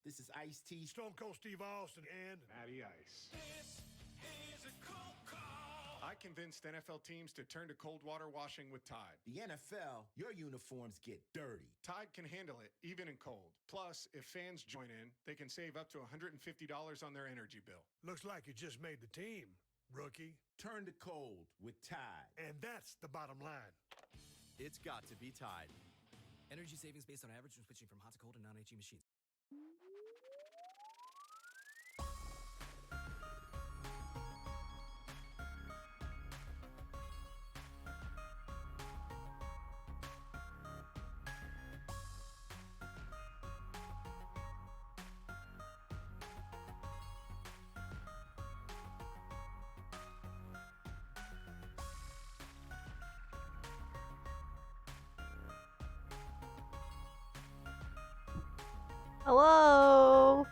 This is Ice-T, Stone Cold Steve Austin, and Matty Ice. This is a cold call. I convinced NFL teams to turn to cold water washing with Tide. the NFL, your uniforms get dirty. Tide can handle it, even in cold. Plus, if fans join in, they can save up to $150 on their energy bill. looks like you just made the team, rookie. Turn to cold with Tide. And that's the bottom line. It's got to be Tide. Energy savings based on average when switching from hot to cold and non-HE machines. Hello.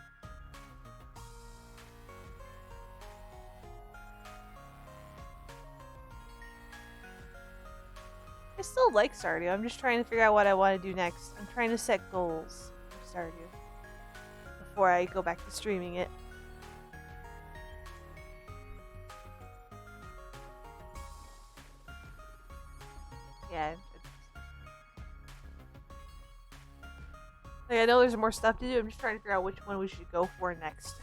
I still like Stardew. I'm just trying to figure out what I want to do next. I'm trying to set goals for Stardew before I go back to streaming it. Yeah. Like, I know there's more stuff to do. I'm just trying to figure out which one we should go for next.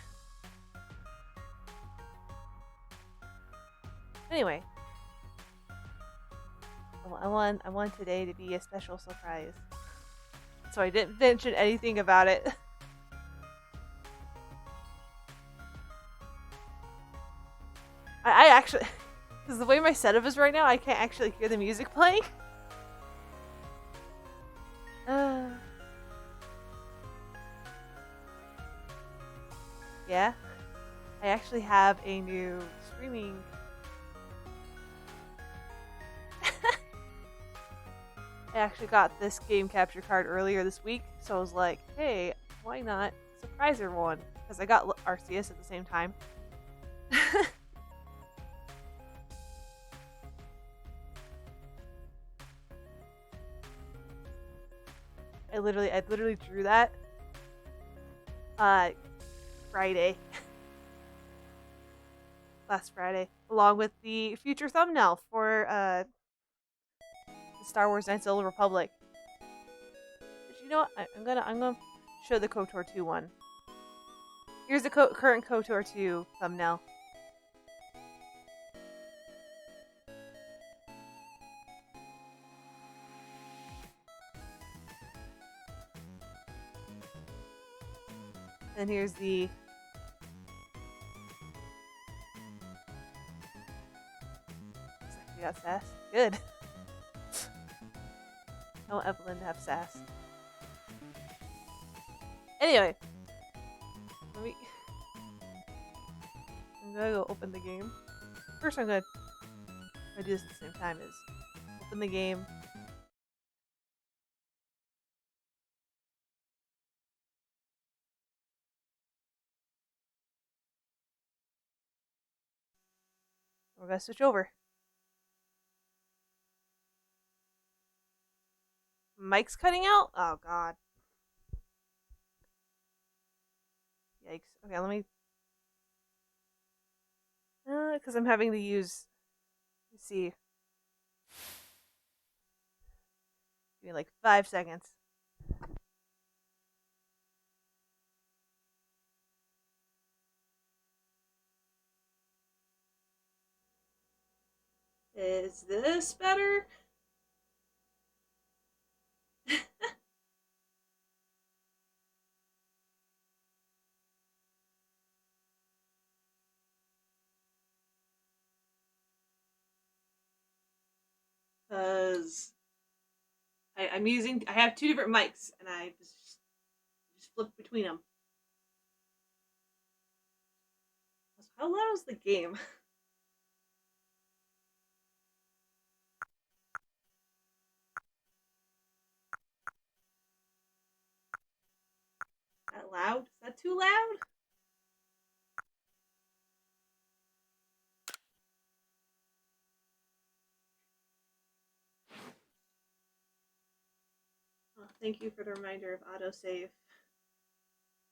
Anyway, I want today to be a special surprise, so I didn't mention anything about it. I actually, because the way my setup is right now, I can't actually hear the music playing. Yeah, I actually have a new streaming. I actually got this game capture card earlier this week, so I was like, hey, why not surprise everyone? Because I got Arceus at the same time. I literally drew that Friday. Last Friday. Along with the future thumbnail for the Star Wars Knights of the Old Republic. But you know what? I'm gonna show the KOTOR 2 one. Here's the current KOTOR 2 thumbnail. And here's the we got sass. Good. I want Evelyn to have sass. Anyway, I'm gonna go open the game. First, I'm gonna do this at the same time. Is open the game. We're gonna switch over. Mic's cutting out? Oh god. Yikes. Okay, let me... because I'm having to use... Let's see. Give me like 5 seconds. Is this better? Because I have 2 different mics, and I just flip between them. How loud is the game? Is that loud? Is that too loud? Oh, thank you for the reminder of autosave.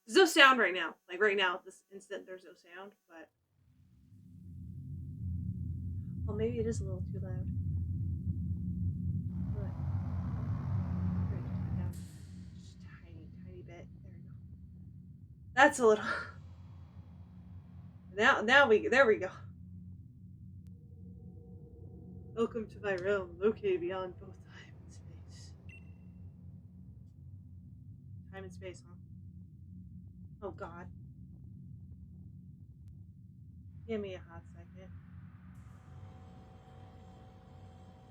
There's no sound right now. Like right now, at this instant, there's no sound, but. Well, maybe it is a little too loud. But. Turn it down just a tiny, tiny bit. There we go. That's a little. There we go. Welcome to my realm, located beyond both time and space. Time and space, huh? Oh God. Give me a hot second.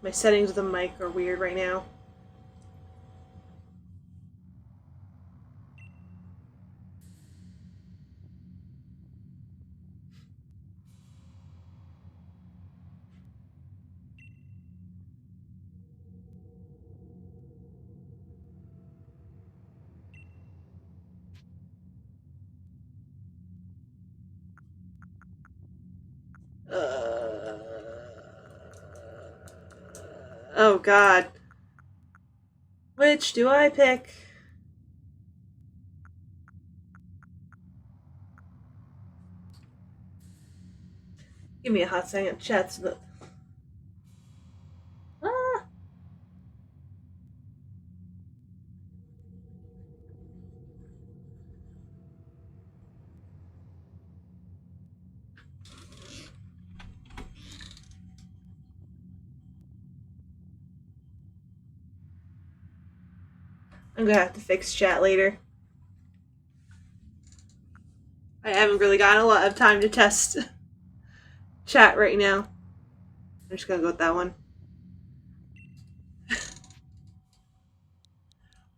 My settings of the mic are weird right now. Oh God. Which do I pick? Give me a hot second. Chat's the. Ah. I'm gonna have to fix chat later. I haven't really gotten a lot of time to test chat right now. I'm just gonna go with that one.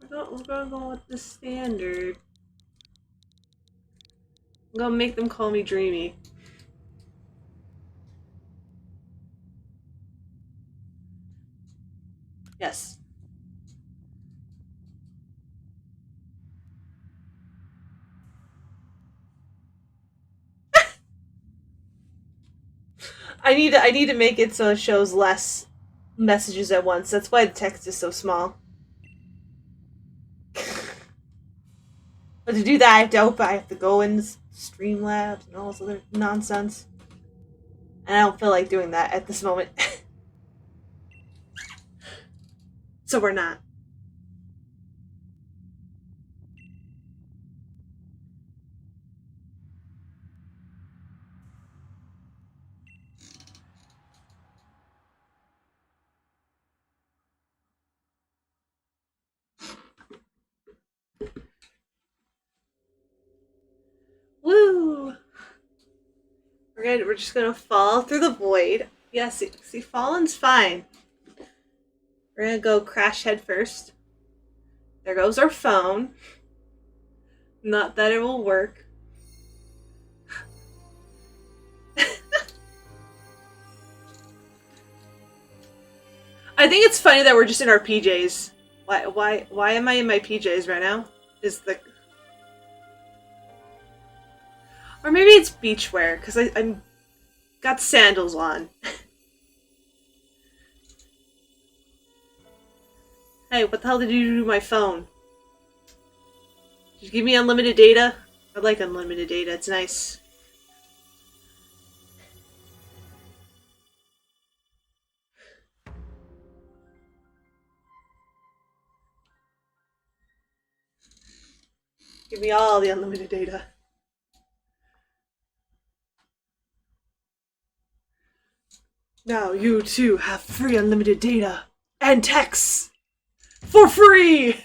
We're gonna go with the standard. I'm gonna make them call me Dreamy. Yes. I need to make it so it shows less messages at once. That's why the text is so small. But to do that, I have to go in Streamlabs and all this other nonsense. And I don't feel like doing that at this moment. So we're not. Woo! We're just gonna fall through the void. Yeah, see, falling's fine. We're gonna go crash head first. There goes our phone. Not that it will work. I think it's funny that we're just in our PJs. Why am I in my PJs right now? Or maybe it's beachwear, because I'm got sandals on. Hey, what the hell did you do to my phone? Did you give me unlimited data? I like unlimited data, it's nice. Give me all the unlimited data. Now you too have free unlimited data and texts for free!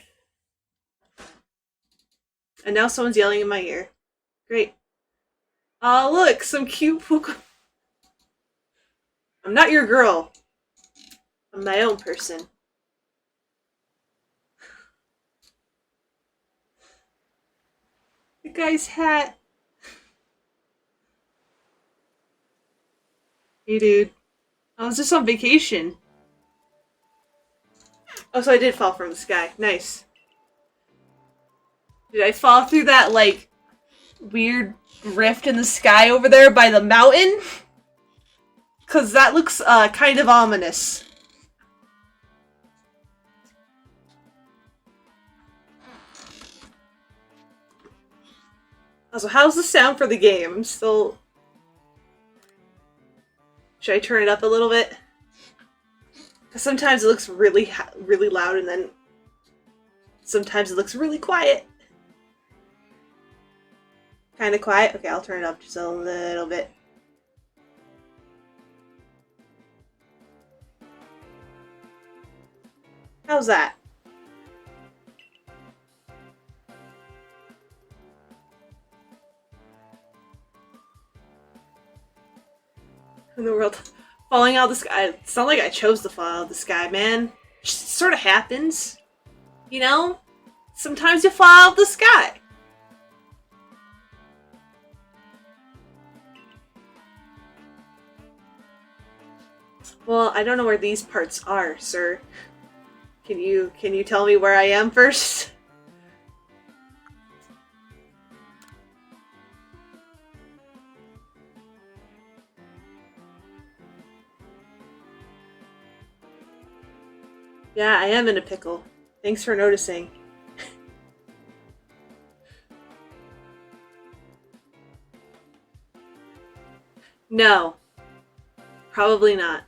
And now someone's yelling in my ear. Great. Oh, look, some cute Pokemon. I'm not your girl. I'm my own person. The guy's hat. Hey, dude. I was just on vacation. Oh, so I did fall from the sky. Nice. Did I fall through that, like, weird rift in the sky over there by the mountain? Because that looks, kind of ominous. Also, how's the sound for the game? I'm still... Should I turn it up a little bit? Because sometimes it looks really, really loud, and then sometimes it looks really quiet. Kind of quiet? Okay, I'll turn it up just a little bit. How's that? In the world, falling out of the sky. It's not like I chose to fall out of the sky, man. It just sort of happens. You know? Sometimes you fall out of the sky. Well, I don't know where these parts are, sir. Can you tell me where I am first? Yeah, I am in a pickle. Thanks for noticing. No. Probably not.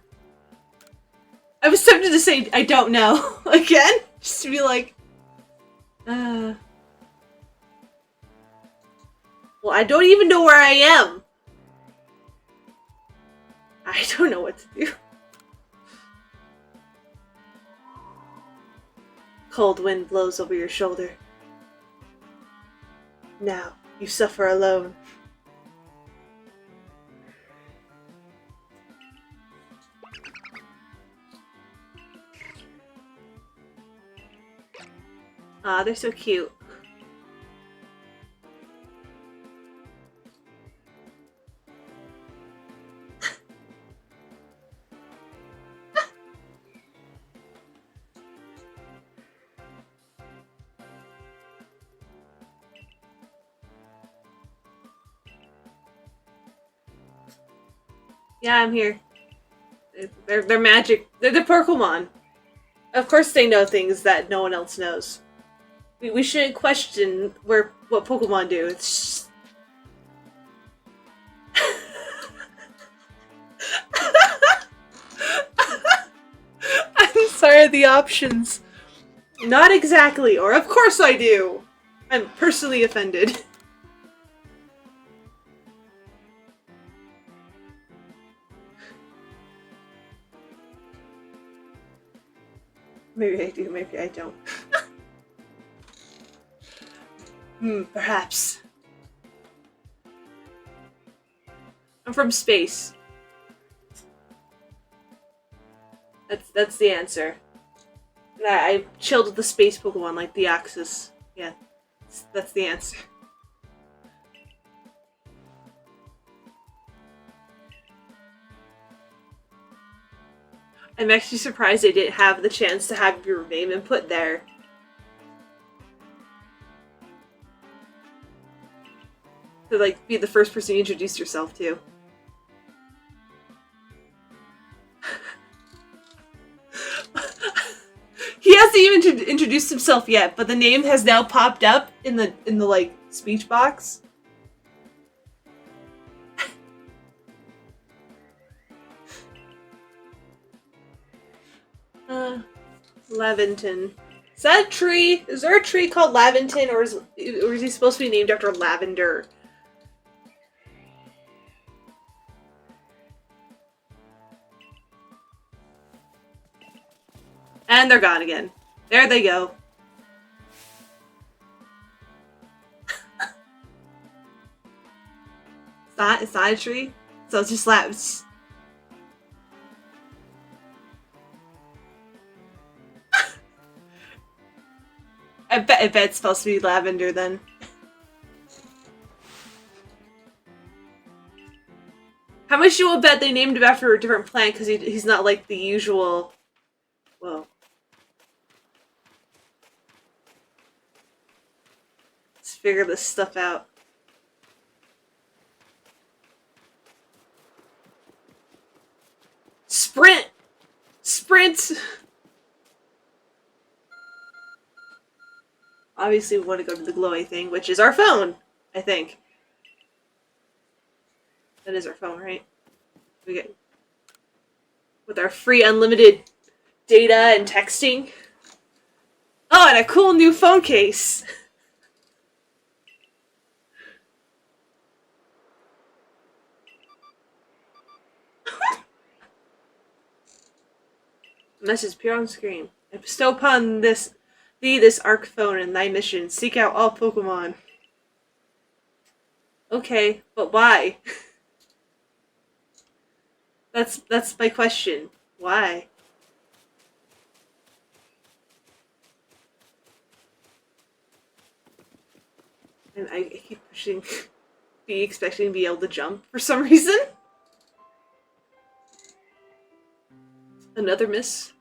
I was tempted to say I don't know again, just to be like, well, I don't even know where I am. I don't know what to do. Cold wind blows over your shoulder. Now, you suffer alone. Aw, they're so cute. Yeah, I'm here. They're magic. They're the Pokemon. Of course they know things that no one else knows. We shouldn't question what Pokemon do. It's just... I'm sorry, the options. Not exactly, or of course I do. I'm personally offended. Maybe I do, maybe I don't. Perhaps. I'm from space. That's the answer. I chilled with the space Pokemon like the Arceus. Yeah, that's the answer. I'm actually surprised I didn't have the chance to have your name input there. To, like, be the first person you introduced yourself to. He hasn't even introduced himself yet, but the name has now popped up in the like speech box. Laventon. Is that a tree? Is there a tree called Laventon, or is he supposed to be named after lavender? And they're gone again. There they go. It's not a tree, so it's just labs. I bet it's supposed to be lavender then. How much you will bet they named him after a different plant because he's not like the usual. Whoa. Let's figure this stuff out. Sprint! Sprint! Obviously we want to go to the glowy thing, which is our phone, I think. That is our phone, right? We get with our free unlimited data and texting. Oh, and a cool new phone case. Message appear on screen. I bestow upon this Arc phone and thy mission. Seek out all Pokemon. Okay, but why? That's my question. Why? And I keep pushing B, expecting to be able to jump for some reason. Another miss.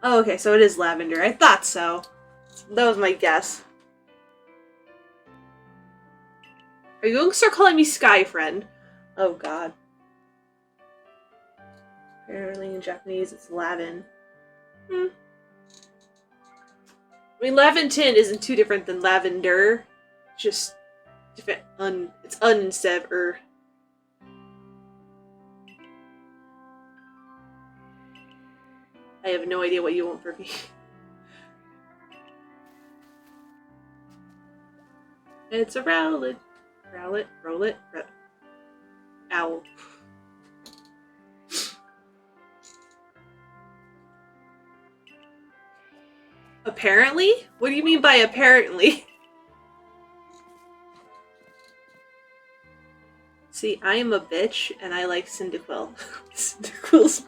Oh, okay, so it is lavender. I thought so. That was my guess. Are you going to start calling me Sky Friend? Oh god. Apparently in Japanese it's Lavin. I mean, Laventin isn't too different than lavender. Just different. It's instead of I have no idea what you want from me. It's a Rowlet. Rowlet. Owl. Apparently? What do you mean by apparently? See, I am a bitch, and I like Cyndaquil. Cyndaquil's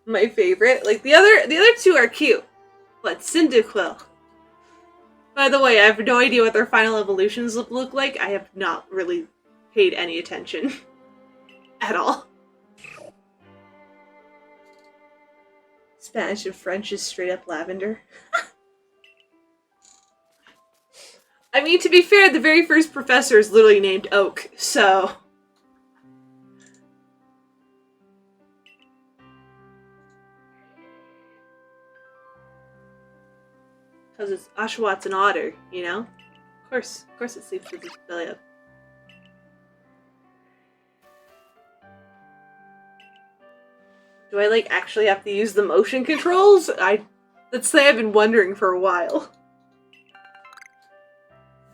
my favorite. Like, the other two are cute. But Cyndaquil. By the way, I have no idea what their final evolutions look like. I have not really paid any attention. At all. Spanish and French is straight up lavender. I mean, to be fair, the very first professor is literally named Oak, so... Because it's Oshawott an otter, you know? Of course it sleeps with its belly up. Do I, like, actually have to use the motion controls? That's something I've been wondering for a while.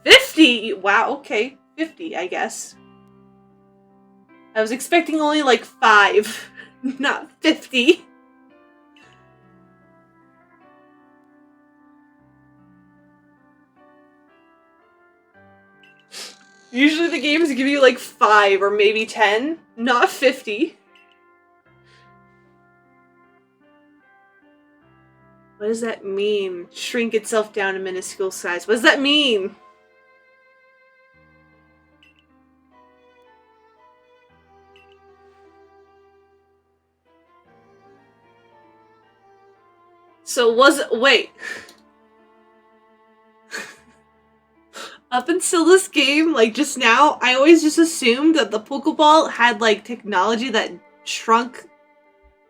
50? Wow, okay. 50, I guess. I was expecting only, like, 5. Not 50. Usually the games give you, like, 5 or maybe 10. Not 50. What does that mean? Shrink itself down to minuscule size. What does that mean? So wait. Up until this game, like just now, I always just assumed that the Pokeball had like technology that shrunk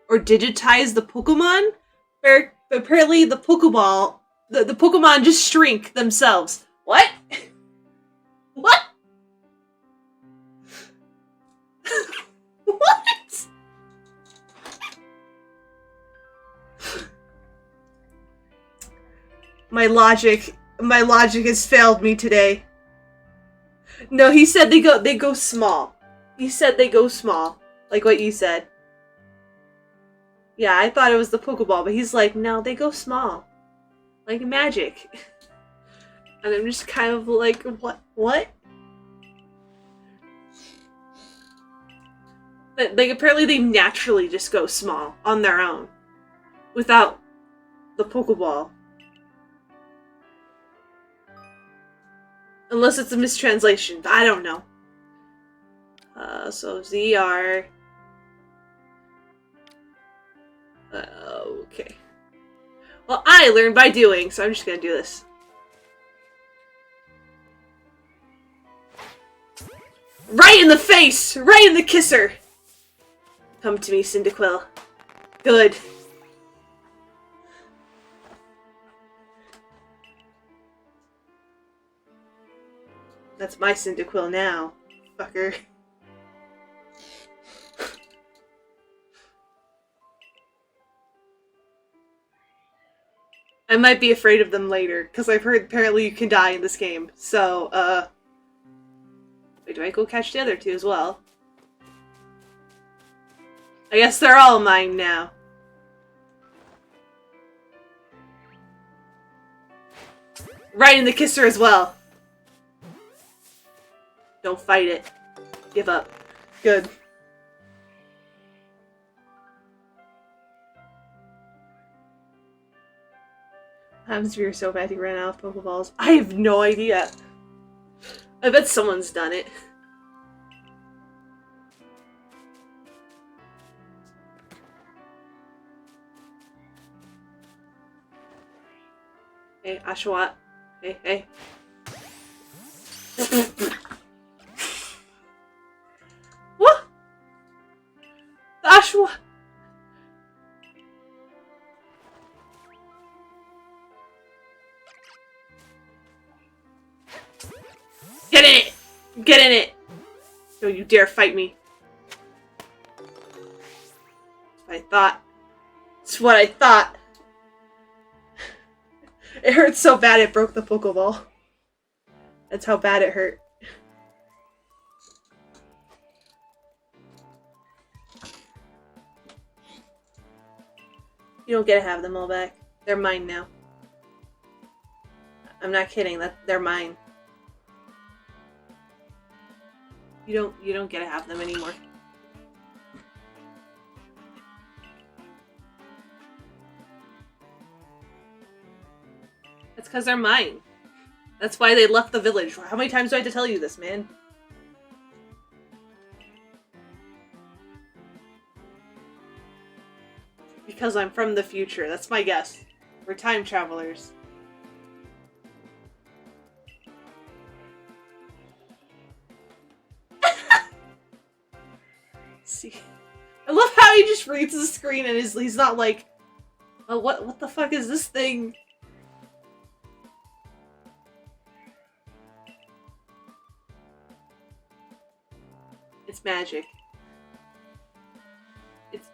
or digitized the Pokemon. But apparently the Pokeball, the Pokemon just shrink themselves. What? What? What? My logic has failed me today. No, he said they go small. He said they go small. Like what you said. Yeah, I thought it was the Pokeball, but he's like, no, they go small. Like magic. And I'm just kind of like, what? But, like, apparently they naturally just go small on their own. Without the Pokeball. Unless it's a mistranslation, but I don't know. So ZR... okay. Well, I learned by doing, so I'm just gonna do this. Right in the face! Right in the kisser! Come to me, Cyndaquil. Good. That's my Cyndaquil now, fucker. I might be afraid of them later, because I've heard apparently you can die in this game. So, wait, do I go catch the other two as well? I guess they're all mine now. Right in the kisser as well. Don't fight it. Give up. Good. What happens if you're so bad you ran out of Pokeballs? I have no idea. I bet someone's done it. Hey, Ashwat. Hey, hey. What? The Ashwat. Get in it! Get in it! Don't you dare fight me. That's what I thought. That's what I thought. It hurt so bad it broke the Pokeball. That's how bad it hurt. You don't get to have them all back. They're mine now. I'm not kidding. They're mine. You don't get to have them anymore. That's because they're mine. That's why they left the village. How many times do I have to tell you this, man? Because I'm from the future. That's my guess. We're time travelers. See, I love how he just reads the screen and he's not like, oh, what the fuck is this thing? It's magic.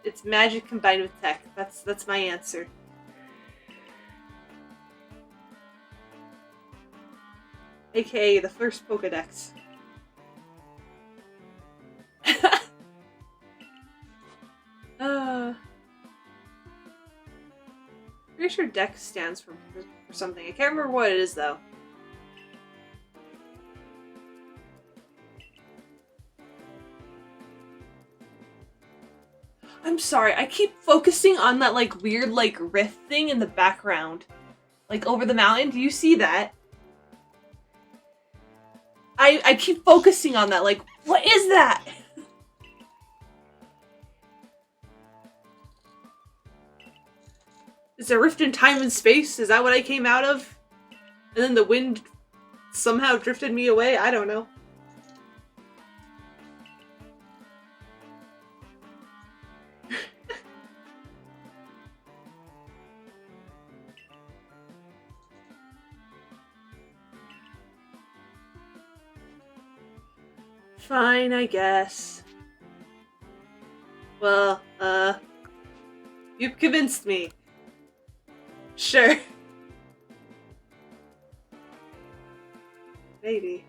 It's magic combined with tech. That's my answer. AKA the first Pokedex. Pretty sure Dex stands for something. I can't remember what it is though. I'm sorry, I keep focusing on that like weird like rift thing in the background. Like over the mountain. Do you see that? I keep focusing on that, like, what is that? Is there a rift in time and space? Is that what I came out of? And then the wind somehow drifted me away? I don't know. Fine, I guess. Well, you've convinced me. Sure. Maybe.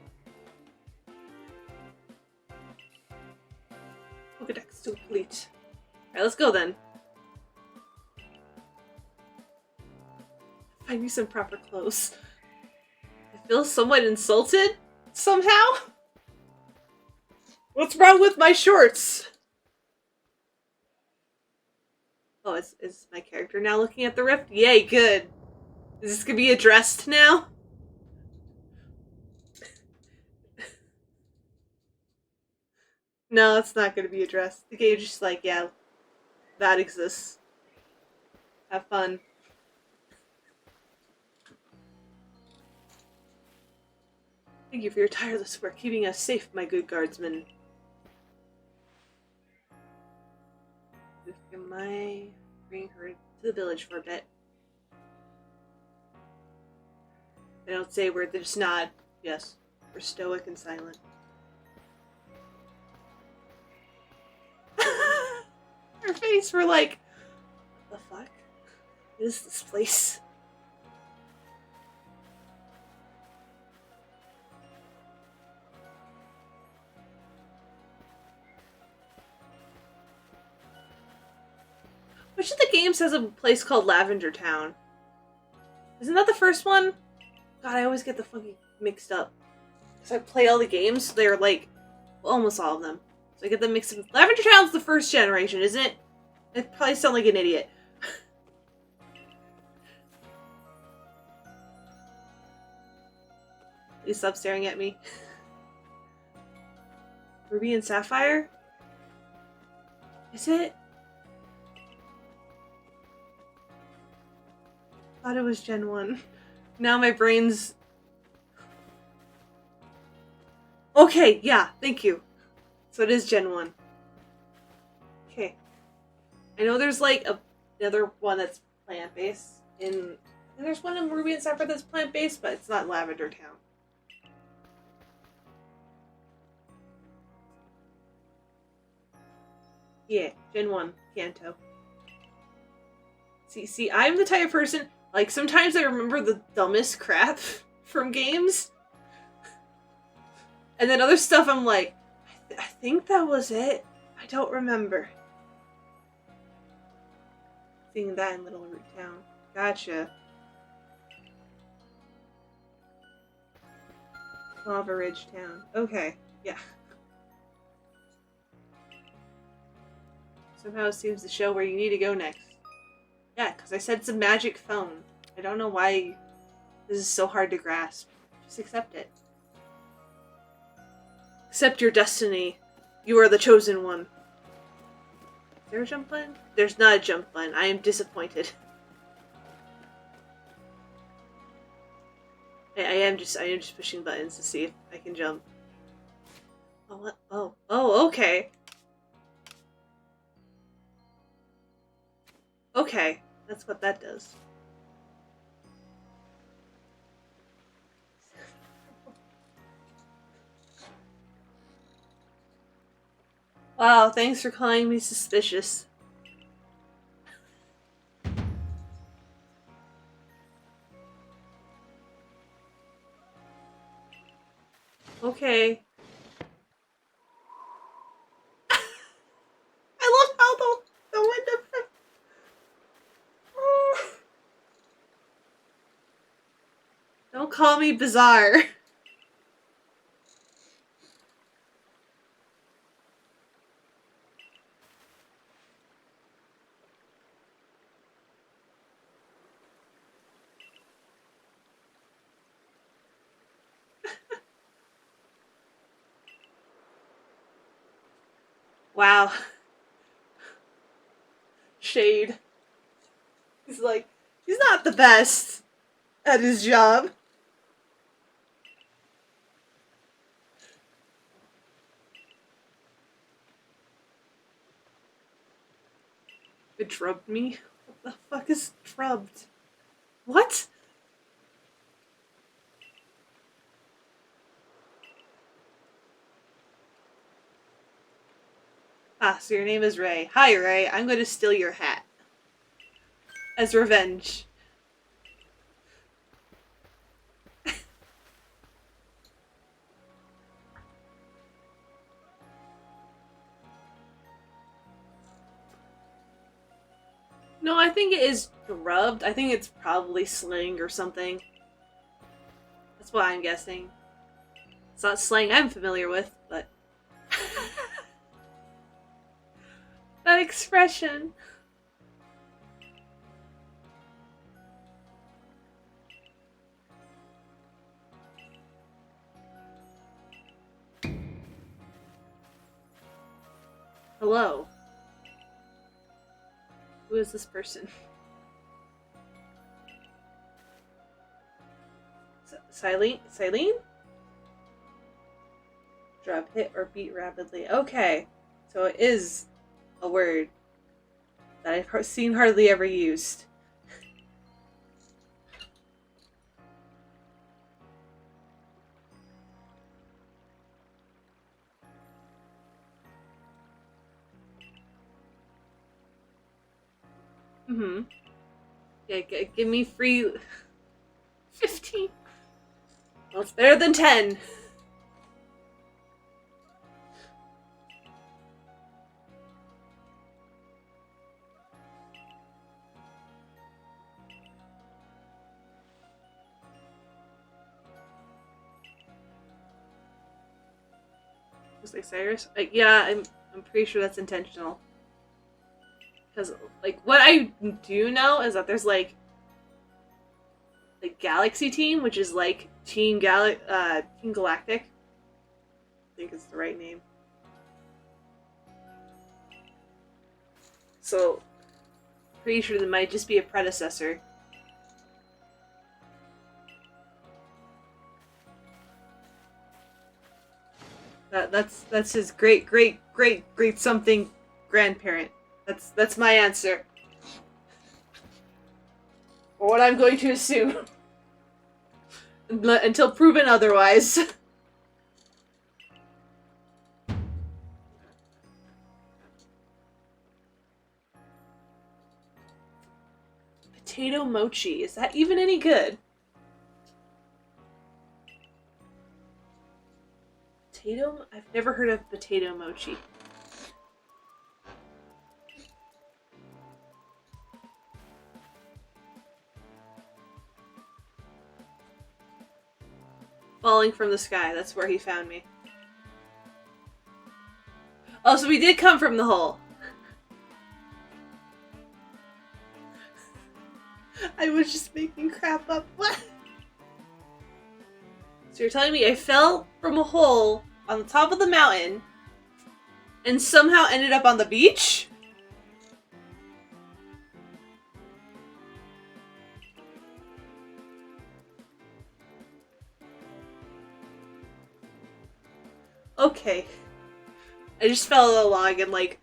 Pokedex complete. Alright, let's go then. Find me some proper clothes. I feel somewhat insulted, somehow? What's wrong with my shorts? Oh, is my character now looking at the rift? Yay, good. Is this gonna be addressed now? No, it's not gonna be addressed. The game's just like, yeah, that exists. Have fun. Thank you for your tireless work keeping us safe, my good guardsmen. Am I bring her to the village for a bit? I don't say word, they just nod. Yes. Or stoic and silent. Her face, we're like, what the fuck? What is this place? Which of the games has a place called Lavender Town? Isn't that the first one? God, I always get the fucking mixed up. Because I play all the games, so they're like, well, almost all of them. So I get them mixed up. Lavender Town's the first generation, isn't it? I probably sound like an idiot. Please stop staring at me. Ruby and Sapphire? Is it? Thought it was Gen 1. Now my brain's... Okay, yeah, thank you. So it is Gen 1. Okay. I know there's like another one that's plant-based. And there's one in Ruby and Sapphire that's plant-based, but it's not Lavender Town. Yeah, Gen 1, Kanto. See, I'm the type of person, like, sometimes I remember the dumbest crap from games. And then other stuff I'm like, I think that was it. I don't remember. Seeing that in Little Root Town. Gotcha. Lava Ridge Town. Okay, yeah. Somehow it seems to show where you need to go next. Yeah, because I said it's a magic phone. I don't know why this is so hard to grasp. Just accept it. Accept your destiny. You are the chosen one. Is there a jump button? There's not a jump button. I am disappointed. I am just pushing buttons to see if I can jump. Oh, what? Oh, okay. Okay, that's what that does. Wow, thanks for calling me suspicious. Okay. I love how the window... Don't call me bizarre. Wow. Shade. He's like, he's not the best at his job. It drubbed me? What the fuck is drubbed? What? Ah, so your name is Ray. Hi, Ray. I'm going to steal your hat. As revenge. No, I think it is drubbed. I think it's probably slang or something. That's what I'm guessing. It's not slang I'm familiar with, but... that expression. Hello. Who is this person? Silene? Drop, hit, or beat rapidly. Okay. So it is a word that I've seen hardly ever used. Mm-hmm. Yeah, give me free 15. Well, it's better than 10. Was like Cyrus? Yeah, I'm pretty sure that's intentional. Because like what I do know is that there's like the Galaxy Team, which is like Team Galactic. I think is the right name. So, pretty sure there might just be a predecessor. That's his great something grandparent. That's my answer. Or what I'm going to assume. Until proven otherwise. Potato mochi. Is that even any good? Potato? I've never heard of potato mochi. Falling from the sky. That's where he found me. Oh, so we did come from the hole. I was just making crap up. What? So you're telling me I fell from a hole on the top of the mountain and somehow ended up on the beach? Okay. I just fell on a log and, like,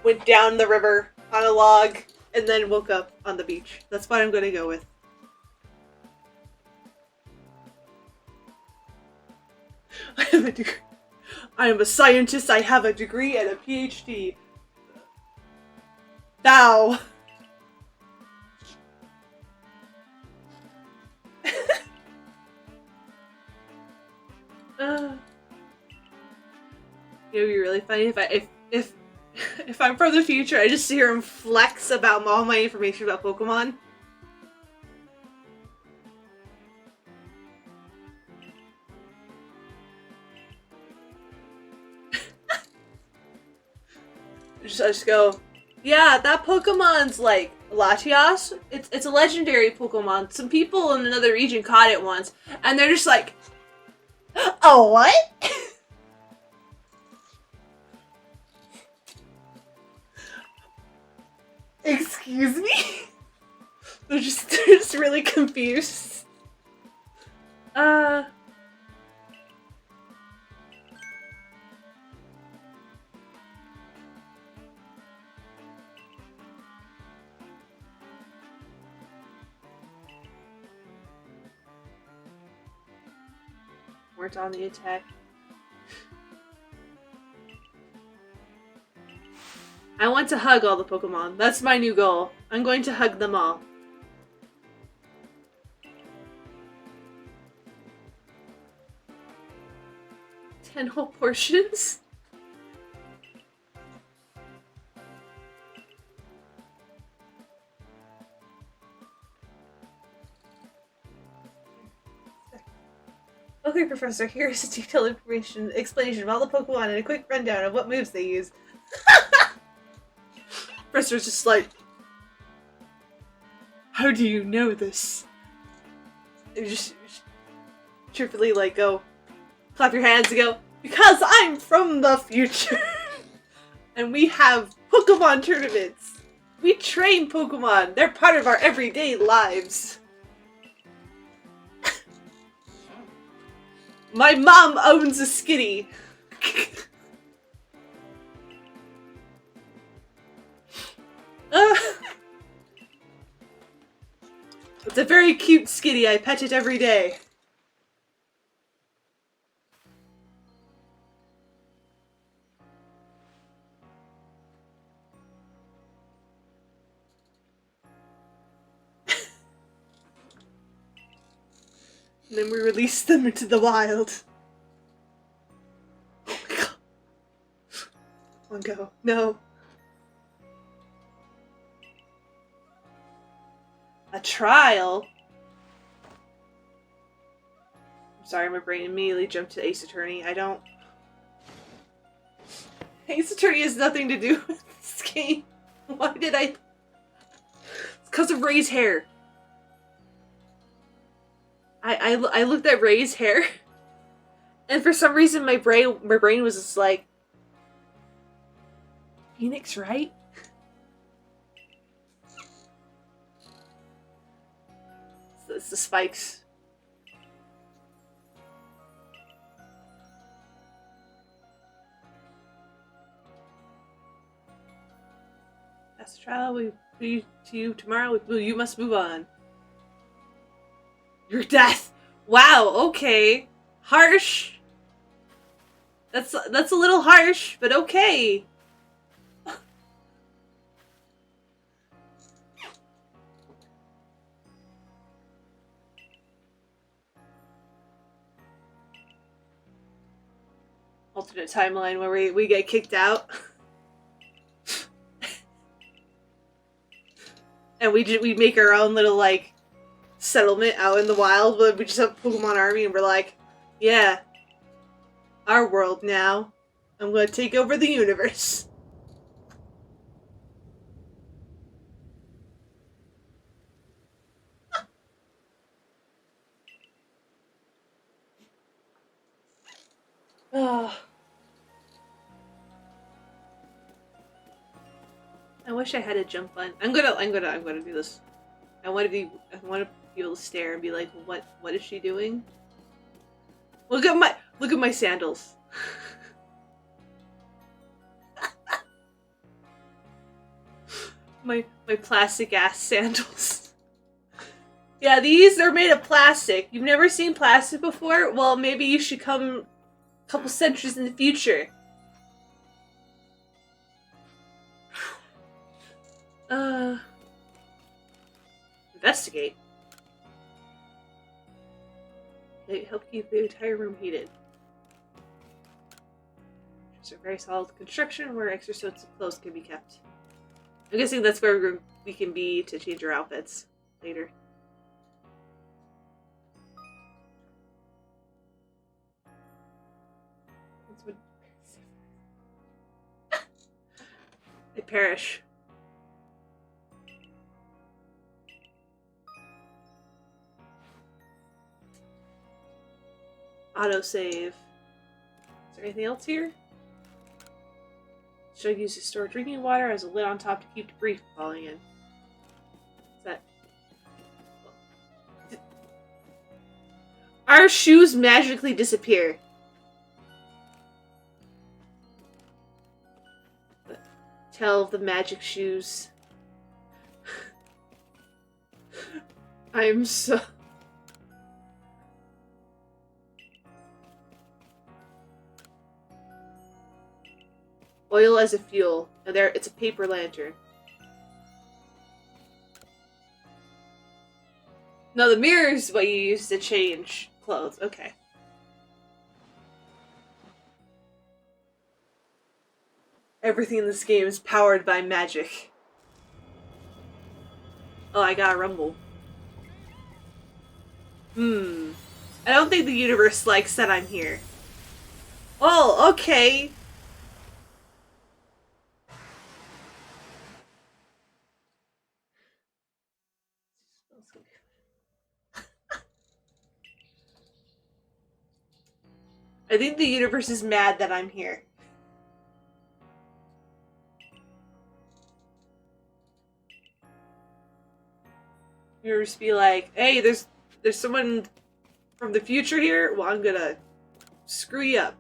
went down the river on a log and then woke up on the beach. That's what I'm gonna go with. I have a degree. I am a scientist. I have a degree and a PhD. Now. It would be really funny if I'm from the future, I just hear him flex about all my information about Pokemon. I just go, yeah, that Pokemon's like Latias. It's a legendary Pokemon. Some people in another region caught it once, and they're just like, oh, what? Excuse me? they're just really confused. Weren't on the attack. I want to hug all the Pokemon. That's my new goal. I'm going to hug them all. Ten whole portions? Okay, Professor, here's a detailed explanation of all the Pokemon and a quick rundown of what moves they use. Professor's just like, how do you know this? And you just cheerfully like go, clap your hands and go, because I'm from the future! And we have Pokemon tournaments! We train Pokemon! They're part of our everyday lives! My mom owns a skitty! It's a very cute skitty. I pet it every day. And then we release them into the wild. Oh my god. Come on, go. No. A trial? I'm sorry, my brain immediately jumped to Ace Attorney. I don't... Ace Attorney has nothing to do with this game. Why did I... It's because of Ray's hair. I looked at Ray's hair, and for some reason my brain was just like, Phoenix, right? It's the spikes. That's the trial. We see you tomorrow. You must move on. Your death. Wow. Okay. Harsh. That's a little harsh, but okay. Alternate timeline where we get kicked out. And we make our own little, like, settlement out in the wild, but we just have Pokemon Army and we're like, yeah, our world now. I'm gonna take over the universe. Oh. I wish I had a jump button. I'm gonna do this. I want to be able to stare and be like, what is she doing? Look at my sandals. my plastic ass sandals. Yeah, these are made of plastic. You've never seen plastic before? Well, maybe you should come a couple centuries in the future. Investigate. They help keep the entire room heated. It's a very solid construction where extra suits of clothes can be kept. I'm guessing that's where we can be to change our outfits later. That's what... They perish. Autosave. Is there anything else here? Should I use to store drinking water as a lid on top to keep debris from falling in? Is that... Our shoes magically disappear. The tale of the magic shoes. I'm so... Oil as a fuel. And there, it's a paper lantern. No, the mirror is what you use to change clothes. Okay. Everything in this game is powered by magic. Oh, I got a rumble. I don't think the universe likes that I'm here. Oh, okay. I think the universe is mad that I'm here. Universe be like, hey, there's someone from the future here? Well, I'm gonna screw you up.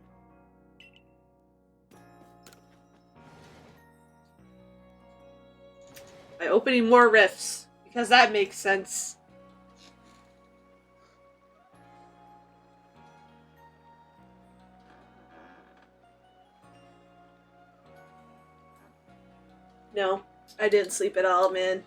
By opening more rifts. Because that makes sense. No, I didn't sleep at all, man.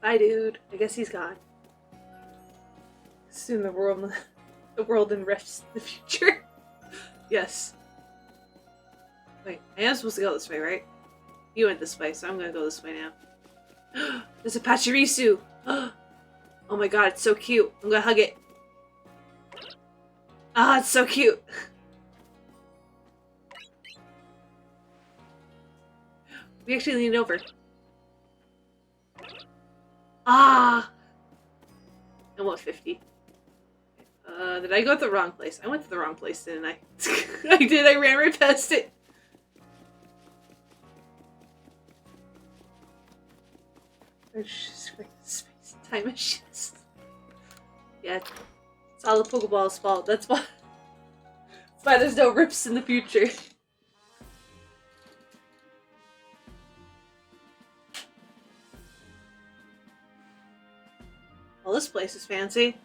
Bye, dude. I guess he's gone. Soon the world in rifts in the future. Yes. Wait, I am supposed to go this way, right? You went this way, so I'm gonna go this way now. There's a Pachirisu! Oh my god, it's so cute. I'm gonna hug it. Ah, it's so cute! We actually leaned over. Ah! I want 50. Did I go to the wrong place? I went to the wrong place, didn't I? I did, I ran right past it. Space time machines. Yeah, it's all the Pokeball's fault. That's why there's no rips in the future. Well, this place is fancy.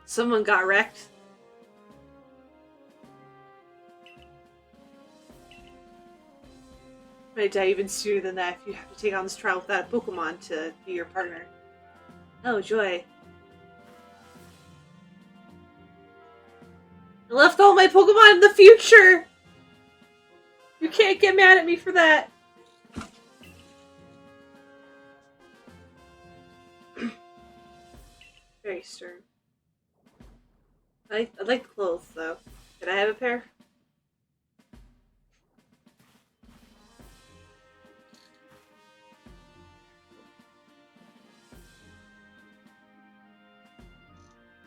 Someone got wrecked. Might die even sooner than that if you have to take on this trial without a Pokemon to be your partner. Oh, joy. I left all my Pokemon in the future! You can't get mad at me for that! Very stern. I like clothes, though. Can I have a pair?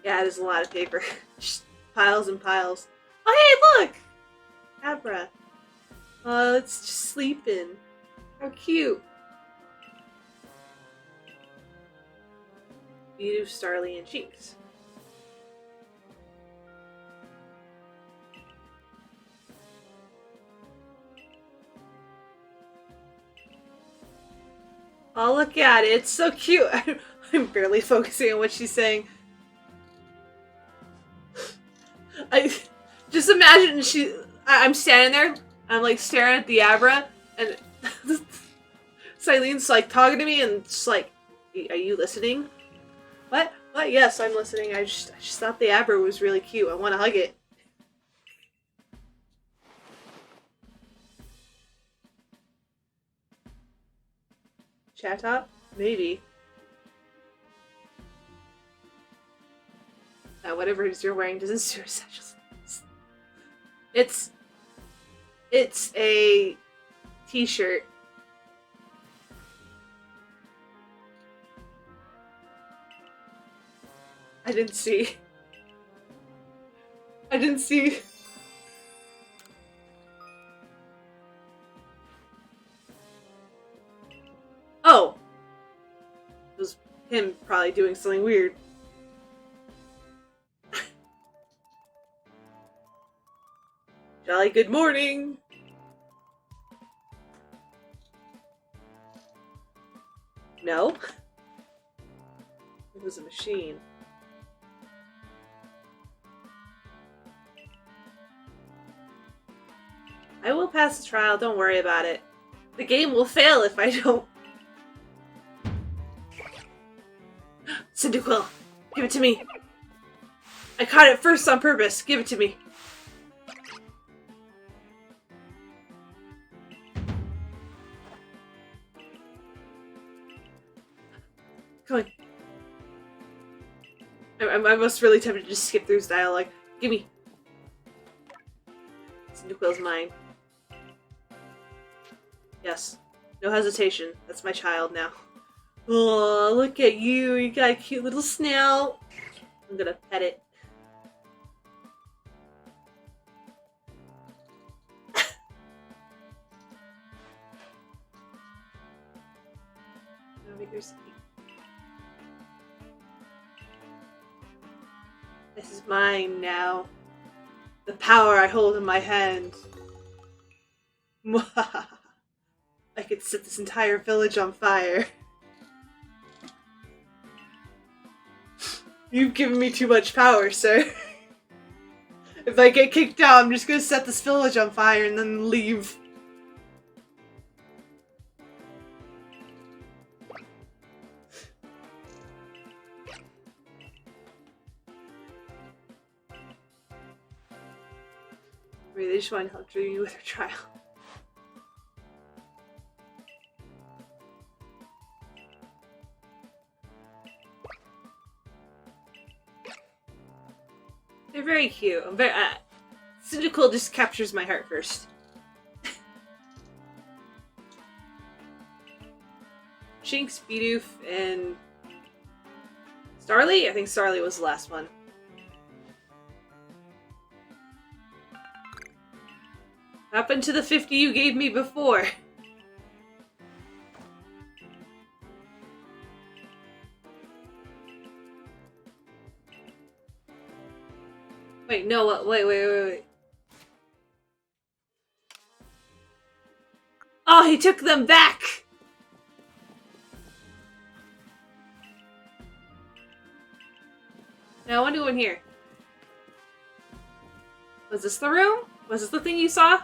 Yeah, there's a lot of paper. Just piles and piles. Oh, hey, look! Abra. Oh, it's just sleeping. How cute. Mew, Starly, and Jinx. Oh, look at it. It's so cute. I'm barely focusing on what she's saying. I just imagine I'm standing there, I'm like staring at the Abra, and Cylene's like talking to me and just like, are you listening? What? What? Yes, I'm listening. I just thought the Abra was really cute. I want to hug it. Chat top? Maybe. Whatever it is you're wearing doesn't suit essentials. It's a t-shirt. I didn't see. Oh! It was him probably doing something weird. Jolly good morning! No? It was a machine. I will pass the trial, don't worry about it. The game will fail if I don't. Cyndaquil, give it to me. I caught it first on purpose. Give it to me. Come on. I'm almost really tempted to just skip through his dialogue. Gimme. Cyndaquil's mine. Yes. No hesitation. That's my child now. Oh, look at you. You got a cute little snout. I'm gonna pet it. Over here, Sneak. This is mine now. The power I hold in my hand. I could to set this entire village on fire. You've given me too much power, sir. If I get kicked out, I'm just gonna set this village on fire and then leave. Wait, they just want to help Dreamy with her trial. They're very cute. I'm very Cyndaquil just captures my heart first. Shinx, Bidoof, and Starly? I think Starly was the last one. What happened to the 50 you gave me before? Wait, no, wait. Oh, he took them back! Now, I want to go in here. Was this the room? Was this the thing you saw?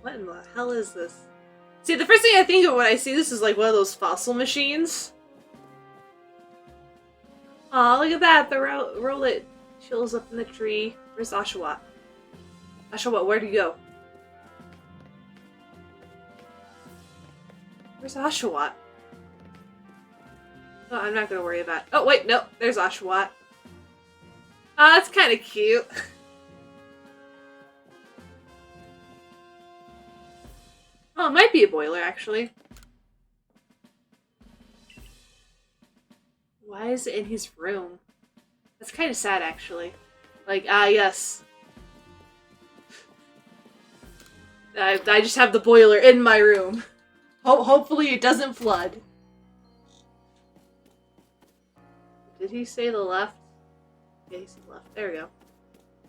What in the hell is this? See, the first thing I think of when I see this is like one of those fossil machines. Aw, look at that. The Rowlet chills up in the tree. Where's Oshawott? Oshawott, where'd he go? Where's Oshawott? Oh, I'm not gonna worry about it. Oh, wait, no. There's Oshawott. Oh, that's kind of cute. Oh, it might be a boiler, actually. Why is it in his room? That's kind of sad, actually. Like, yes. I just have the boiler in my room. Hopefully it doesn't flood. Did he say the left? Yeah, he said left. There we go.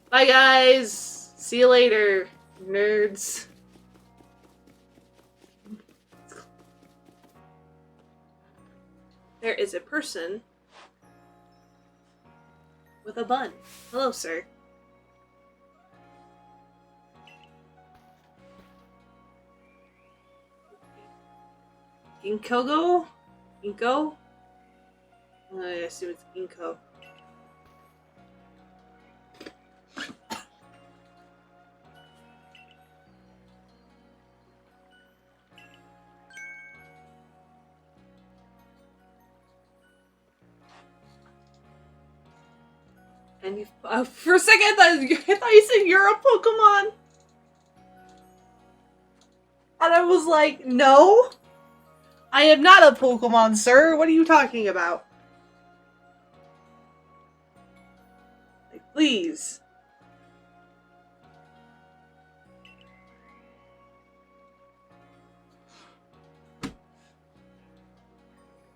Bye, guys! See you later, nerds. There is a person with a bun. Hello, sir. Ginkgo? Ginkgo? I assume it's Ginkgo. And you, for a second, I thought you said you're a Pokemon. And I was like, no. I am not a Pokemon, sir. What are you talking about? Like, please.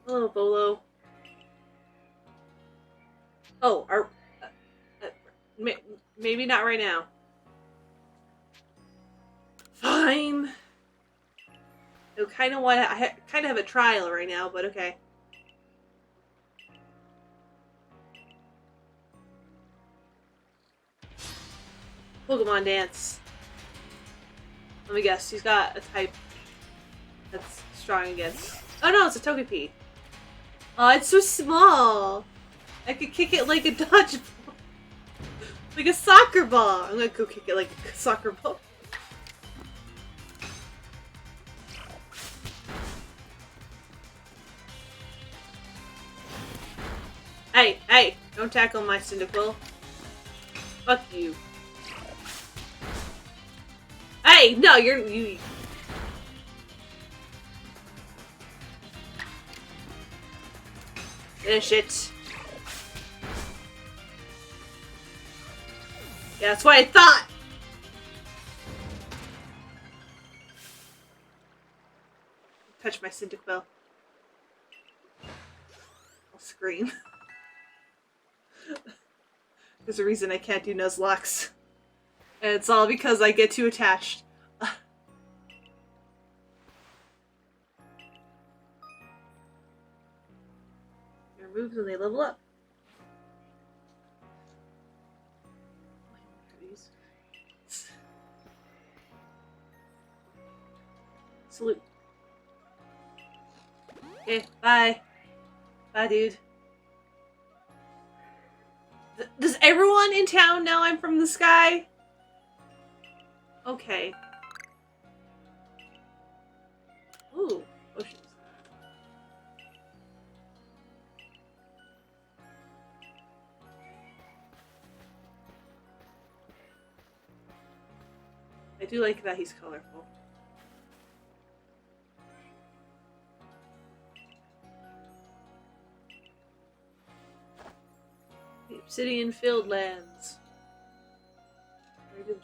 Hello, Bolo. Oh, maybe not right now. Fine. I kind of want to. I kind of have a trial right now, but okay. Pokemon dance. Let me guess. He's got a type that's strong against. Oh no, it's a Togepi. Oh, it's so small. I could kick it like a dodgeball. Like a soccer ball. I'm gonna go kick it like a soccer ball. Hey, don't tackle my Cyndaquil. Fuck you. Hey, no, you. Finish it. Yeah, that's what I thought! Touch my Cyndaquil. I'll scream. There's a reason I can't do Nuzlocke. And it's all because I get too attached. Your moves when they level up. Salute. Okay, bye. Bye, dude. Does everyone in town know I'm from the sky? Okay. Ooh, oceans. I do like that he's colorful. The Obsidian Filled Lands.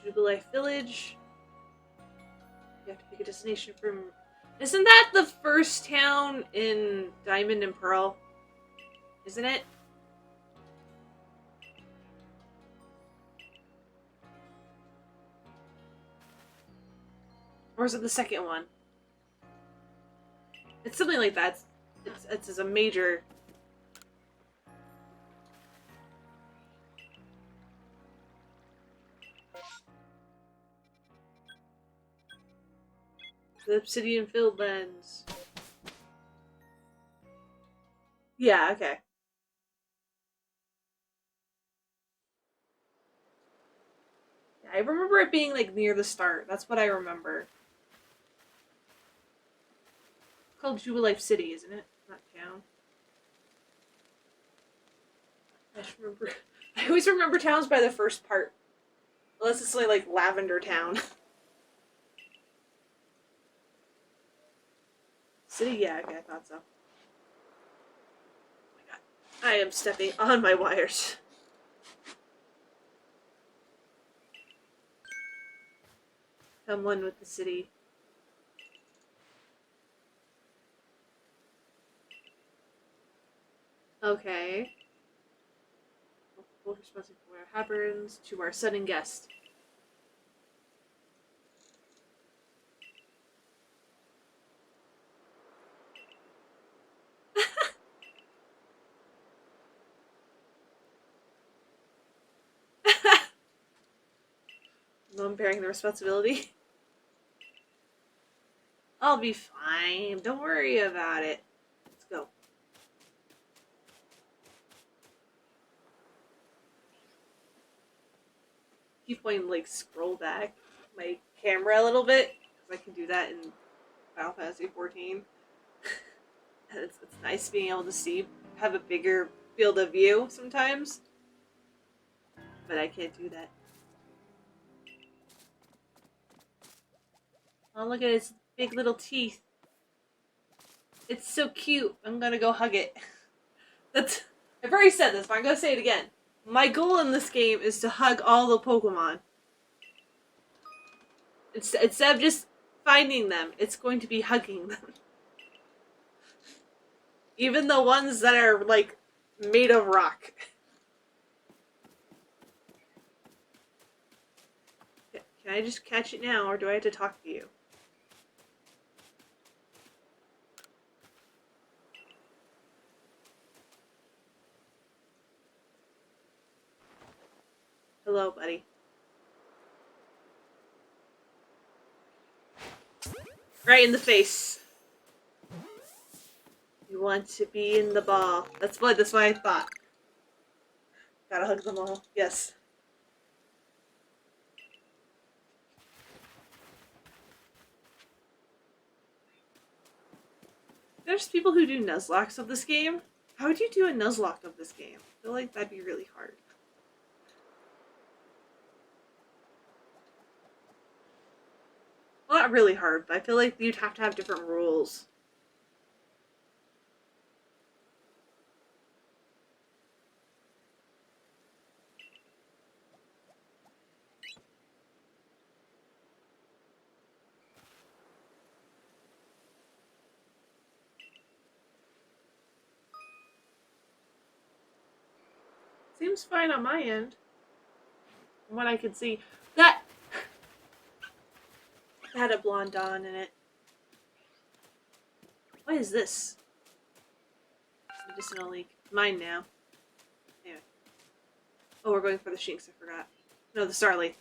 Jubilife Village. You have to pick a destination from... Isn't that the first town in Diamond and Pearl? Isn't it? Or is it the second one? It's something like that. It's a major... The Obsidian Filled Lands. Yeah, okay. Yeah, I remember it being like near the start. That's what I remember. It's called Jubilife City, isn't it? Not town. I just remember. I always remember towns by the first part. Unless it's something like Lavender Town. City? Yeah, okay, I thought so. Oh my god. I am stepping on my wires. Come one with the city. Okay. Both responsible for our happens to our sudden guest. I'm bearing the responsibility. I'll be fine. Don't worry about it. Let's go. Keep playing, like, scroll back my camera a little bit, because I can do that in Final Fantasy XIV. And it's nice being able to see, have a bigger field of view sometimes. But I can't do that. Oh, look at its big little teeth. It's so cute. I'm gonna go hug it. I've already said this, but I'm gonna say it again. My goal in this game is to hug all the Pokemon. Instead of just finding them, it's going to be hugging them. Even the ones that are, like, made of rock. Can I just catch it now, or do I have to talk to you? Hello, buddy. Right in the face. You want to be in the ball. That's what I thought. Gotta hug them all. Yes. There's people who do Nuzlocke of this game. How would you do a Nuzlocke of this game? I feel like that'd be really hard. Well, not really hard, but I feel like you'd have to have different rules. seems fine on my end. From what I could see. That had a blonde Dawn in it. What is this? Medicinal leak. Mine now. Anyway. Oh, we're going for the Shinx, I forgot. No, the Starly.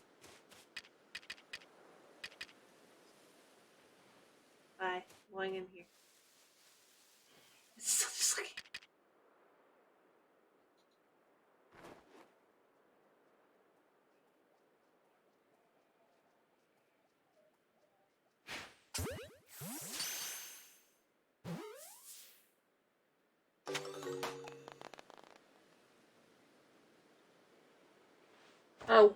Bye. I'm going in here. It's still just looking. Oh.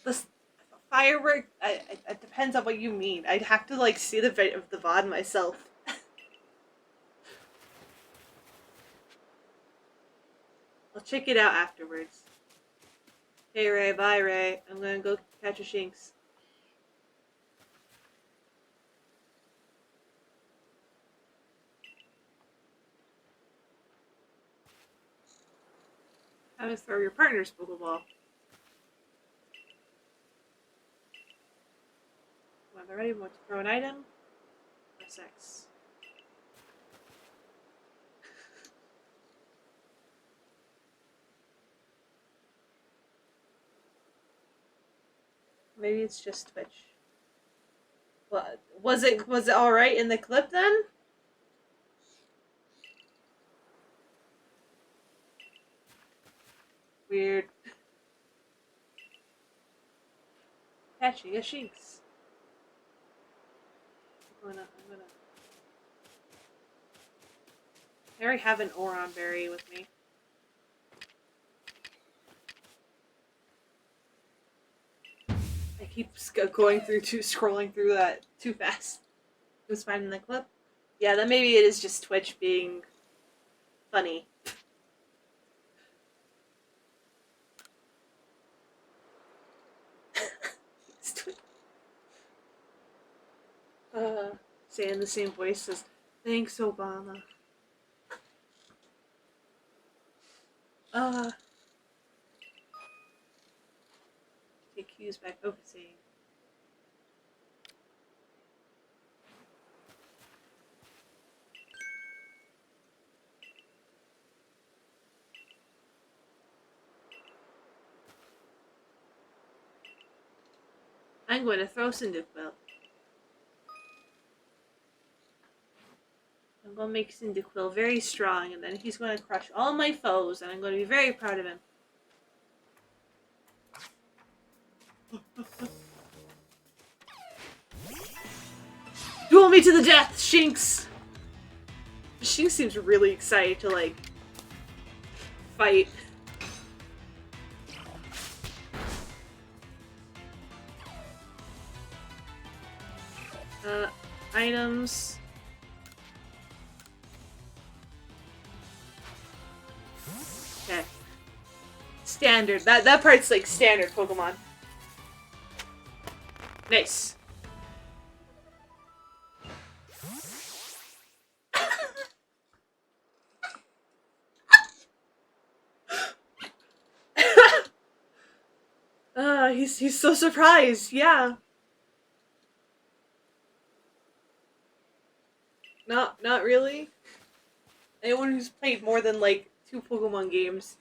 The firework, it depends on what you mean. I'd have to, like, see the VOD myself. I'll check it out afterwards. Hey, Ray. Bye, Ray. I'm gonna go catch a Shinx. How to throw your partner's Pokeball. When they're ready, want to throw an item? Press X. Maybe it's just Twitch. What was it all right in the clip then? Weird. Catching a Shinx. I'm gonna. I already have an Oron Berry with me. I keep scrolling through that too fast. It was fine in the clip. Yeah, then maybe it is just Twitch being funny. Saying the same voice says, "Thanks, Obama." Take cues by focusing. I'm going to throw Cyndaquil. I'm going to make Cyndaquil very strong, and then he's going to crush all my foes, and I'm going to be very proud of him. Duel me to the death, Shinx! Shinx seems really excited to, like, fight. Items. Okay. Standard. That part's like standard Pokemon. Nice. He's so surprised. Yeah. Not really. Anyone who's played more than like 2 Pokemon games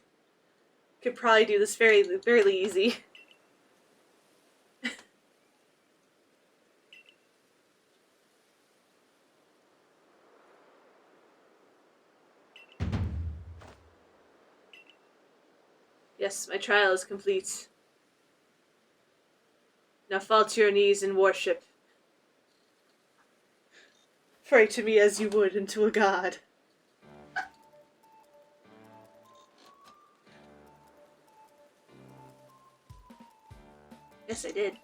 could probably do this fairly easy. Yes, my trial is complete. Now fall to your knees and worship. Pray to me as you would unto a god. Yes, I did.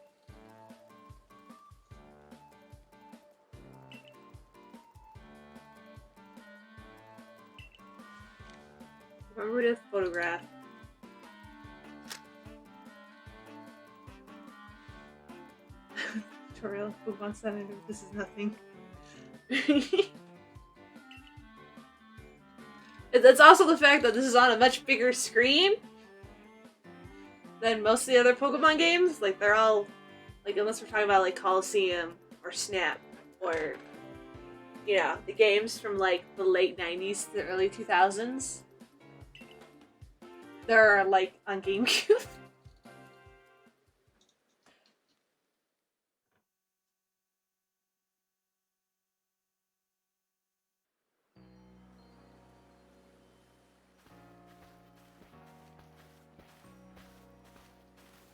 Remember to photograph. Tutorial, Pokemon Center, this is nothing. It's also the fact that this is on a much bigger screen than most of the other Pokemon games. Like, they're all, like, unless we're talking about, like, Coliseum or Snap or, you know, the games from, like, the late 90s to the early 2000s. They're, like, on GameCube.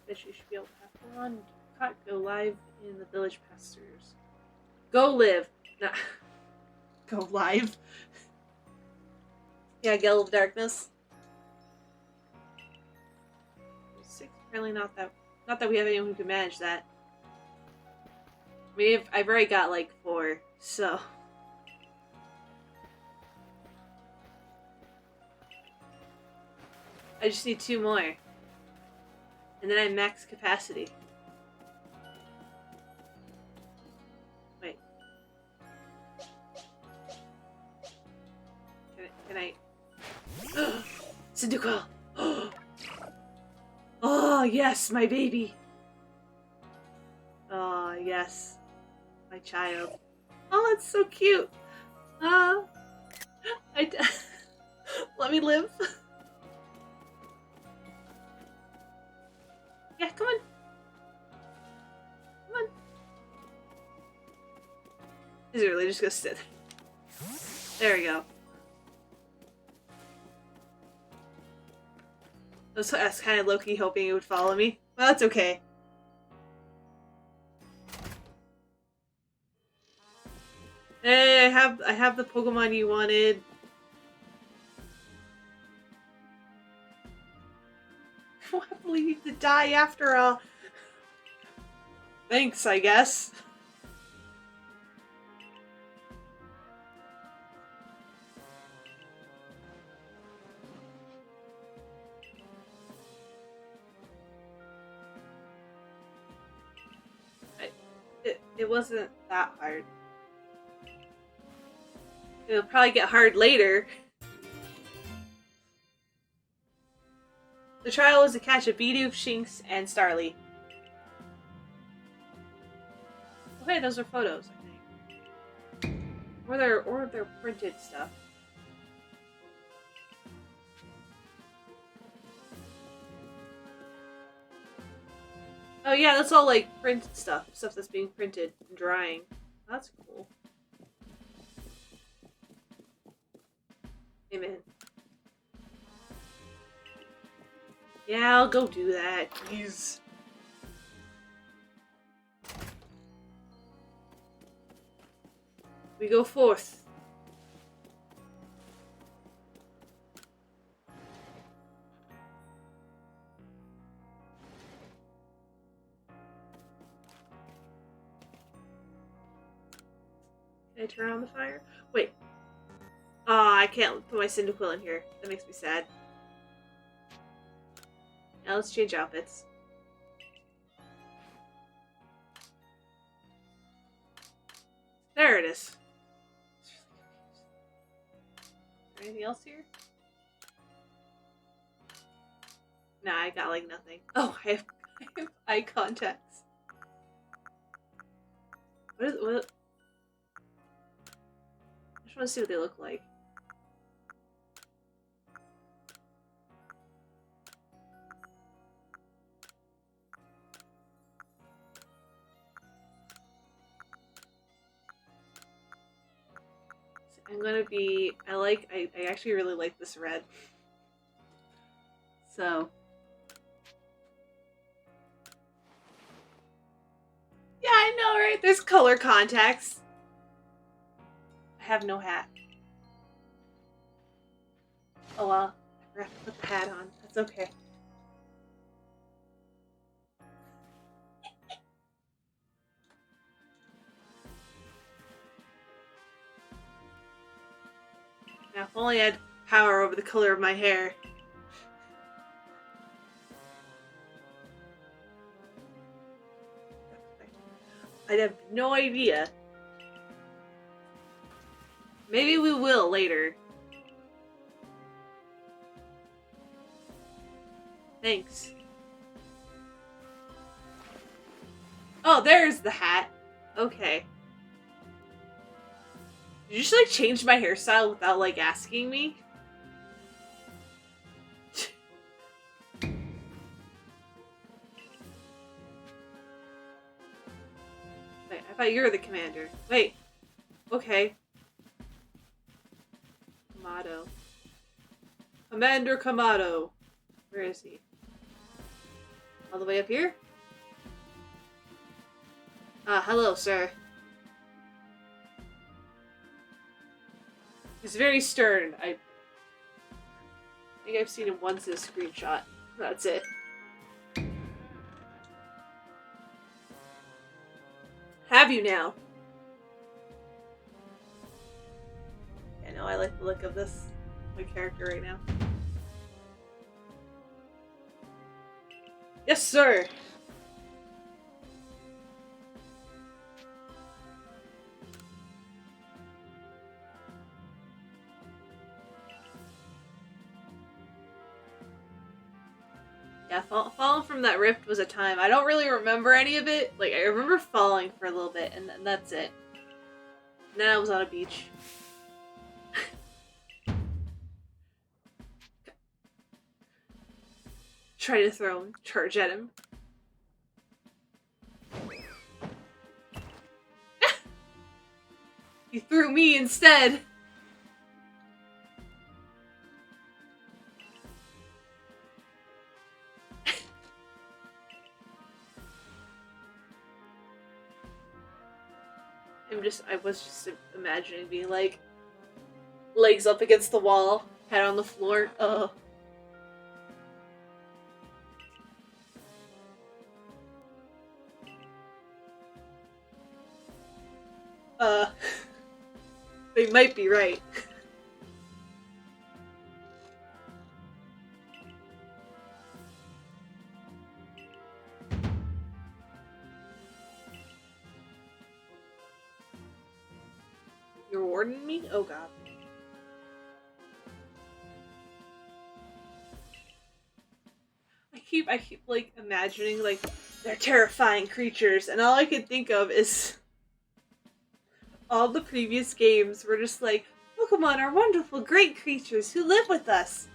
Fish, you should be able to have one. Caught, go live in the village pastures. Go live. Nah. Go live. Yeah, Gale of Darkness. 6, apparently not that we have anyone who can manage that. I mean, I've already got like 4, so. I just need 2 more. And then I'm max capacity. Wait. Can I? Cyndaquil! Oh, yes, my baby! Oh, yes. My child. Oh, that's so cute! Let me live. Yeah, come on. Come on. Is it really just gonna sit there? There we go. I was kind of low-key hoping it would follow me. Well, that's okay. Hey, I have the Pokemon you wanted. I won't believe you to die after all. Thanks, I guess. It wasn't that hard. It'll probably get hard later. The trial was to catch a Bidoof, Shinx, and Starly. Okay, those are photos, I think. Or they're printed stuff. Oh yeah, that's all like printed stuff. Stuff that's being printed and drying. That's cool. Amen. Yeah, I'll go do that. Jeez. We go forth. Can I turn on the fire? Wait. Aw, I can't put my Cyndaquil in here. That makes me sad. Now let's change outfits. There it is. Is there anything else here? Nah, I got like nothing. Oh, I have eye contacts. What? I just want to see what they look like. I'm gonna be. I actually really like this red. So. Yeah, I know, right? There's color contacts. I have no hat. Oh well, I forgot to put the hat on. That's okay. Now, if only I had power over the color of my hair. I'd have no idea. Maybe we will later. Thanks. Oh, there's the hat. Okay. Did you just, like, change my hairstyle without, like, asking me? Wait, I thought you were the commander. Wait. Okay. Kamado. Commander Kamado. Where is he? All the way up here? Hello, sir. He's very stern. I think I've seen him once in a screenshot. That's it. Have you now? Yeah, no, I like the look of this. My character right now. Yes, sir! Yeah, falling from that rift was a time. I don't really remember any of it. Like, I remember falling for a little bit, and that's it. And then I was on a beach. Try to throw him, charge at him. He threw me instead. I was just imagining being like, legs up against the wall, head on the floor. They might be right. You're warning me? Oh god. I keep like imagining like they're terrifying creatures, and all I can think of is all the previous games were just like, Pokemon are wonderful, great creatures who live with us.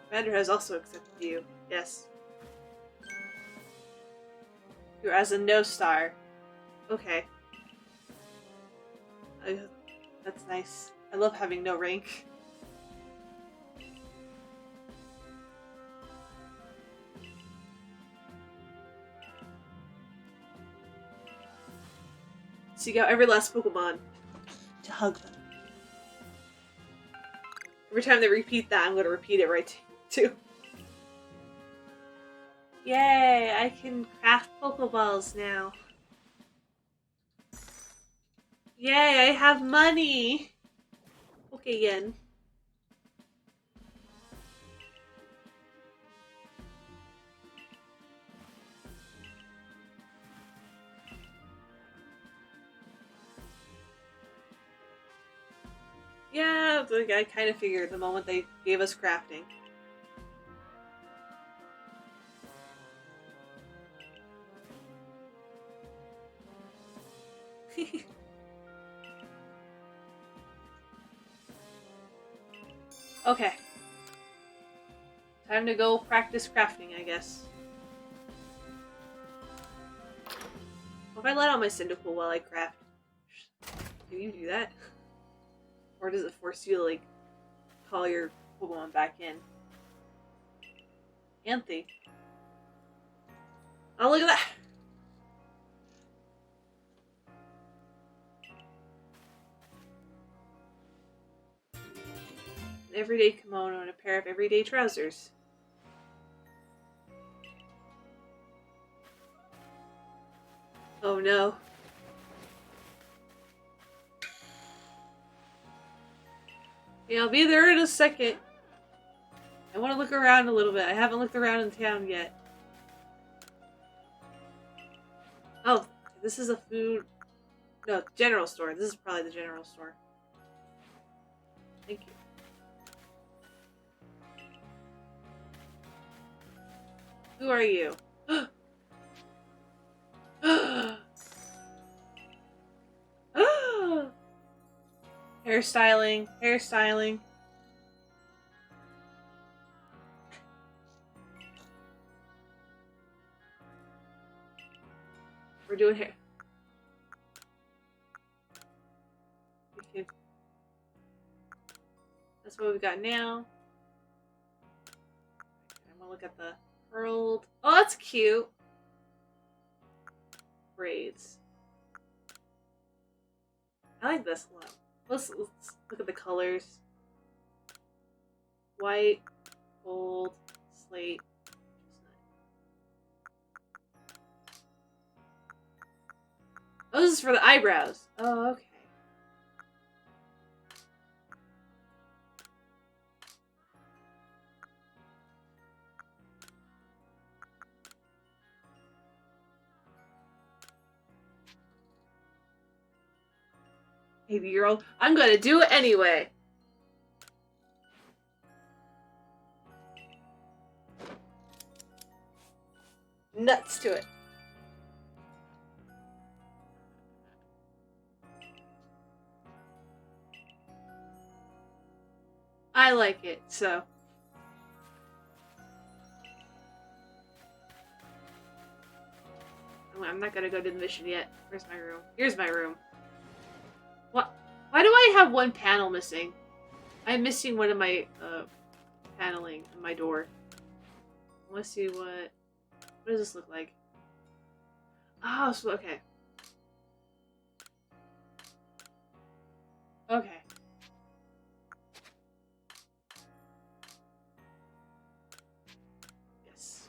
Commander has also accepted you. Yes. You're as a no star. Okay. That's nice. I love having no rank. Seek out every last Pokemon to hug them. Every time they repeat that, I'm going to repeat it right too. Yay! I can craft Pokeballs now. Yay! I have money! Okay, yen. Yeah, I kind of figured the moment they gave us crafting. Okay. Time to go practice crafting, I guess. What if I let out my Cyndaquil while I craft? Can you do that? Or does it force you to, like, call your Pokemon back in? Anthe. Oh, look at that! An everyday kimono and a pair of everyday trousers. Oh no. Yeah, I'll be there in a second. I want to look around a little bit. I haven't looked around in town yet. Oh, this is a food. No, general store. This is probably the general store. Thank you. Who are you? Hairstyling, hairstyling. We're doing hair. Okay. That's what we've got now. I'm gonna look at the curled. Oh, that's cute. Braids. I like this one. Let's look at the colors. White, gold, slate, chestnut. Oh, this is for the eyebrows. Oh, okay. Baby-girl, I'm gonna do it anyway. Nuts to it. I like it, so. I'm not gonna go to the mission yet. Where's my room? Here's my room. What? Why do I have one panel missing? I'm missing one of my paneling in my door. Let's see what does this look like? Oh, so okay. Okay. Yes.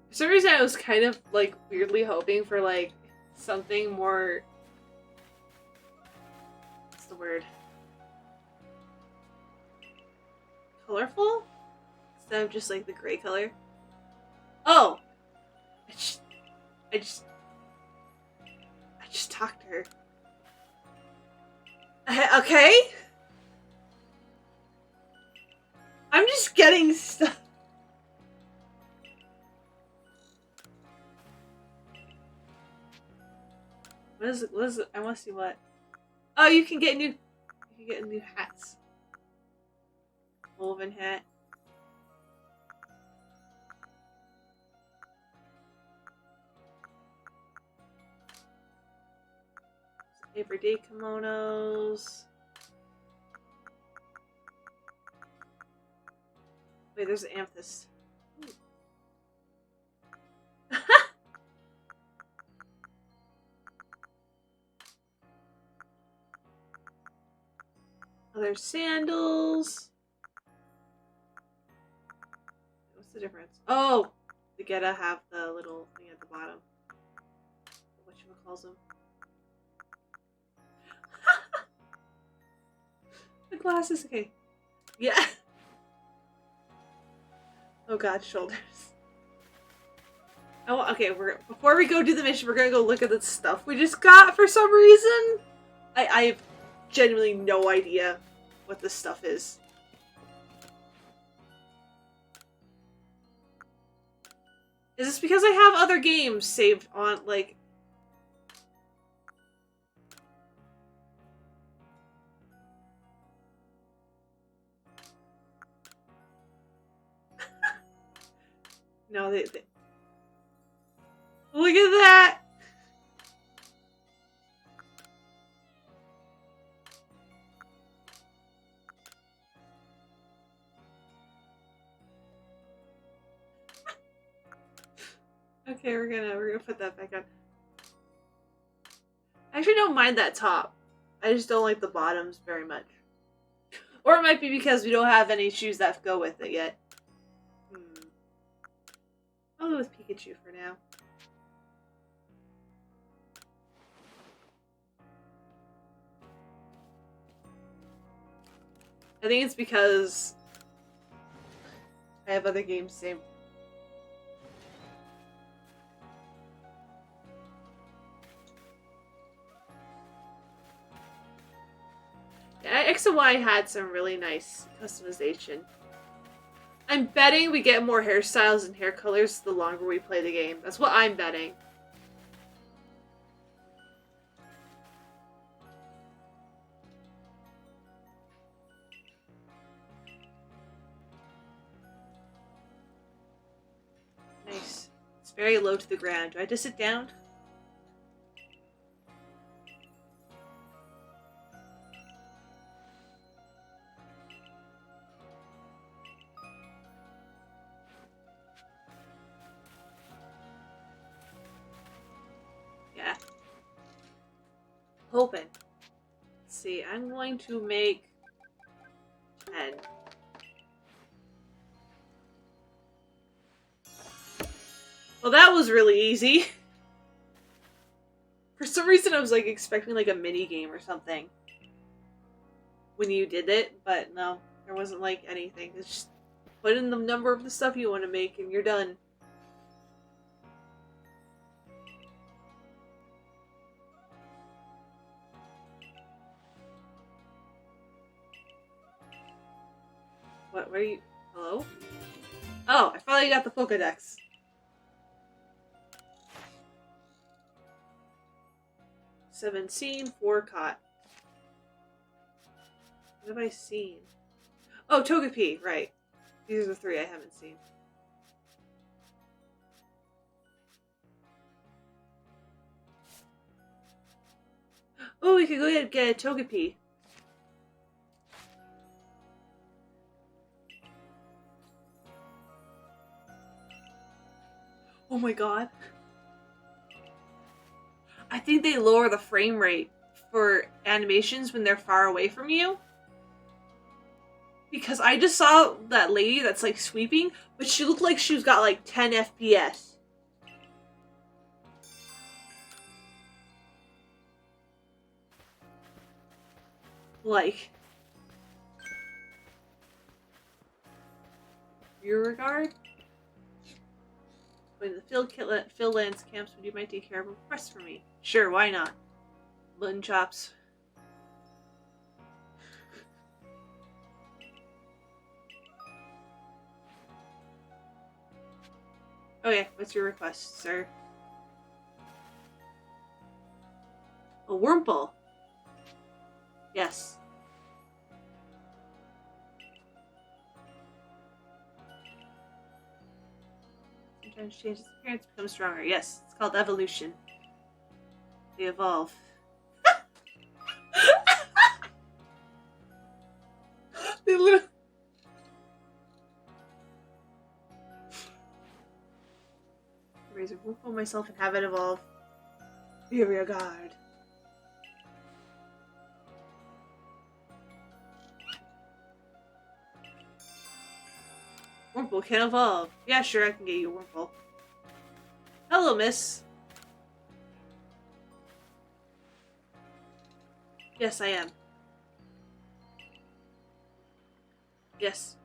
For some reason I was kind of like weirdly hoping for like something more, what's the word? Colorful? Instead of just like the gray color. Oh! I just talked to her. Okay? I'm just getting stuff. What is it? I want to see what. Oh, you can get new hats. Woven hat. Everyday kimonos. Wait, there's an amethyst. Oh, there's sandals. What's the difference? Oh, they gotta have the little thing at the bottom. Whatchamacalls them? The glasses, okay. Yeah. Oh god, shoulders. Oh, okay, before we go do the mission, we're gonna go look at the stuff we just got for some reason. I have genuinely no idea what this stuff is. Is this because I have other games saved on, like... No, they... Look at that! Okay, we're gonna put that back on. I actually don't mind that top. I just don't like the bottoms very much. Or it might be because we don't have any shoes that go with it yet. I'll go with Pikachu for now. I think it's because I have other games saved X and Y had some really nice customization. I'm betting we get more hairstyles and hair colors the longer we play the game. That's what I'm betting. Nice. It's very low to the ground. Do I have to sit down? Yeah. Hoping. Let's see, I'm going to make 10. Well, that was really easy. For some reason, I was like expecting like a mini game or something when you did it, but no, there wasn't like anything. It's just put in the number of the stuff you want to make, and you're done. What? Where are you? Hello? Oh, I finally got the Pokedex. Seven seen, 4 caught. What have I seen? Oh, Togepi, right. These are the 3 I haven't seen. Oh, we could go ahead and get a Togepi. Oh my god. I think they lower the frame rate for animations when they're far away from you. Because I just saw that lady that's like sweeping, but she looked like she's got like 10 FPS. Like. Beauregard? When the Phil Lance camps, would you mind take care of a request for me? Sure, why not? Mutton chops. Okay, what's your request, sir? A Wurmple. Yes. Sometimes change its appearance, become stronger. Yes, it's called evolution. They evolve. They literally... Raise a Wurmple myself and have it evolve. Beauregard. Wurmple can evolve. Yeah, sure, I can get you a Wurmple. Hello, miss. Yes, I am. Yes.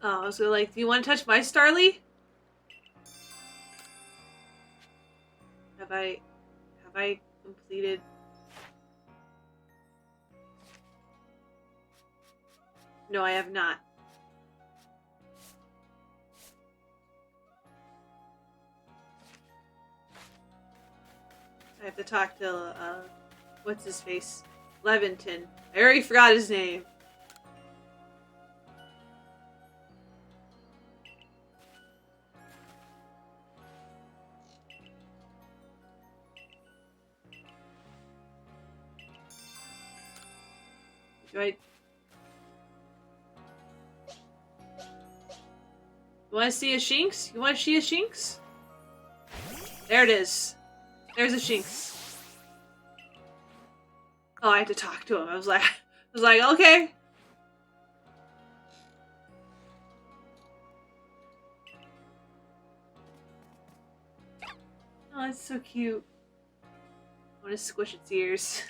Oh, I was like, do you want to touch my Starly? Have I completed? No, I have not. I have to talk to, what's his face? Leventon. I already forgot his name. Do I... You want to see a Shinx? You want to see a Shinx? There it is. There's a Shinx. Oh, I had to talk to him. I was like, okay. Oh, it's so cute. I want to squish its ears.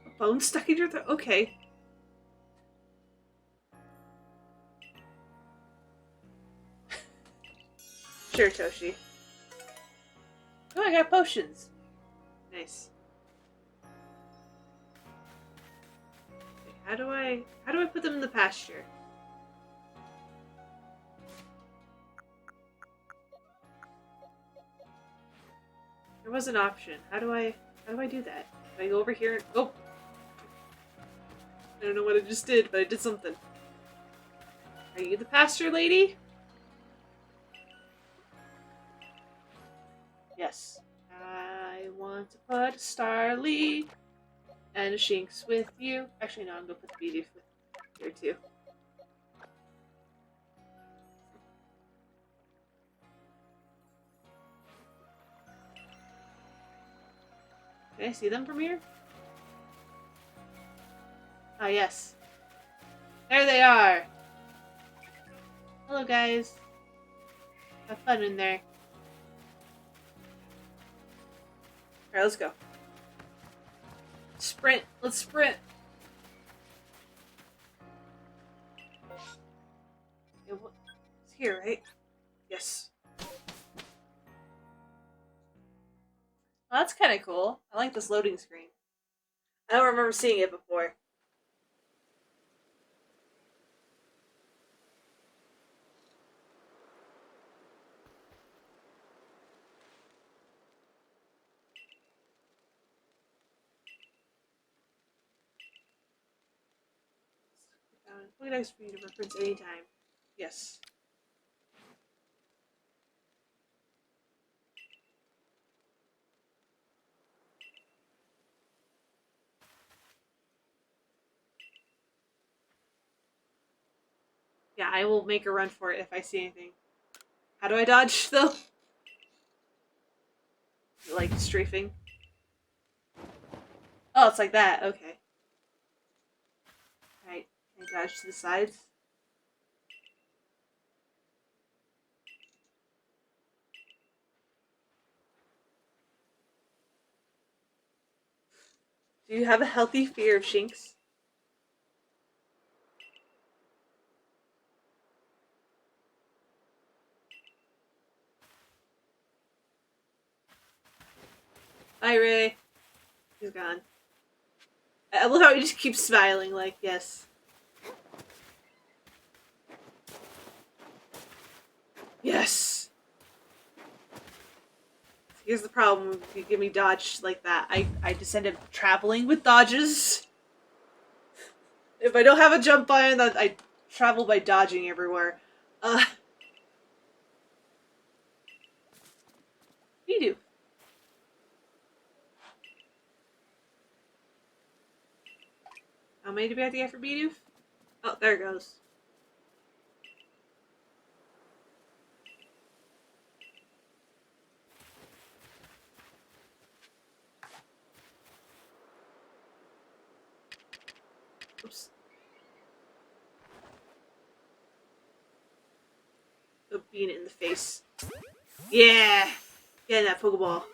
A bone stuck in your throat? Okay. Sure, Toshi. Oh, I got potions. Nice. Okay, how do I put them in the pasture? There was an option. How do I do that? Do I go over here? Oh! I don't know what I just did, but I did something. Are you the pasture lady? Yes. I want to put a Starly and a Shinx with you. Actually, no, I'm gonna put the Bidoof here too. Can I see them from here? Ah, yes. There they are! Hello, guys. Have fun in there. Alright, let's go. Sprint! Let's sprint! It's here, right? Yes. Well, that's kind of cool. I like this loading screen. I don't remember seeing it before. Look at for you to reference anytime. Yes. Yeah, I will make a run for it if I see anything. How do I dodge, though? Like, strafing? Oh, it's like that. Okay. Alright, can I dodge to the sides? Do you have a healthy fear of Shinx? Bye, Ray. He's gone. I love how he just keeps smiling, like, yes. Yes! Here's the problem if you give me dodge like that. I just end up traveling with dodges. If I don't have a jump button, I travel by dodging everywhere. Bidoof. How many do we have to get for Bidoof? Oh, there it goes. Oops. Oh, being it in the face. Yeah! Get in that Pokeball.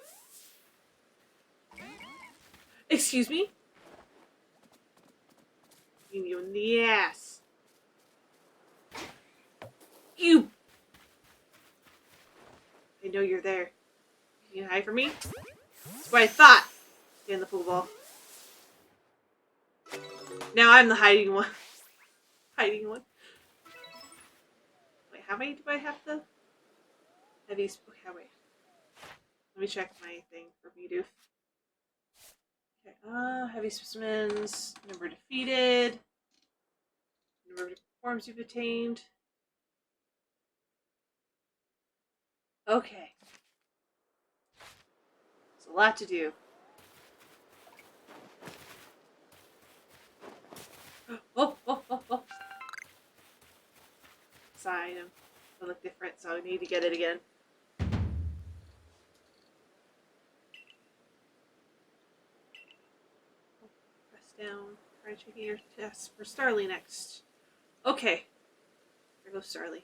Excuse me? You in the ass. You! I know you're there. Can you hide from me? That's what I thought! Get in the Pokeball. Now I'm the hiding one. Hiding one. Wait, how many do I have to? Heavy. Okay, wait. Let me check my thing for Bidoof. Okay, heavy specimens. Number defeated. Number of forms you've attained. Okay. It's a lot to do. Oh! This item will look different, so I need to get it again. Press down. Try checking your tests for Starly next. Okay. There goes Starly.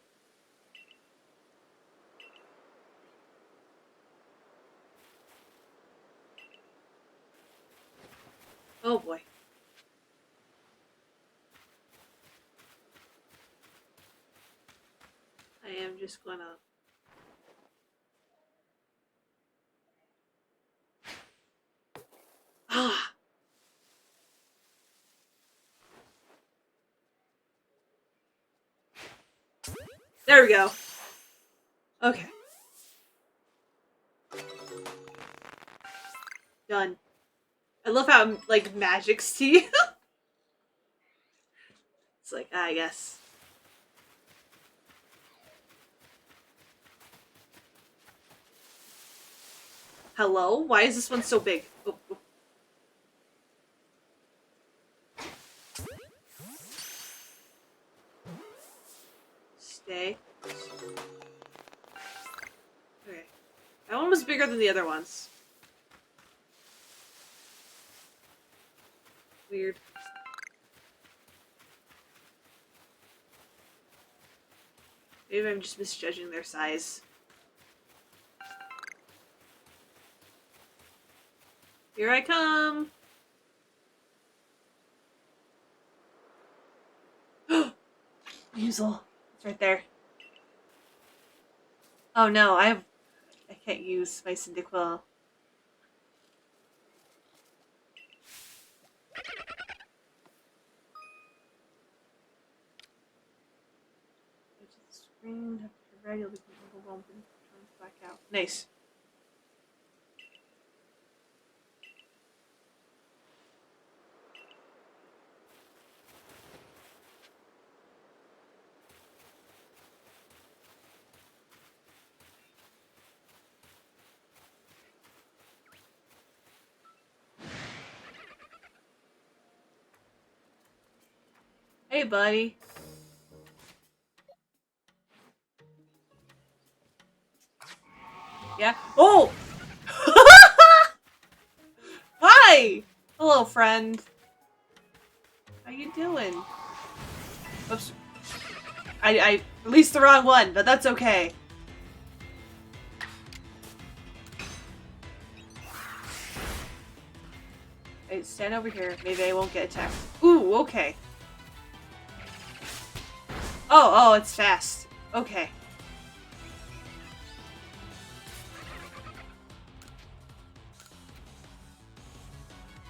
Oh boy. I am just gonna There we go. Okay. Done. I love how, like, magic's to you. It's like, I guess. Hello? Why is this one so big? Oh, oh. Stay. Okay. That one was bigger than the other ones. Weird. Maybe I'm just misjudging their size. Here I come! Weasel. It's right there. Oh no, I can't use my Cyndaquil. Screen, have to ready, you'll become overwhelmed and trying to black out. Nice. Hey, buddy. Yeah. Oh! Hi! Hello, friend. How you doing? Oops. I released the wrong one, but that's okay. Hey, stand over here. Maybe I won't get attacked. Ooh, okay. Oh, it's fast. Okay.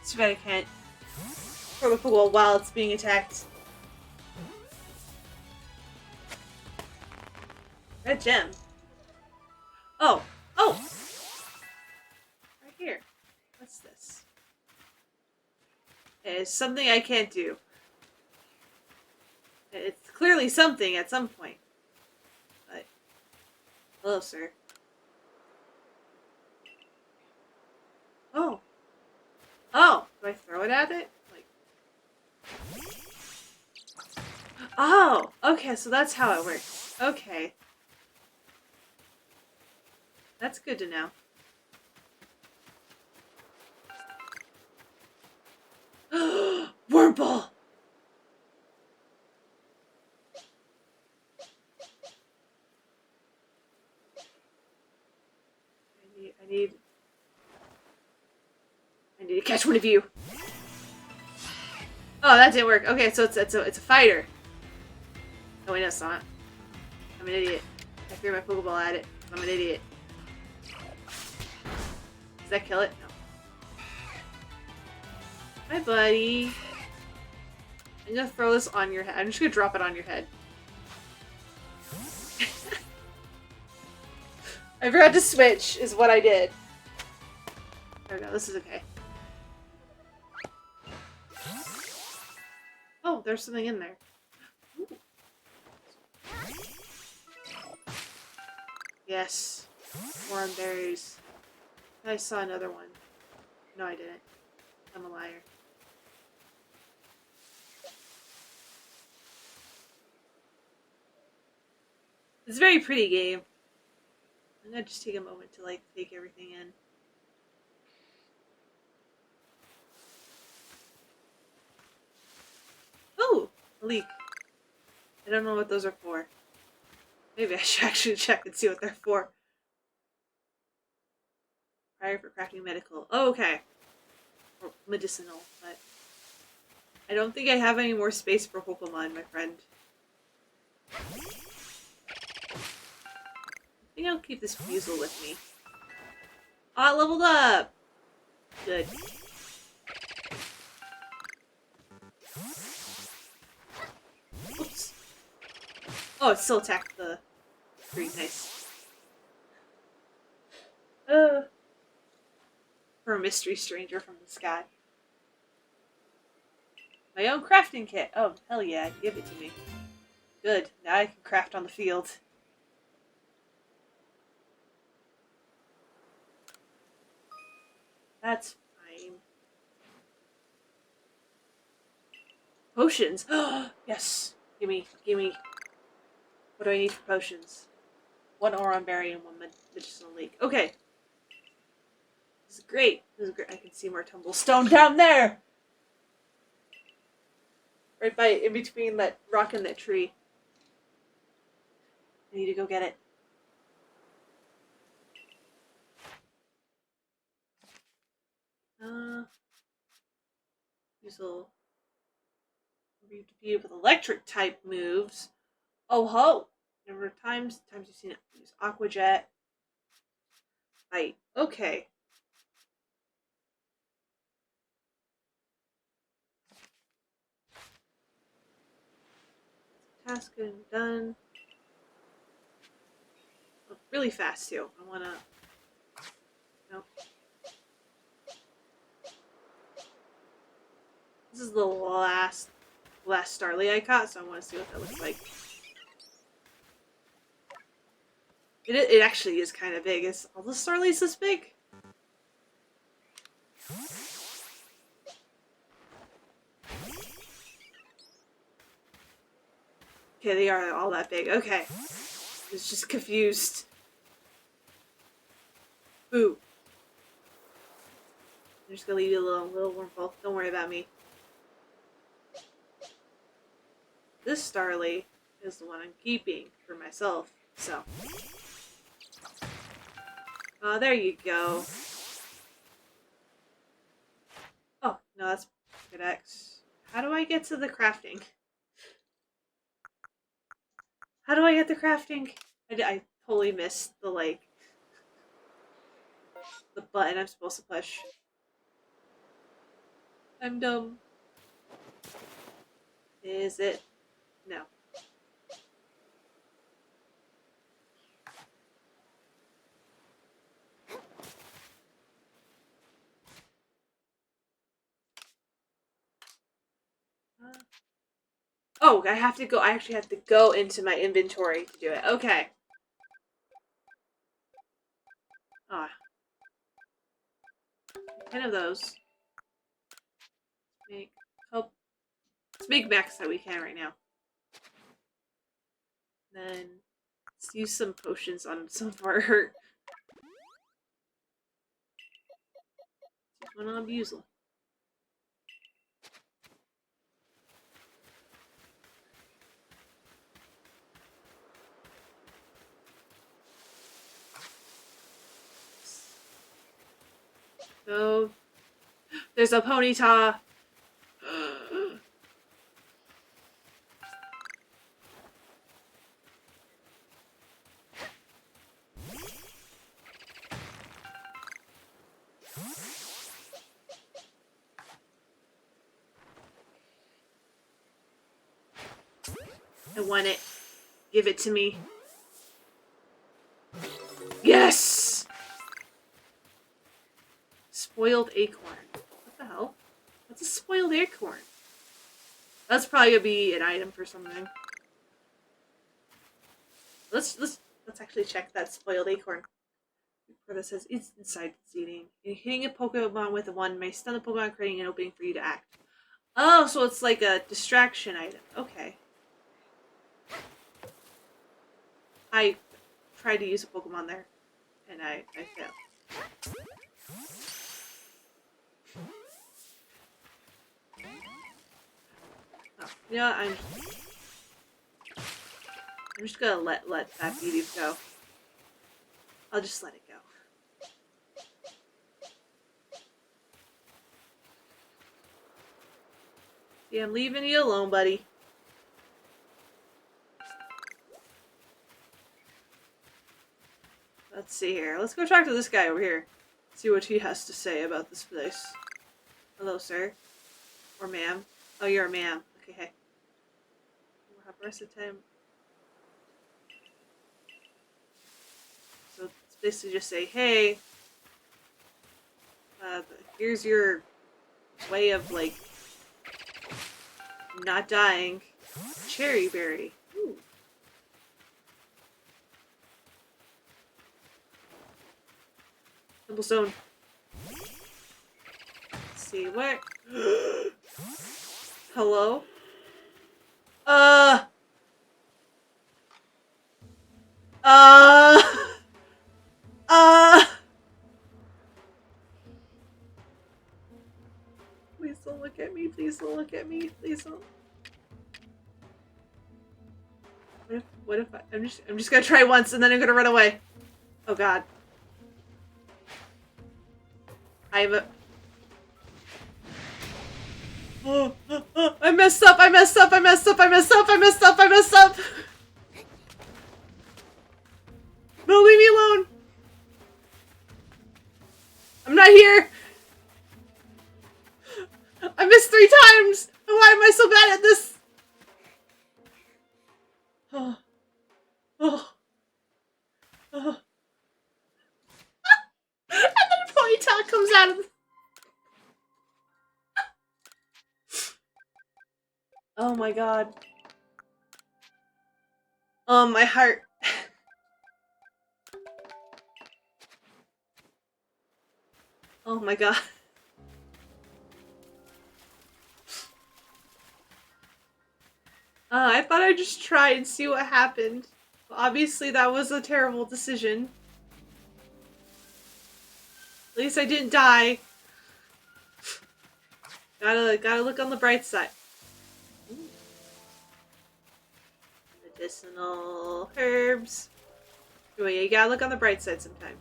Too bad I can't throw the Pokeball while it's being attacked. Red gem. Oh! Right here. What's this? It's something I can't do. It's clearly something at some point. But... hello, sir. Oh! Do I throw it at it? Like... oh! Okay, so that's how it works. Okay. That's good to know. Wurmple! I need to catch one of you. Oh, that didn't work. Okay, so it's a fighter. Oh wait, no, it's not. I'm an idiot. I threw my Pokeball at it. I'm an idiot. Does that kill it? No. Hi, buddy. I'm gonna throw this on your head. I'm just gonna drop it on your head. I forgot to switch, is what I did. There we go, this is okay. Oh, there's something in there. Ooh. Yes. More on berries. I saw another one. No, I didn't. I'm a liar. It's a very pretty game. I'm gonna just take a moment to, like, take everything in. Oh! A leak. I don't know what those are for. Maybe I should actually check and see what they're for. Prior for crafting medical. Oh, okay. Or medicinal, but... I don't think I have any more space for Pokemon, my friend. I think I'll keep this Weasel with me. Oh, it leveled up! Good. Oops. Oh, it still attacked the Pretty nice. For a mystery stranger from the sky. My own crafting kit. Oh, hell yeah, give it to me. Good, now I can craft on the field. That's fine. Potions! Yes! Gimme. What do I need for potions? 1 Oron Berry and 1 Medicinal Leek. Okay. This is great. I can see more tumblestone down there! Right in between that rock and that tree. I need to go get it. Use a little... with electric type moves. Oh ho! Number of times you've seen it. Use Aqua Jet. Right. Okay. Task done. Oh, really fast too. I wanna. Nope. This is the last Starly I caught, so I want to see what that looks like. It actually is kind of big. Is all the Starlies this big? Okay, they are all that big. Okay. I was just confused. Boo. I'm just gonna leave you alone, little wormhole. Don't worry about me. This Starly is the one I'm keeping for myself, so. Oh, there you go. Oh, no, that's good X. How do I get to the crafting? How do I get the crafting? I totally missed the, like, the button I'm supposed to push. I'm dumb. Is it? No. Oh, I have to go. I actually have to go into my inventory to do it. Okay. Ah. 10 of those. Let's make max that we can right now. Then let's use some potions on some of our hurt. One on Buzel. So there's a Ponyta. I want it. Give it to me. Yes! Spoiled acorn. What the hell? What's a spoiled acorn? That's probably gonna be an item for something. Let's actually check that spoiled acorn. Where that says it's inside the seating. Hitting a Pokemon with a 1 may stun the Pokemon, creating an opening for you to act. Oh, so it's like a distraction item. Okay. I tried to use a Pokemon there, and I failed. Oh, you know what? I'm just gonna let that beauty go. I'll just let it go. Yeah, I'm leaving you alone, buddy. Let's see here. Let's go talk to this guy over here. See what he has to say about this place. Hello, sir. Or ma'am. Oh, you're a ma'am. Okay, hey. We'll have the rest of the time. basically just say, hey, here's your way of, like, not dying. Cherry berry. Ooh. Simplestone. Let's see, what? Hello? Please don't look at me. Please don't look at me. Please don't. What if I'm just gonna try once and then I'm gonna run away. Oh god. I messed up. I messed up. No, leave me alone. I'm not here. I missed 3 times. Why am I so bad at this? Oh. And then a ponytail comes out of the... Oh my god. My heart. Oh my god. I thought I'd just try and see what happened. Obviously that was a terrible decision. At least I didn't die. Gotta look on the bright side. Ooh. Medicinal herbs. Oh yeah, you gotta look on the bright side sometimes.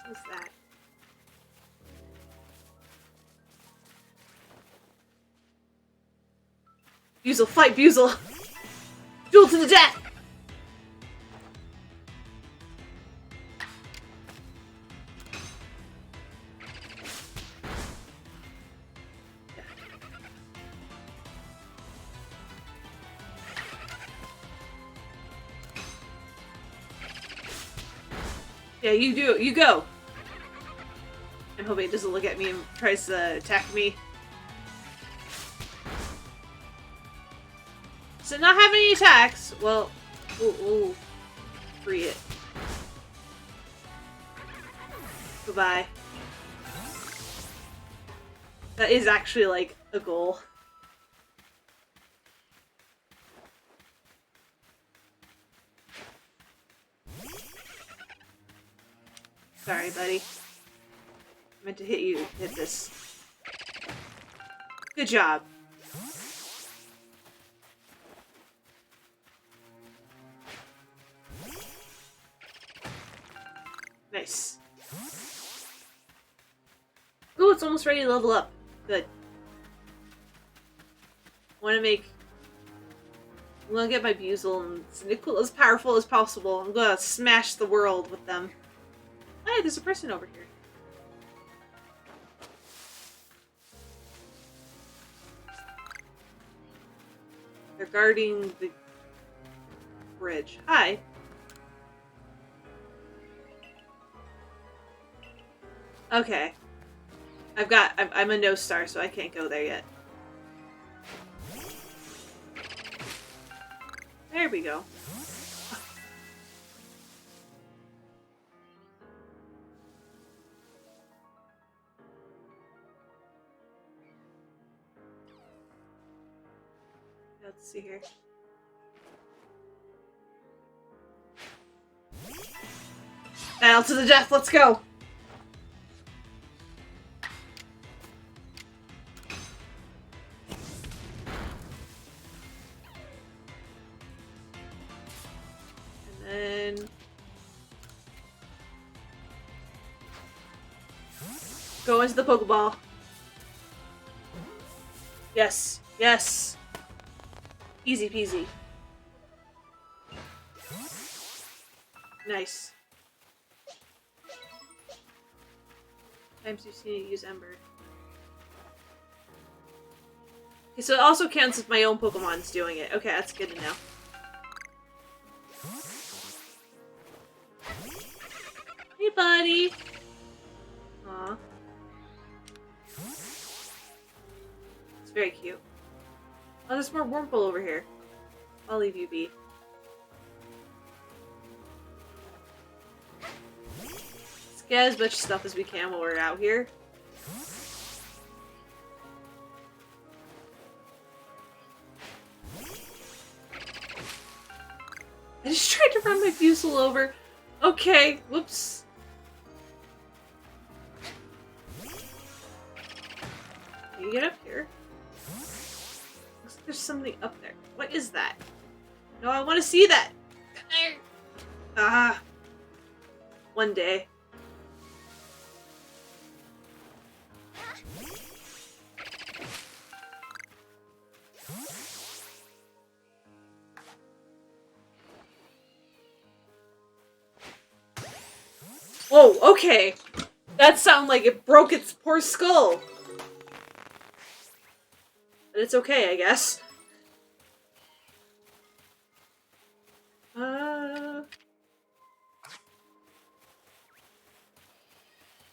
What's that? Buzel, fight Buzel! Duel to the death! Yeah, you do. You go. I'm hoping it doesn't look at me and tries to attack me. So not have any attacks. Well, we'll free it. Goodbye. That is actually like a goal. Sorry, buddy. I meant to hit this. Good job. Nice. Ooh, it's almost ready to level up. Good. I'm gonna get my Buzel and as powerful as possible. I'm gonna smash the world with them. Hey, there's a person over here. They're guarding the bridge. Hi. Okay. I'm a no star, so I can't go there yet. There we go. Let's see here. Battle to the death, let's go! And then... go into the Pokeball. Yes, yes! Easy peasy. Nice. Times you've seen it use Ember. Okay, so it also counts if my own Pokemon's doing it. Okay, that's good to know. buddy. Aw. It's very cute. Oh, there's more Wurmple over here. I'll leave you be. Let's get as much stuff as we can while we're out here. I just tried to run my Fusel over. Okay, whoops. Can you get up here? Looks like there's something up there. What is that? No, I want to see that! Ah. One day. Oh, okay. That sounded like it broke its poor skull. But it's okay, I guess.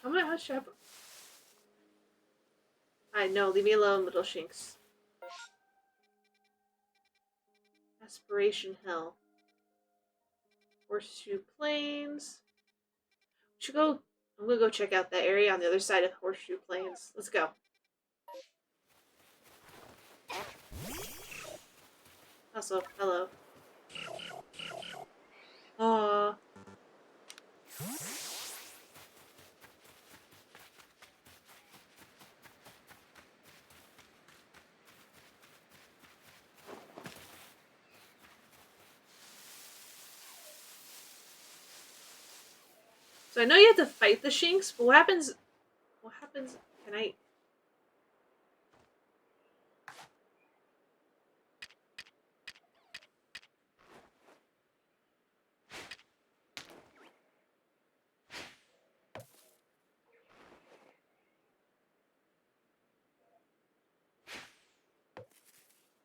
How should I know, leave me alone, little Shinx. Aspiration Hill. Horseshoe Plains. We should go. I'm gonna go check out that area on the other side of Horseshoe Plains. Let's go. Also, hello. Aww. So I know you have to fight the Shinx, but what happens? What happens? Can I?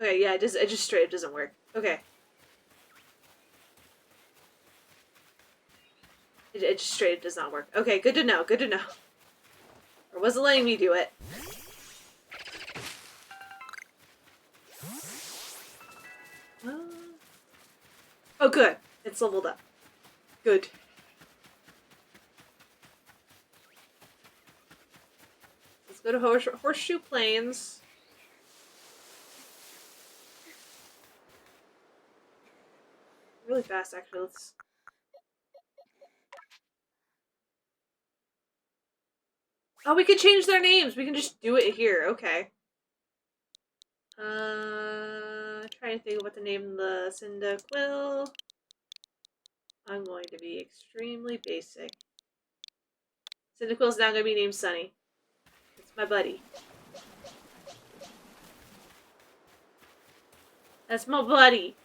Okay, yeah, it just straight up doesn't work. Okay. It just straight up does not work. Okay, good to know, good to know. Or wasn't letting me do it. Oh, good. It's leveled up. Good. Let's go to Horseshoe Plains. Really fast, actually. Let's... Oh, we can change their names. We can just do it here. Okay. Trying to think of what to name the Cyndaquil. I'm going to be extremely basic. Cyndaquil's now going to be named Sunny. It's my buddy. That's my buddy.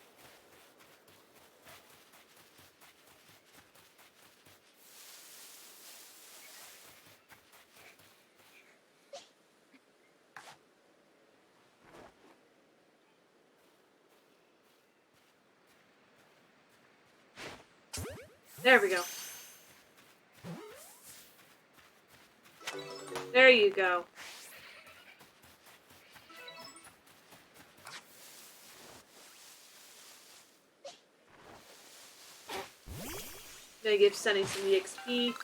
There we go. There you go. Gonna give Sunny some EXP.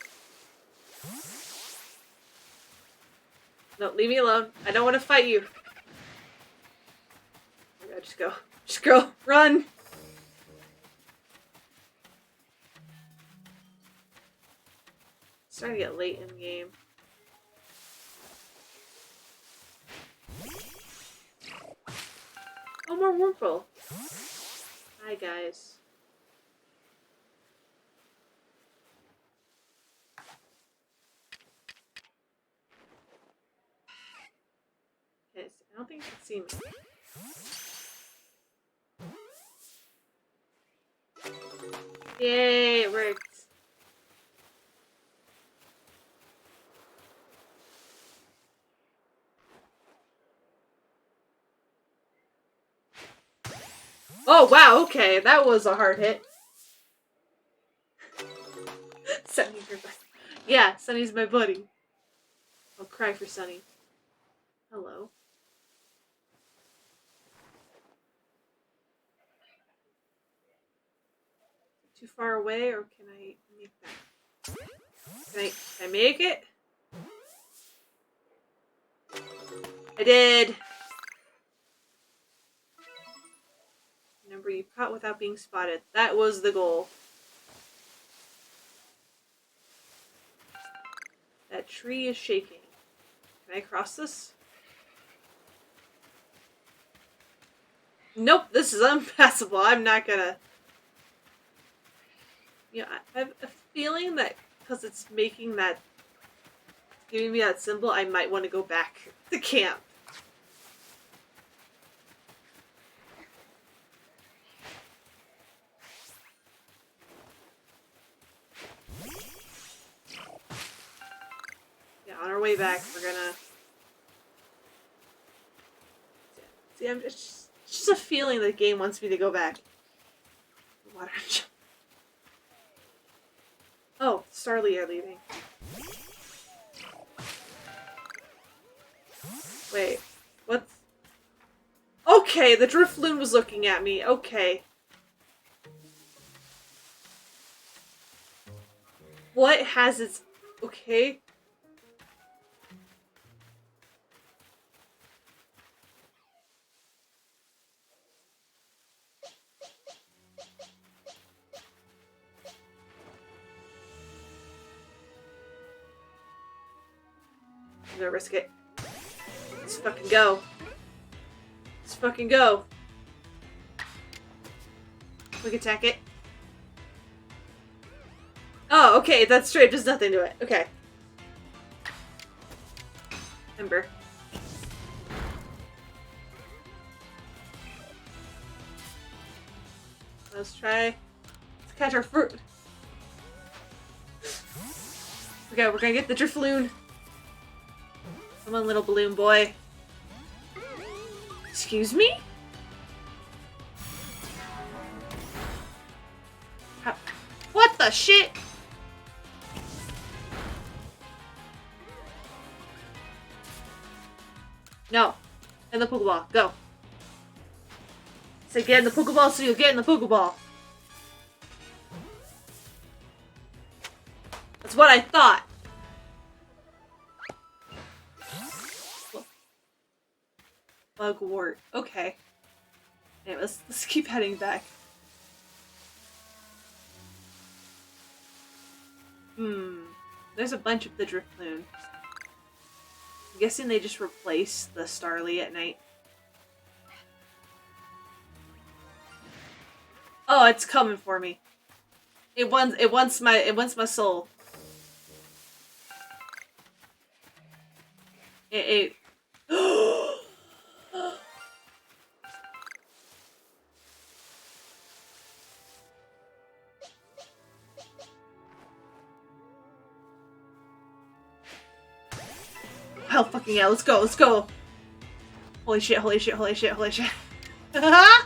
No, leave me alone. I don't want to fight you. Oh my god, just go. Just go. Run! It's starting to get late in the game. Oh, more Wurmple. Hi, guys. Okay, I don't think you can see me. Yay, it worked. Oh, wow, okay, that was a hard hit. 70%. Yeah, Sunny's my buddy. I'll cry for Sunny. Hello. Too far away, or can I make that? Can I make it? I did! Remember, you caught without being spotted. That was the goal. That tree is shaking. Can I cross this? Nope, this is impassable. I'm not gonna... You know, I have a feeling that because it's making that... giving me that symbol, I might want to go back to camp. Yeah, on our way back, we're gonna... See, it's just a feeling the game wants me to go back. Water. Oh, Starly are leaving. Wait, what's... Okay, the Drifloon was looking at me. Okay. What has its... Okay. I'm gonna risk it. Let's fucking go. Let's fucking go. Quick attack it. Oh, okay, that's straight. There's nothing to it. Okay. Ember. Let's try to catch our fruit. Okay, we're gonna get the Drifloon. Come on, little balloon boy. Excuse me? What the shit? No. In the Pokeball. Go. Say get in the Pokeball so you'll get in the Pokeball. That's what I thought. Bugwort. Okay. Anyway, let's keep heading back. There's a bunch of the Drifloon. I'm guessing they just replaced the Starly at night. Oh, it's coming for me. It wants my soul. It Hell fucking yeah, let's go, let's go! Holy shit, holy shit, holy shit, holy shit. Come on,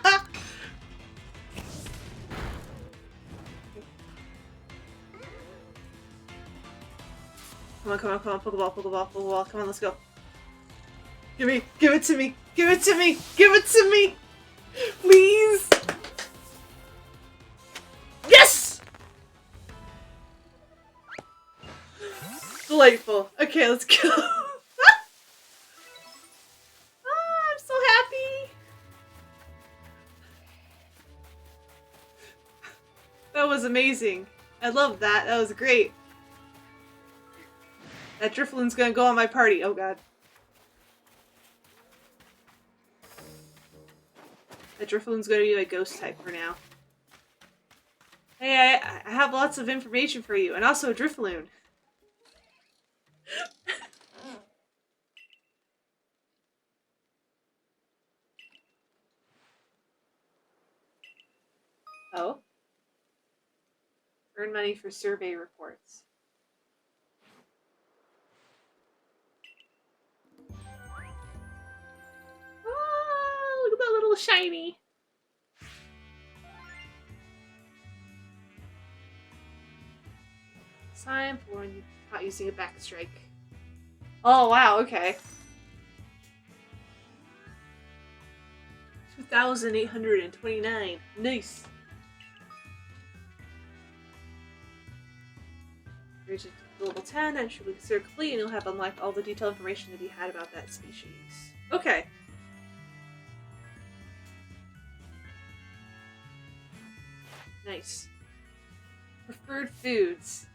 come on, come on, Pokeball, Pokeball, Pokeball, come on, let's go. Give it to me, give it to me, give it to me! Please! Yes! Delightful. Okay, let's go. I'm so happy. That was amazing. I love that. That was great. That Drifloon's gonna go on my party. Oh god. That Drifloon's gonna be my ghost type for now. Hey, I have lots of information for you, and also a Drifloon. Oh? Earn money for survey reports. Oh, look at that little shiny. time for when you caught using a back strike. Oh wow, okay. 2,829. Nice. Reach it to level 10, that should be considered complete, and you'll have unlocked all the detailed information to be had about that species. Okay. Nice. Preferred foods.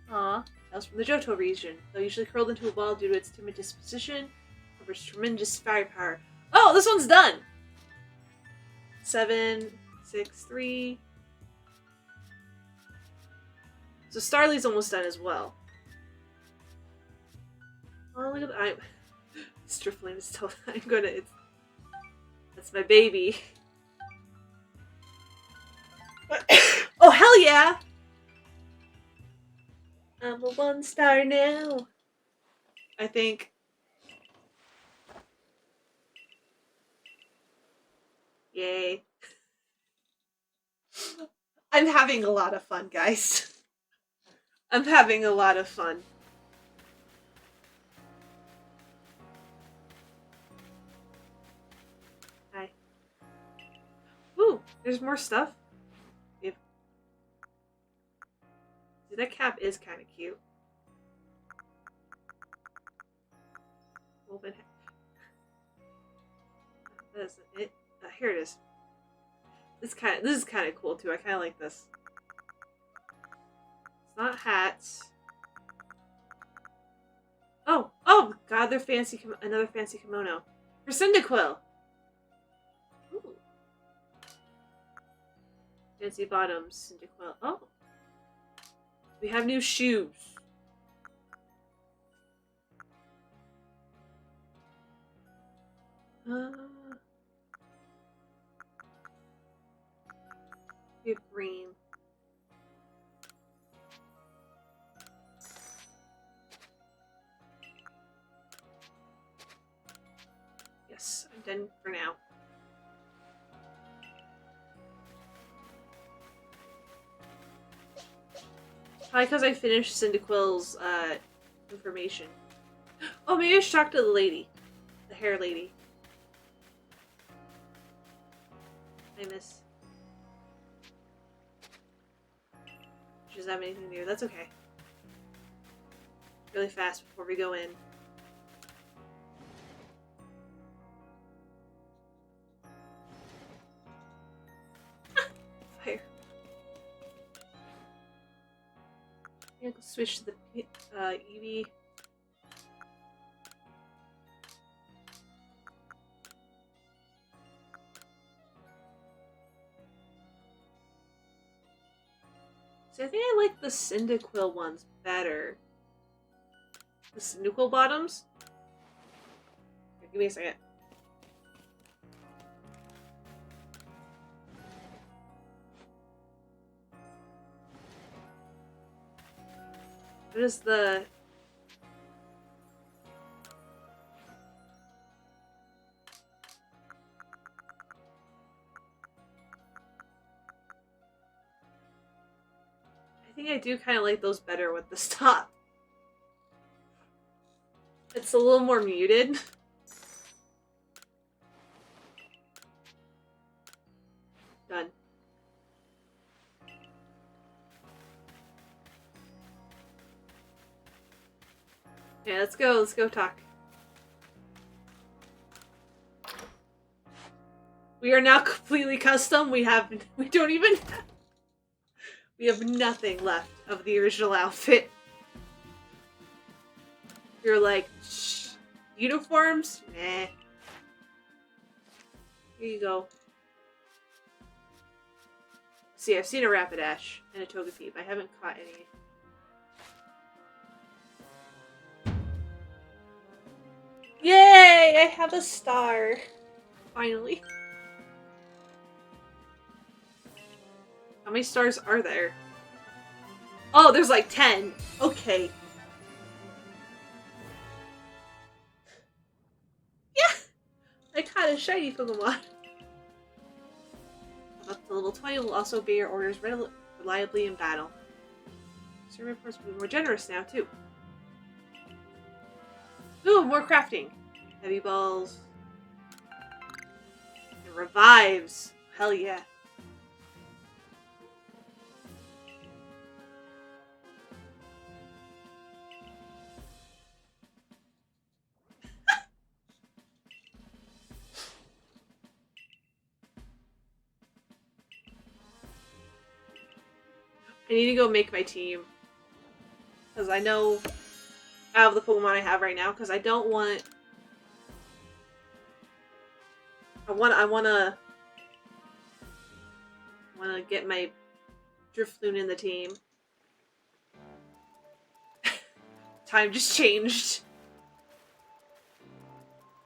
Aw, that was from the Johto region. Though usually curled into a ball due to its timid disposition, offers tremendous firepower. Oh, this one's done! 7, 6, 3. So Starly's almost done as well. Oh, look at that. Mr. Flame is still. I'm gonna. That's my baby. Oh, hell yeah! I'm a 1-star now. I think. Yay. I'm having a lot of fun, guys. I'm having a lot of fun. Hi. Ooh, there's more stuff. Yep. See, that cap is kind of cute. Open. That isn't it. Here it is. This is kind of cool too. I kind of like this. It's not hats. Oh, oh God! They're fancy. Another fancy kimono for Cyndaquil. Ooh. Fancy bottoms, Cyndaquil. Oh, we have new shoes. We have green. Yes, I'm done for now. Probably because I finished Cyndaquil's information. Oh, maybe I should talk to the lady. The hair lady. I miss. She doesn't have anything new. That's okay. Really fast before we go in. Fire. Yeah, go switch to the Eevee. See, I think I like the Cyndaquil ones better. The Cyndaquil bottoms? Here, give me a second. What is the... I think I do kind of like those better with the stop. It's a little more muted. Done. Yeah, let's go talk. We are now completely custom. We don't even have... We have nothing left of the original outfit. You're like, shh, uniforms? Nah. Here you go. See, I've seen a Rapidash and a Togepi, but I haven't caught any. Yay! I have a star. Finally. How many stars are there? Oh, there's like 10. Okay. Yeah! I caught a shiny Pokemon. Up to level 20 will also be your orders reliably in battle. Server reports will be more generous now, too. Ooh, more crafting. Heavy balls. It revives. Hell yeah. I need to go make my team. Because I know out of the Pokemon I have right now, because I don't want... I wanna get my Drifloon in the team. Time just changed.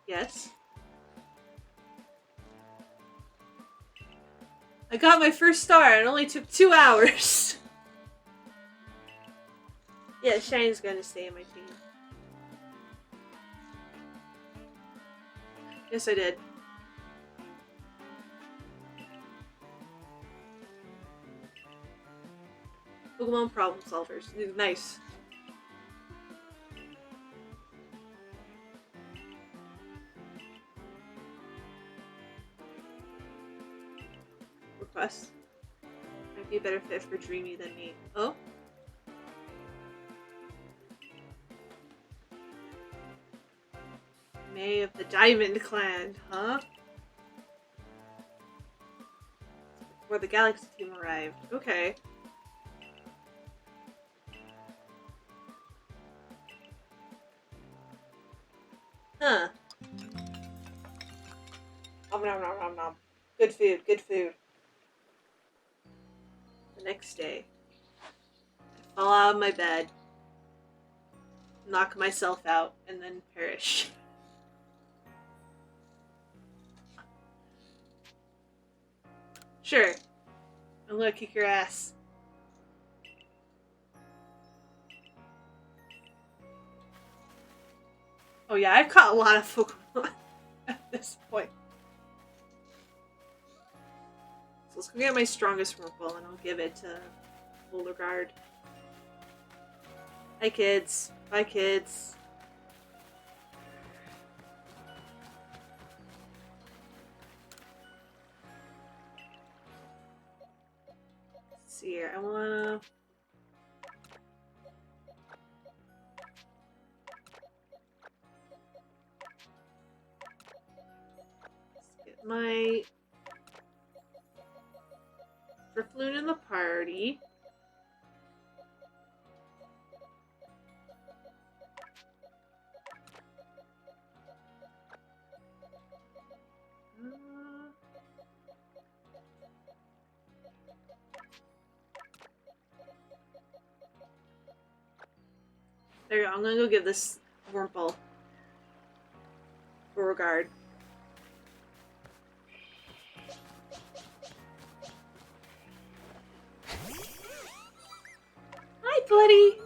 Yes. I got my first star. It only took 2 hours. Yeah, Shine's gonna stay in my team. Yes, I did. Pokemon problem solvers. Nice. Request. Might be a better fit for Dreamy than me. Oh? May of the Diamond Clan, huh? Before the Galaxy team arrived. Okay. Huh. Nom nom nom nom nom. Good food, good food. The next day, I fall out of my bed, knock myself out, and then perish. Sure. I'm gonna kick your ass. Oh yeah, I've caught a lot of Pokemon at this point. So let's go get my strongest Wurmple and I'll give it to Boulderguard. Hi kids. Bye kids. Let's see here. I wanna... Let's get my Drifloon in the party. There you go. I'm gonna go give this Wurmple Beauregard. Hi, buddy!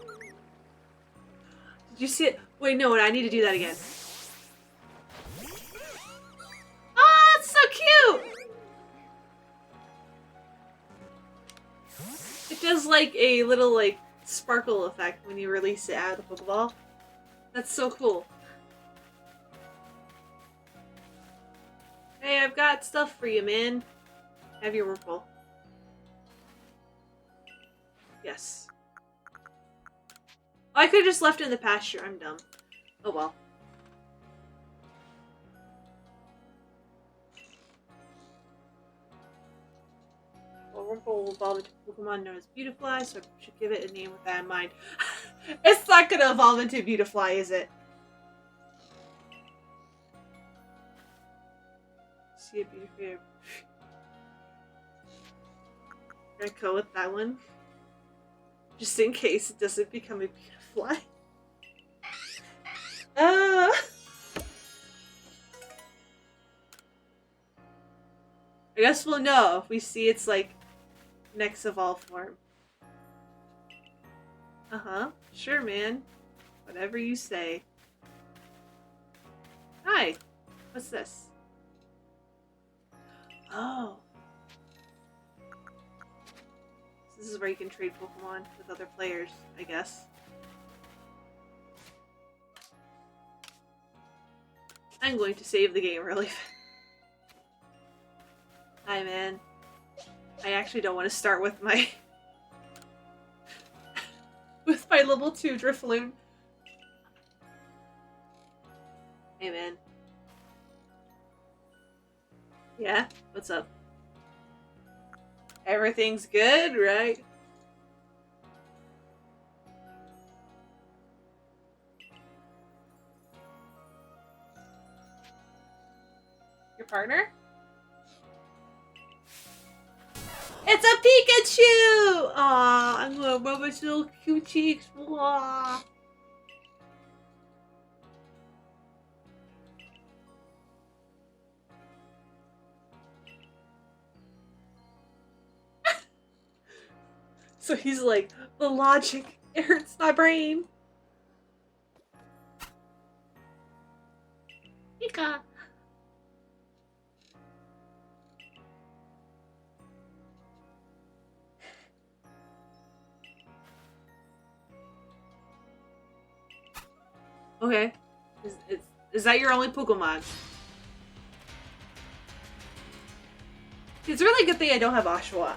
Did you see it? Wait, no, I need to do that again. Oh, it's so cute! It does like a little like sparkle effect when you release it out of the Pokeball. That's so cool. Hey, I've got stuff for you, man. Have your Wurmple. Yes. Oh, I could have just left it in the pasture. I'm dumb. Oh well. Well, Wurmple will evolve into a Pokemon known as Beautifly, so I should give it a name with that in mind. It's not gonna evolve into Beautifly, is it? See a Beautifly. Can I go with that one? Just in case it doesn't become a Beautifly. I guess we'll know if we see its like next evolve form. Uh-huh. Sure, man. Whatever you say. Hi. What's this? Oh. This is where you can trade Pokemon with other players, I guess. I'm going to save the game really fast. Hi, man. I actually don't want to start with my with my level 2 Drifloon. Hey, man. Yeah? What's up? Everything's good, right? Your partner? It's a Pikachu! Aw, I'm gonna rub its little cute cheeks. Aww. So he's like, the logic, it hurts my brain. Pika. Okay. Is that your only Pokemon? It's a really good thing I don't have Oshawott.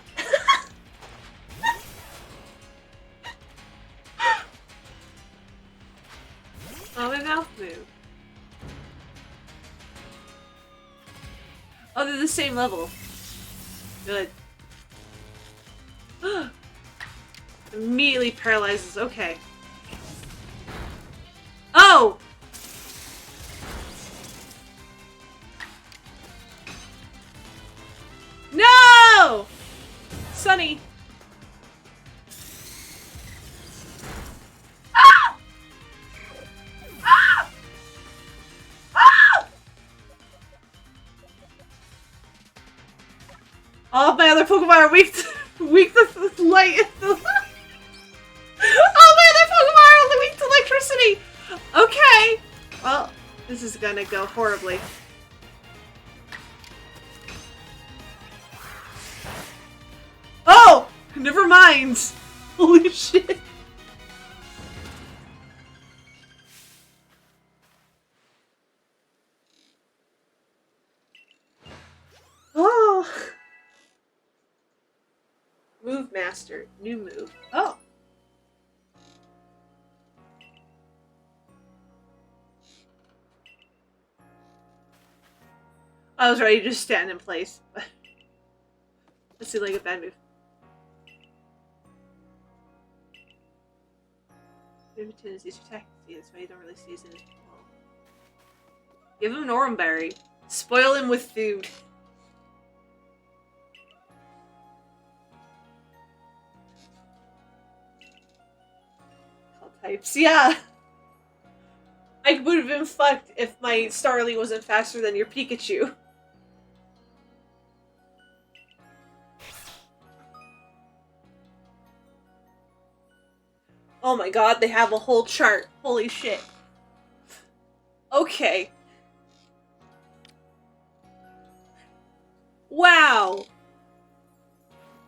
Oh, my mouth moved. Oh, they're the same level. Good. Immediately paralyzes. Okay. Oh! No! Sunny. Ah! Ah! Ah! All my other Pokemon are weak to light. All my other Pokemon are only weak to electricity. Okay. Well, this is gonna go horribly. Oh! Never mind. Holy shit. Oh. Move master. New move. Oh. I was ready to just stand in place. That seemed like a bad move. You have a tendency to attack. See, that's why you don't really see his in his wall. Give him an Oranberry. Spoil him with food. All types. Yeah! I would have been fucked if my Starly wasn't faster than your Pikachu. Oh my god, they have a whole chart. Holy shit. Okay. Wow.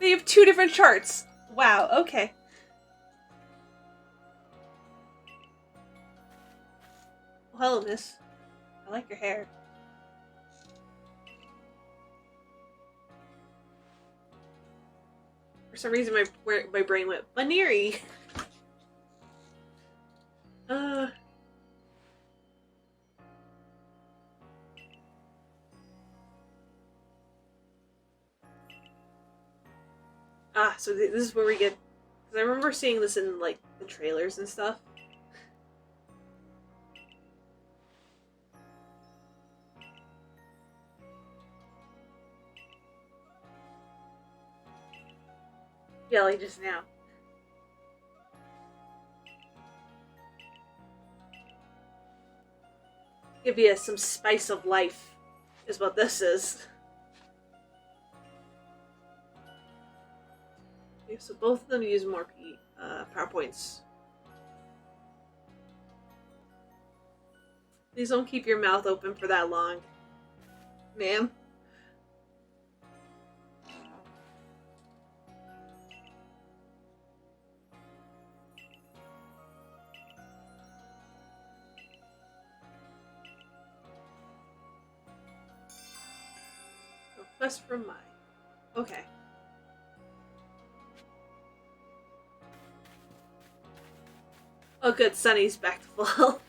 They have 2 different charts. Wow, okay. Well, hello, miss. I like your hair. For some reason, my brain went Baneri. So this is where we get. Because I remember seeing this in like the trailers and stuff. Yeah, like just now. Give you some spice of life, is what this is. Okay, so both of them use more power points. Please don't keep your mouth open for that long, ma'am. Quest from Mai. Okay. Oh good, Sunny's back to full.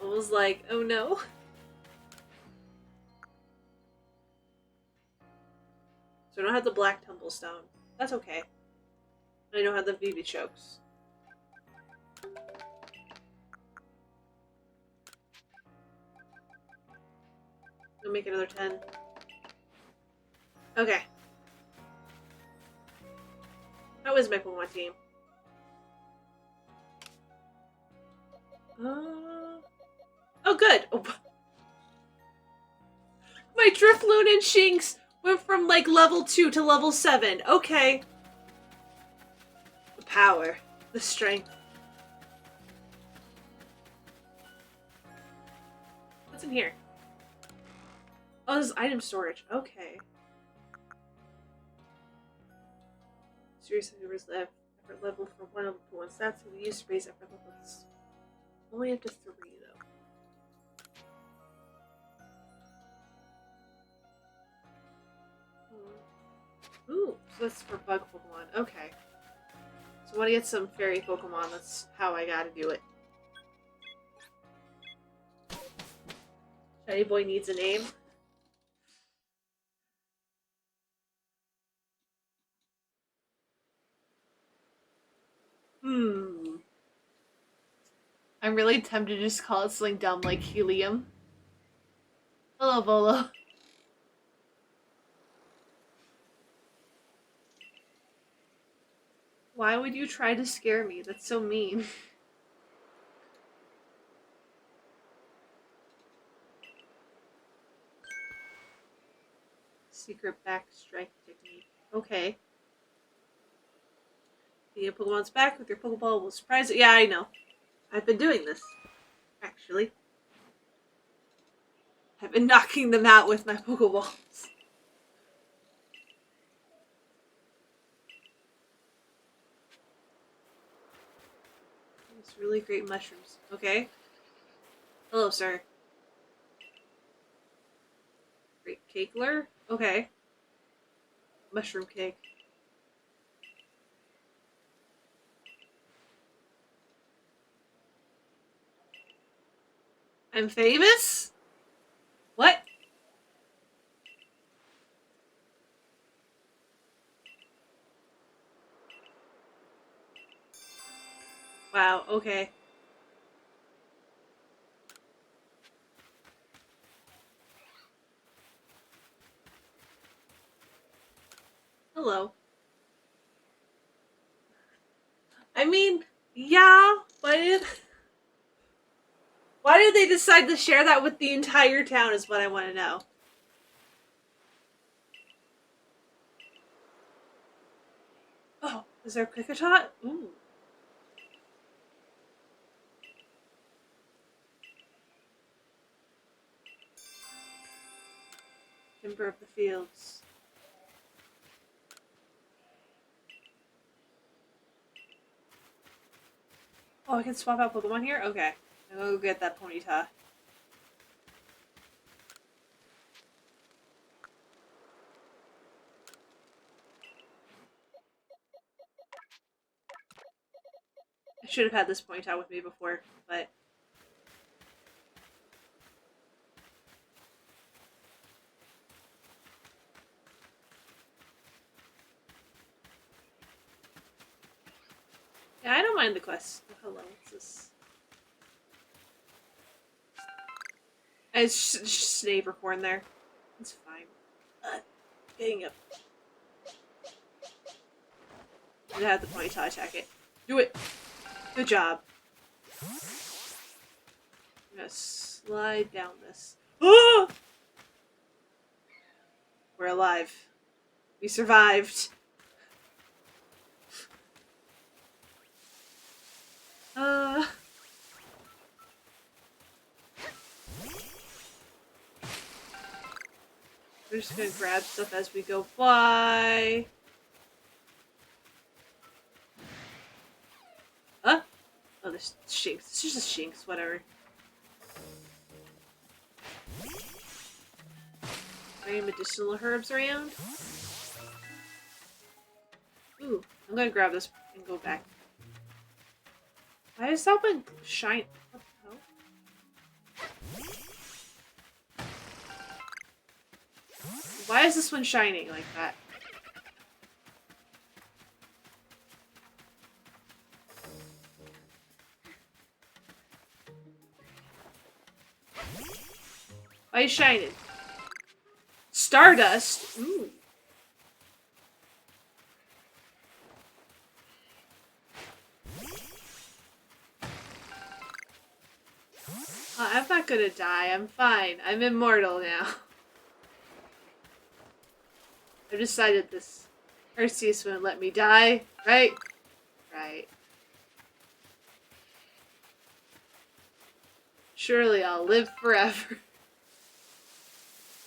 I was like, oh no. So I don't have the black tumblestone. That's okay. I don't have the BB chokes. I'll make another 10. Okay. How is my Pokemon team? Oh, good. Oh. My Drifloon and Shinx went from like level 2 to level 7. Okay. The power, the strength. What's in here? Oh, this is item storage. Okay. Series of viewers left effort level from 1 to 1 stats can be used to raise effort levels. Only up to 3 though. Ooh, so that's for bug Pokemon. Okay. So I want to get some fairy Pokemon. That's how I gotta do it. Shiny Boy needs a name. I'm really tempted to just call it something dumb like helium. Hello, Volo. Why would you try to scare me? That's so mean. Secret back strike technique. Okay. You get Pokemon's back with your Pokeball will surprise it. Yeah, I know. I've been doing this. Actually. I've been knocking them out with my Pokeballs. These really great mushrooms. Okay. Hello, sir. Great Cakeler? Okay. Mushroom cake. I'm famous? What? Wow, okay. Hello. I mean, yeah, but why did they decide to share that with the entire town is what I want to know. Oh, is there a Kricketot? Ooh. Timber of the Fields. Oh, I can swap out Pokemon here? Okay. I'm gonna go get that Ponyta. I should have had this Ponyta with me before, but... yeah, I don't mind the quest. Oh, hello, what's this? It's Snavercorn there. It's fine. Getting up. I'm gonna have the Ponyta attack it. Do it! Good job. I'm gonna slide down this. Oh! We're alive. We survived. We're just gonna grab stuff as we go by. Huh? Oh, this Shinx. It's just a Shinx, whatever. any medicinal herbs around? Ooh, I'm gonna grab this and go back. Why is that one shine? What the hell? Why is this one shining like that? Why is it shining? Stardust? Ooh. I'm not gonna die. I'm fine. I'm immortal now. I've decided this Arceus won't let me die, right? Right. Surely I'll live forever.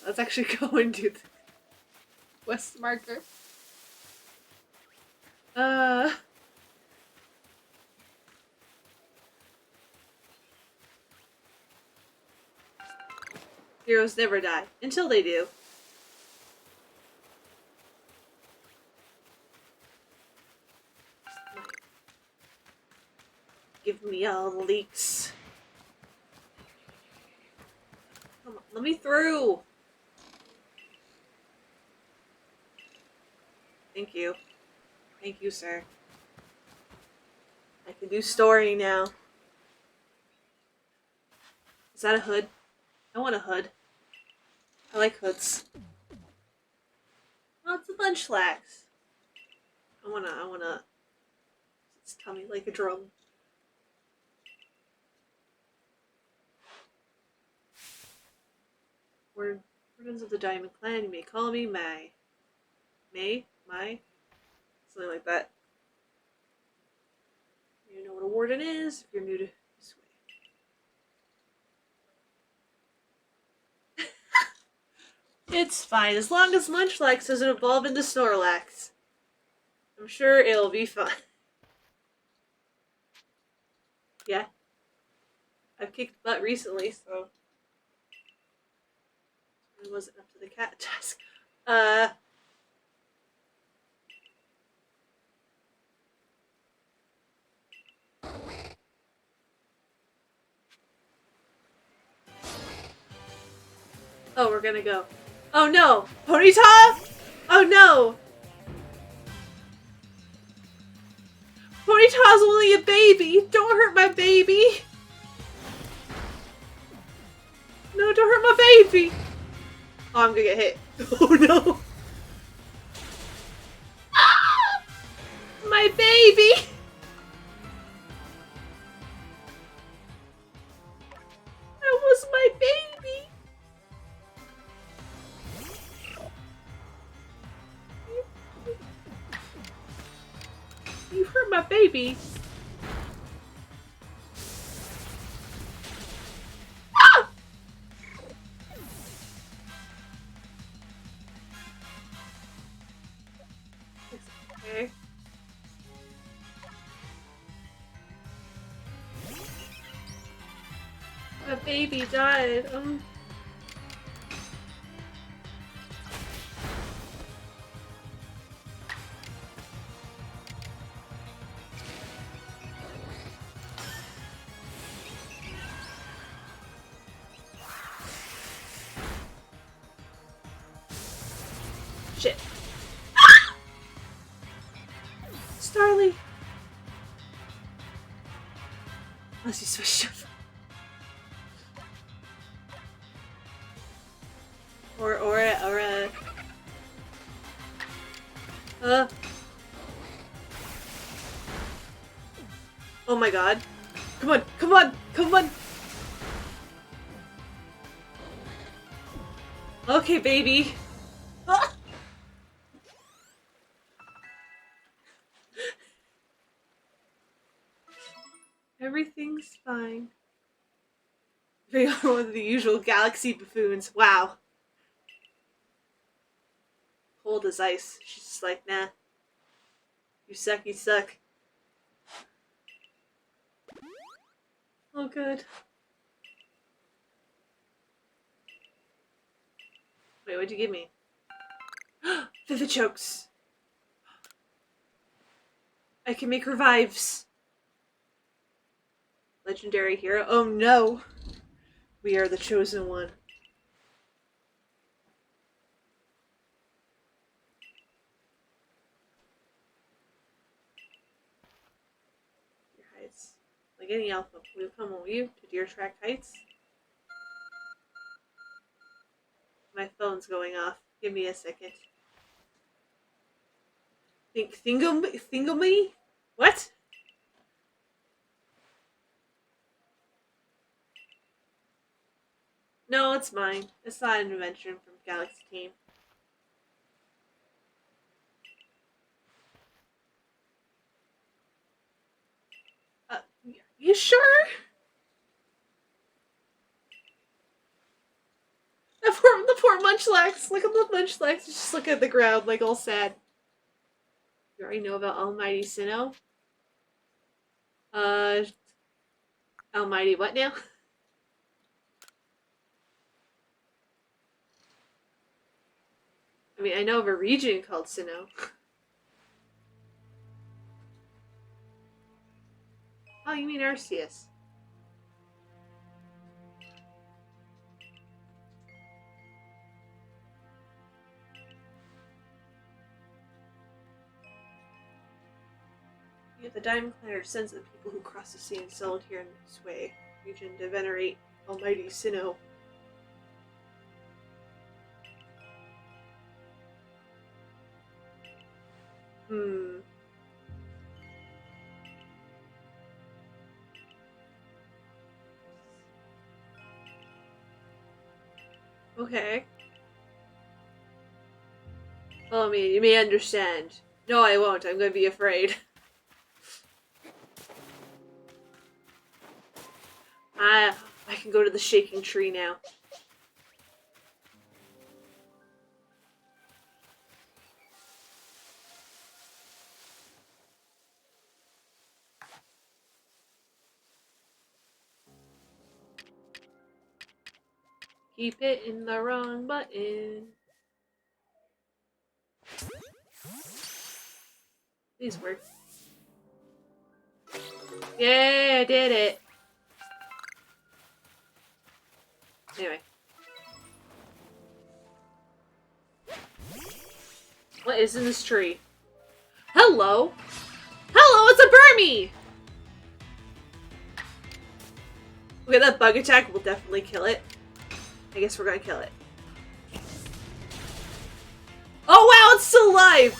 Let's actually go and do the quest marker. Heroes never die. Until they do. Give me all the leaks. Come on, let me through! Thank you. Thank you, sir. I can do story now. Is that a hood? I want a hood. I like hoods. Oh, it's a Munchlax. I wanna... Its tummy like a drum. Wardens of the Diamond Clan, you may call me Mai. May? Mai? Something like that. You know what a warden is if you're new to this way. It's fine, as long as Munchlax doesn't evolve into Snorlax. I'm sure it'll be fine. Yeah. I've kicked butt recently, so... It wasn't up to the cat task. Oh, we're gonna go. Oh no! Ponyta? Oh no! Ponyta's only a baby! Don't hurt my baby! No, don't hurt my baby! Oh, I'm gonna get hit. Oh no! Ah! My baby! That was my baby! You hurt my baby! Ah! Okay. My baby died. Shit. Ah! Starly. Unless you switched up. Or a... Oh my god. Come on, come on, come on! Okay, baby. Ah! Everything's fine. We are one of the usual galaxy buffoons. Wow. Cold as ice. She's just like, nah. You suck, you suck. Oh, good. Wait, what'd you give me? Vivid chokes. I can make revives. Legendary hero. Oh no. We are the chosen one. Your heights. Like any alpha, we'll come with you to Deer Track Heights. My phone's going off. Give me a second. Thingamy? What? No, it's mine. It's not an invention from Galaxy Team. You sure? The poor Munchlax. Look at the Munchlax. Just look at the ground, like all sad. You already know about Almighty Sinnoh? Almighty what now? I mean, I know of a region called Sinnoh. Oh, you mean Arceus. Yeah, the Diamond Clan sends the people who cross the sea and settled here in this way region to venerate Almighty Sinnoh. Okay. Well, I mean, you may understand. No, I won't. I'm gonna be afraid. I can go to the shaking tree now. Keep hitting the wrong button. Please work. Yay, I did it. Anyway. What is in this tree? Hello? Hello, it's a Burmy! Okay, that bug attack will definitely kill it. I guess we're gonna kill it. Oh wow, it's still alive!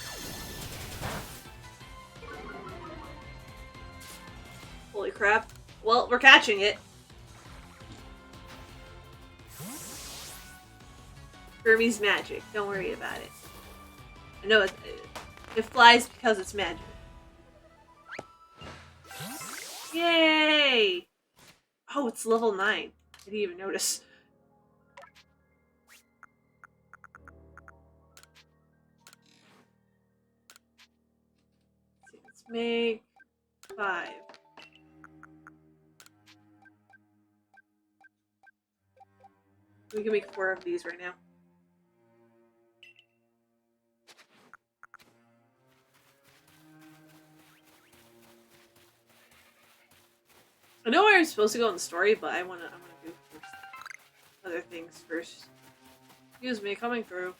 Holy crap. Well, we're catching it. Burmy's magic. Don't worry about it. I know it flies because it's magic. Yay! Oh, it's level 9. I didn't even notice. Let's make 5. We can make 4 of these right now. I know where I'm supposed to go in the story, but I wanna do other things first. Excuse me, coming through.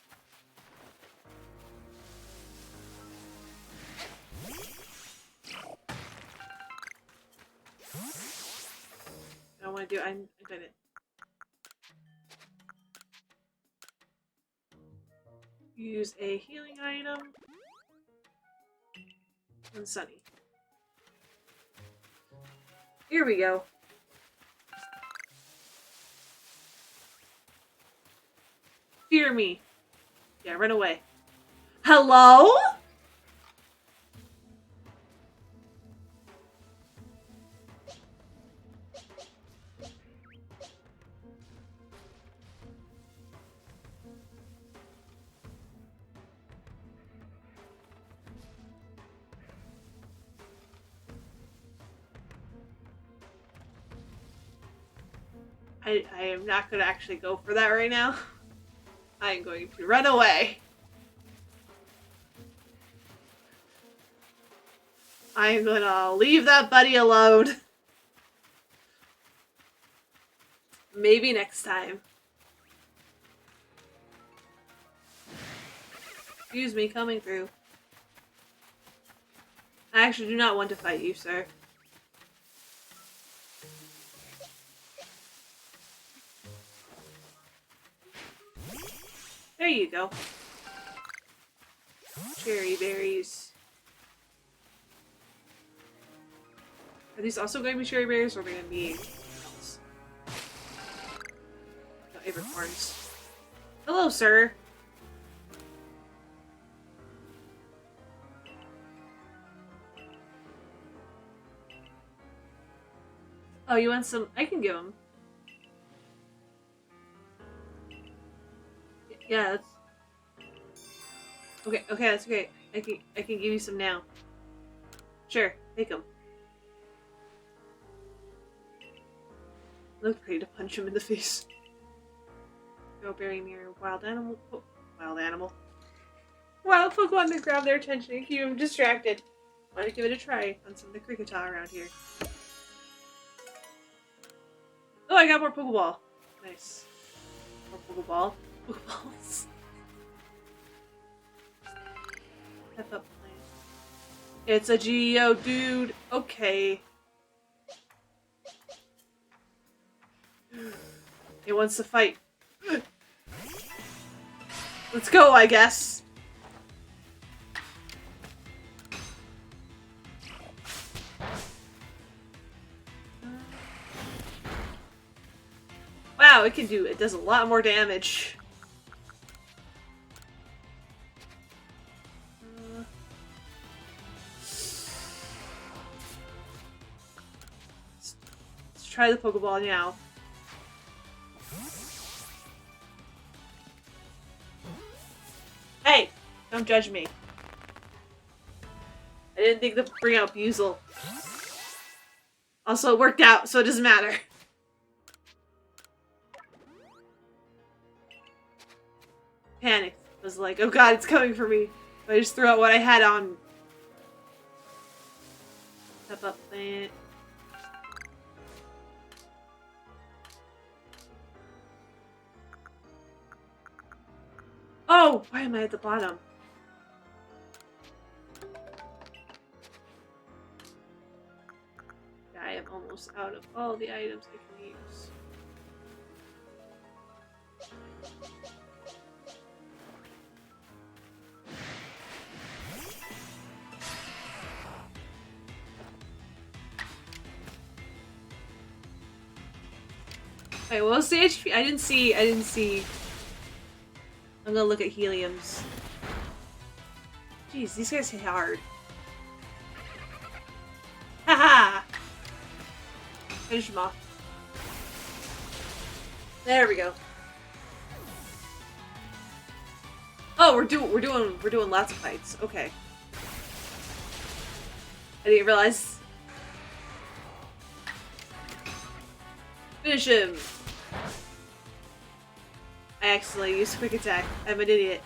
I don't want to do. I'm gonna use a healing item and Sunny. Here we go. Fear me. Yeah, run away. Hello? I am not gonna actually go for that right now. I'm going to run away. I'm gonna leave that buddy alone. Maybe next time. Excuse me, coming through. I actually do not want to fight you, sir. There you go. Cherry berries. Are these also going to be cherry berries, or are they going to be else? No, apricorns. Hello, sir. Oh, you want some? I can give them. Yeah, that's... Okay, that's okay. I can give you some now. Sure, take them. Look ready to punch him in the face. Go berry mirror, wild animal. Oh, wild animal. Wild Pokemon to grab their attention and keep them distracted. Why don't give it a try on some of the Cricketa around here? Oh, I got more Pokeball. Nice. More Pokeball. Pokeballs. Step up plant. It's a Geo, dude. Okay. It wants to fight. Let's go, I guess. Wow, it does a lot more damage. Let's try the Pokeball now. Hey! Don't judge me. I didn't think to bring out Buzzle. Also, it worked out, so it doesn't matter. Panicked. I was like, oh god, it's coming for me. I just threw out what I had on. Step up plant. Oh! Why am I at the bottom? I am almost out of all the items I can use. Alright, what was the HP? I didn't see. I'm gonna look at Helium's. Jeez, these guys hit hard. Haha! Finish them off. There we go. Oh, we're doing lots of fights. Okay. I didn't realize. Finish him. I accidentally used quick attack. I'm an idiot.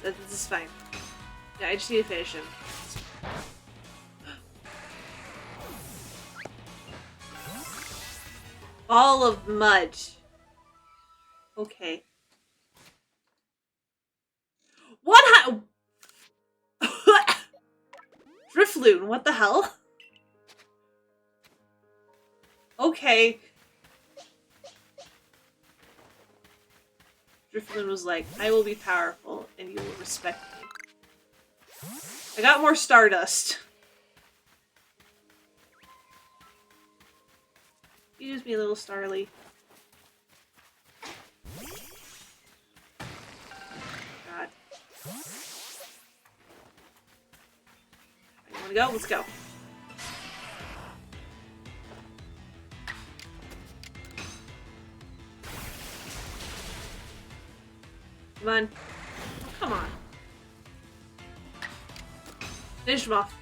This is fine. Yeah, I just need to finish him. Ball of mud. Okay. What? Drifloon, what the hell? Okay. Drifloon was like, I will be powerful and you will respect me. I got more Stardust. Excuse me, little Starly. God. You wanna go? Let's go. Come on. Oh, come on. Finish him off.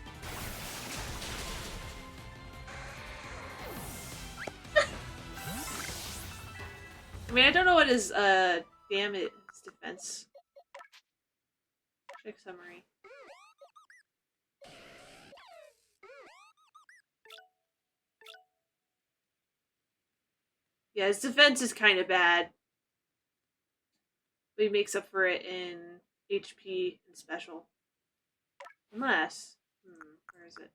I mean, I don't know what his damage defense. Check summary. Yeah, his defense is kind of bad. But he makes up for it in HP and special. Unless... where is it?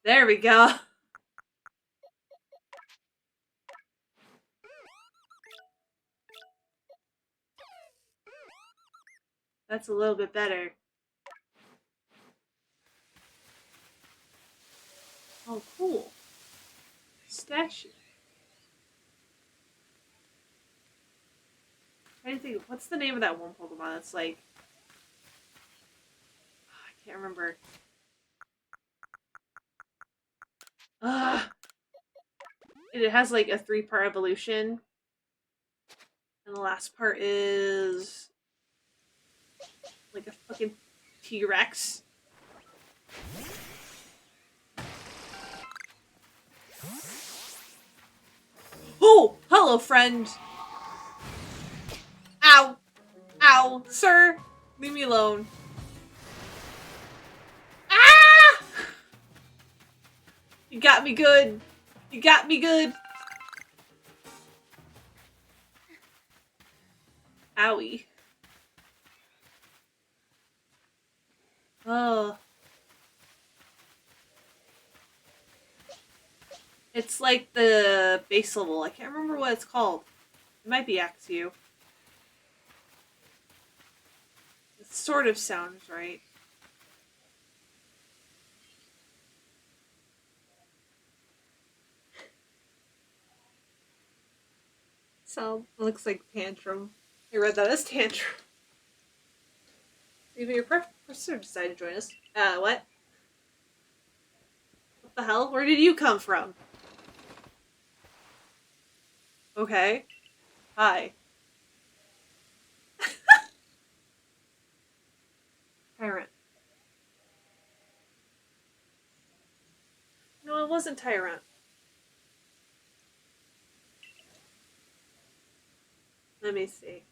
There we go. That's a little bit better. Oh, cool. Statue. I'm trying to think, what's the name of that one Pokemon that's like... I can't remember. It has like a 3-part evolution. And the last part is... like a fucking T-Rex. Oh! Hello, friend! Ow! Ow! Sir! Leave me alone. Ah! You got me good. You got me good. Owie. Oh. It's like the base level. I can't remember what it's called. It might be Axew. It sort of sounds right. So, it looks like Tantrum. I read that as Tantrum. Even your professor decided to join us. What? What the hell? Where did you come from? Okay. Hi. Tyrant. No, it wasn't Tyrant. Let me see.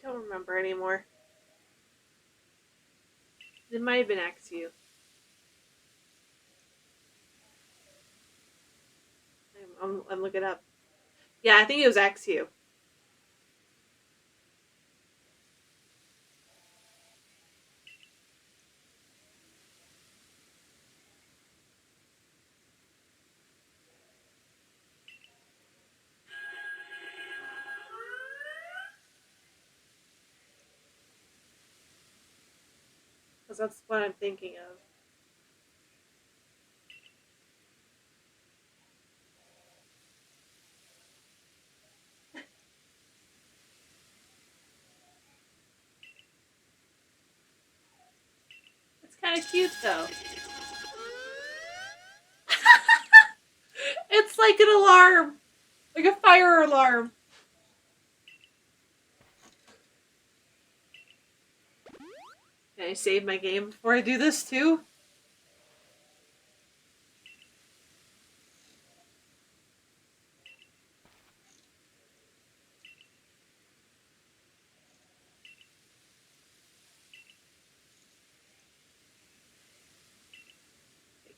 I don't remember anymore. It might have been Axew. I'm looking up. Yeah, I think it was Axew. Because that's what I'm thinking of. It's kind of cute, though. It's like an alarm. Like a fire alarm. Can I save my game before I do this, too?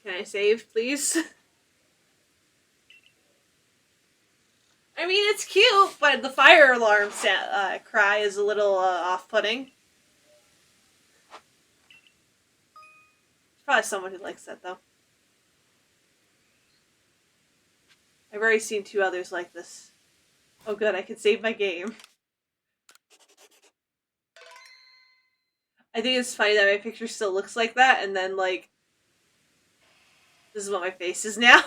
Can I save, please? I mean, it's cute, but the fire alarm cry is a little off-putting. There's probably someone who likes that, though. I've already seen 2 others like this. Oh good, I can save my game. I think it's funny that my picture still looks like that, and then, like, this is what my face is now.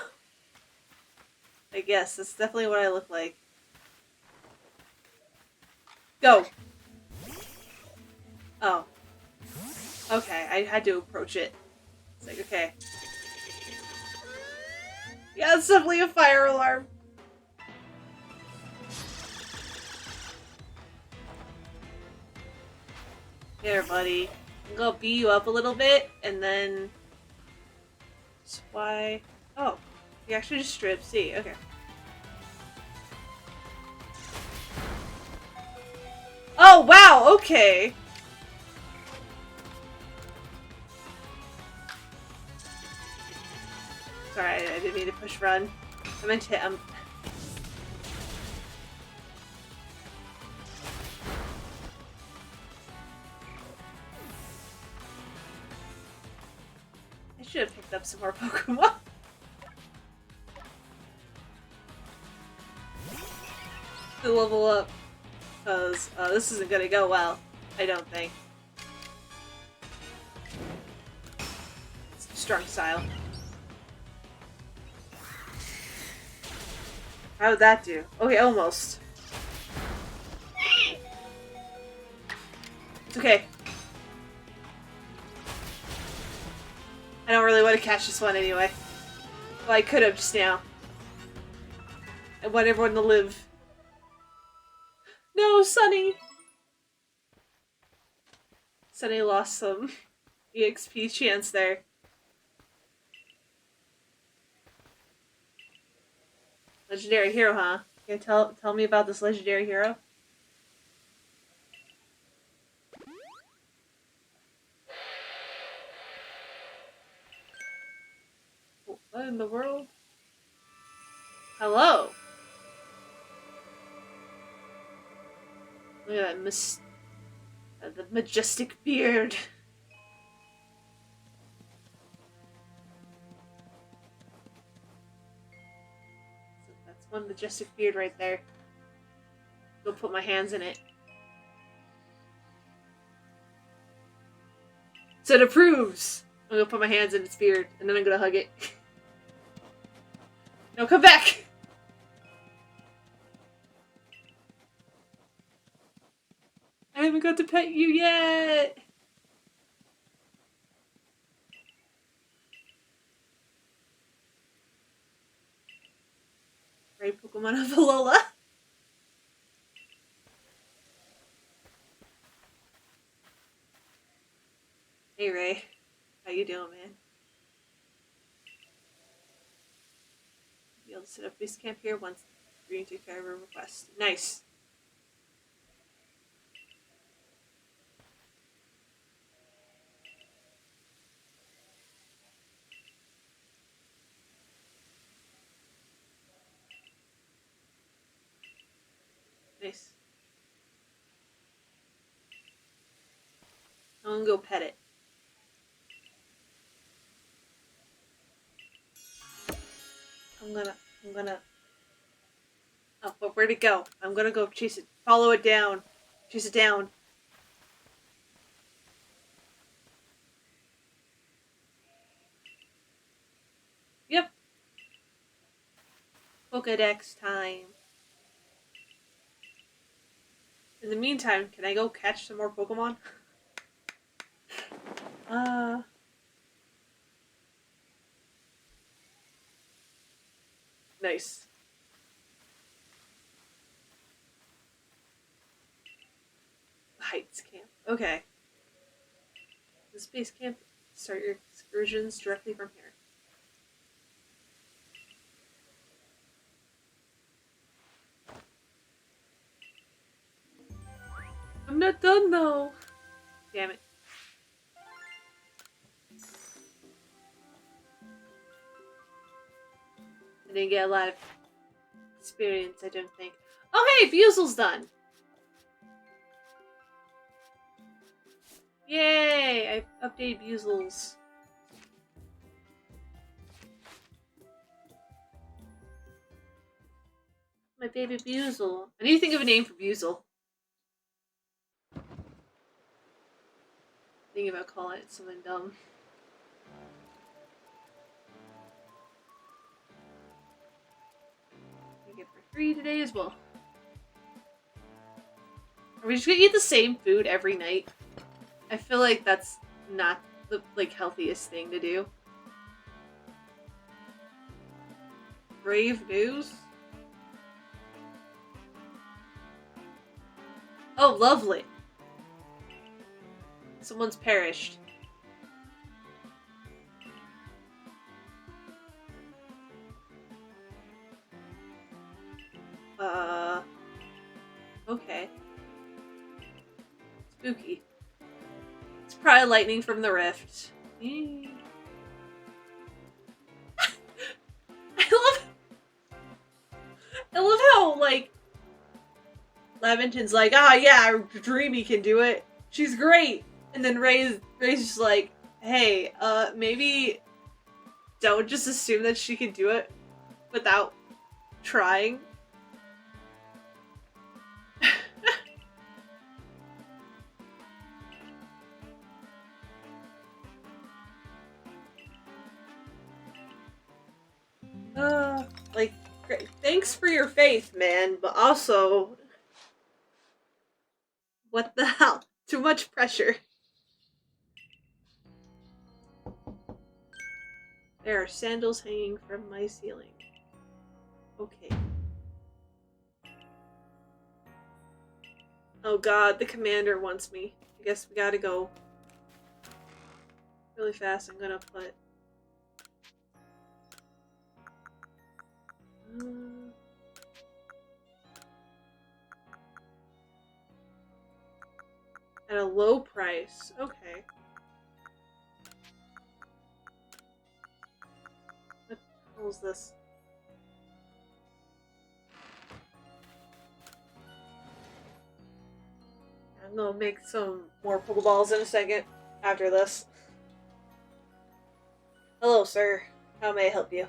I guess, that's definitely what I look like. Go! Oh. Okay, I had to approach it. It's like, okay. Yeah, it's definitely a fire alarm. Here, buddy. I'm gonna beat you up a little bit, and then... That's why... Oh. You actually just strip C. Okay. Oh, wow! Okay! Sorry, I didn't mean to push run. I meant to hit him. I should have picked up some more Pokemon. To level up. Because this isn't gonna go well. I don't think. Strong style. How did that do? Okay, almost. It's okay. I don't really want to catch this one anyway. Well, I could have just now. I want everyone to live. No, Sunny! Sunny lost some EXP chance there. Legendary hero, huh? Can you tell me about this legendary hero? What in the world? Hello? Look at that the majestic beard. That's one majestic beard right there. Go put my hands in it. So it approves. I'm gonna put my hands in its beard, and then I'm gonna hug it. No, come back! I haven't got to pet you yet! Right, Pokemon of Alola. Hey Ray, how you doing, man? Be able to set up base camp here once agreeing to carry a request. Nice. Nice. I'm gonna go pet it. I'm gonna... Oh, but where'd it go? I'm gonna go chase it. Follow it down. Chase it down. Yep. Pokedex time. In the meantime, can I go catch some more Pokemon? Nice. Heights camp. Okay. This base camp. Start your excursions directly from here. I'm not done though. Damn it. I didn't get a lot of experience, I don't think. Oh hey, Busel's done! Yay! I updated Busel's. My baby Busel. I need to think of a name for Busel. Thinking about calling it something dumb. I get for free today as well. Are we just gonna eat the same food every night? I feel like that's not the healthiest thing to do. grave news? Oh, lovely. Someone's perished. Okay. Spooky. It's probably lightning from the rift. I love how, like, Laventon's like, ah, yeah, Dreamy can do it. She's great. And then Ray's just like, hey, maybe don't just assume that she can do it without trying. Like, great. Thanks for your faith, man, but also, what the hell? Too much pressure. There are sandals hanging from my ceiling. Okay. Oh god, the commander wants me. I guess we gotta go. Really fast, I'm gonna put... at a low price. Okay. What the hell is this? I'm gonna make some more Pokeballs in a second after this. Hello, sir. How may I help you?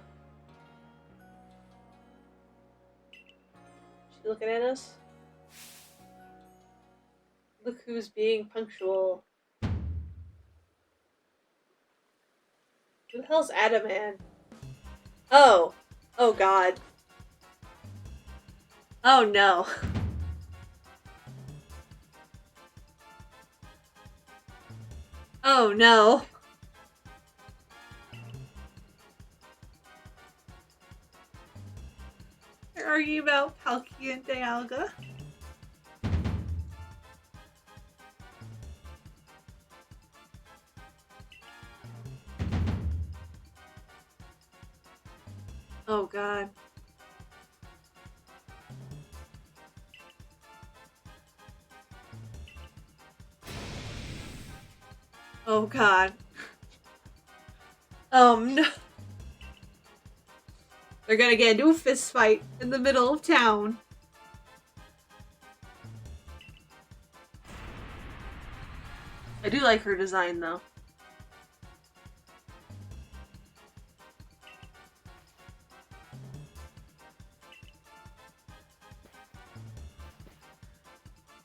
She looking at us? Look who's being punctual. Who the hell's Adaman? Oh. Oh god. Oh no. Oh no. They're arguing about Palkia and Dialga. Oh god. Oh god. No. They're gonna get a new fist fight in the middle of town. I do like her design though.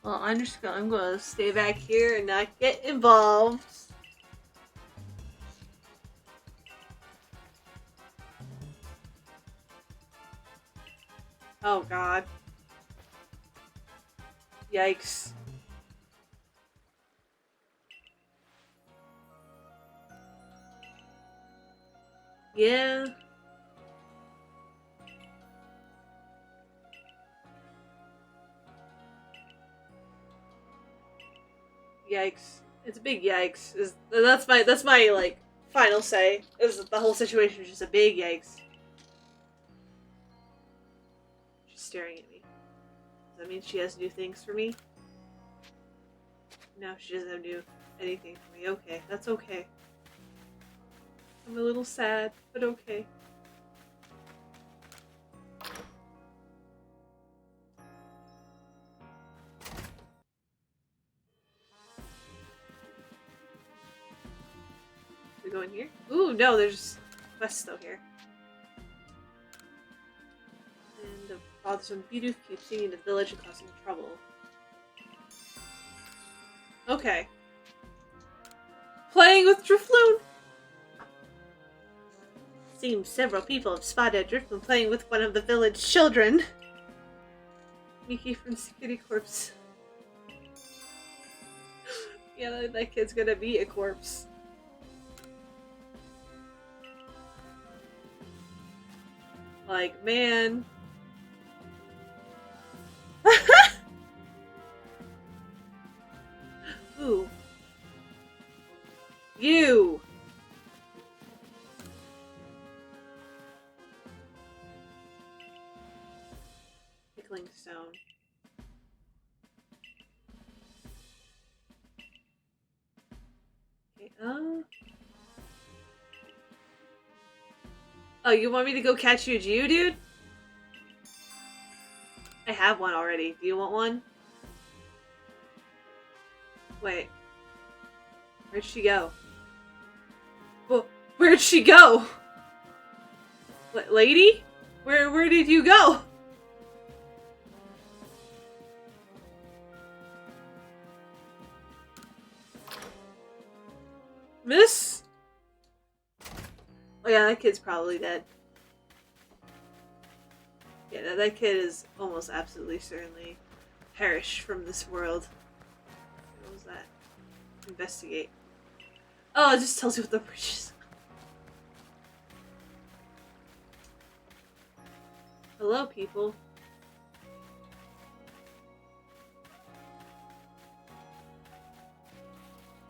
Well, I'm gonna stay back here and not get involved. Oh god. Yikes. Yeah. Yikes. It's a big yikes. That's my like final say. Is the whole situation is just a big yikes. She's staring at me. Does that mean she has new things for me? No, she doesn't have anything for me. Okay, that's okay. I'm a little sad, but okay. We go in here? Ooh, no, there's quests still here. And the bothersome Bidoof keeps singing the village and causing trouble. Okay. Playing with Drifloon! Seems several people have spotted Drifloon playing with one of the village children. Mickey from Security Corpse. Yeah, that kid's gonna be a corpse. Like, man. Ooh. You! Pickling stone. Okay, oh, you want me to go catch you, dude? I have one already. Do you want one? Wait. Where'd she go? Where'd she go? Lady? Where did you go? Miss? Oh yeah, that kid's probably dead. Yeah, that kid is almost absolutely certainly perished from this world. What was that? Investigate. Oh, it just tells you what the bridge is. Hello, people.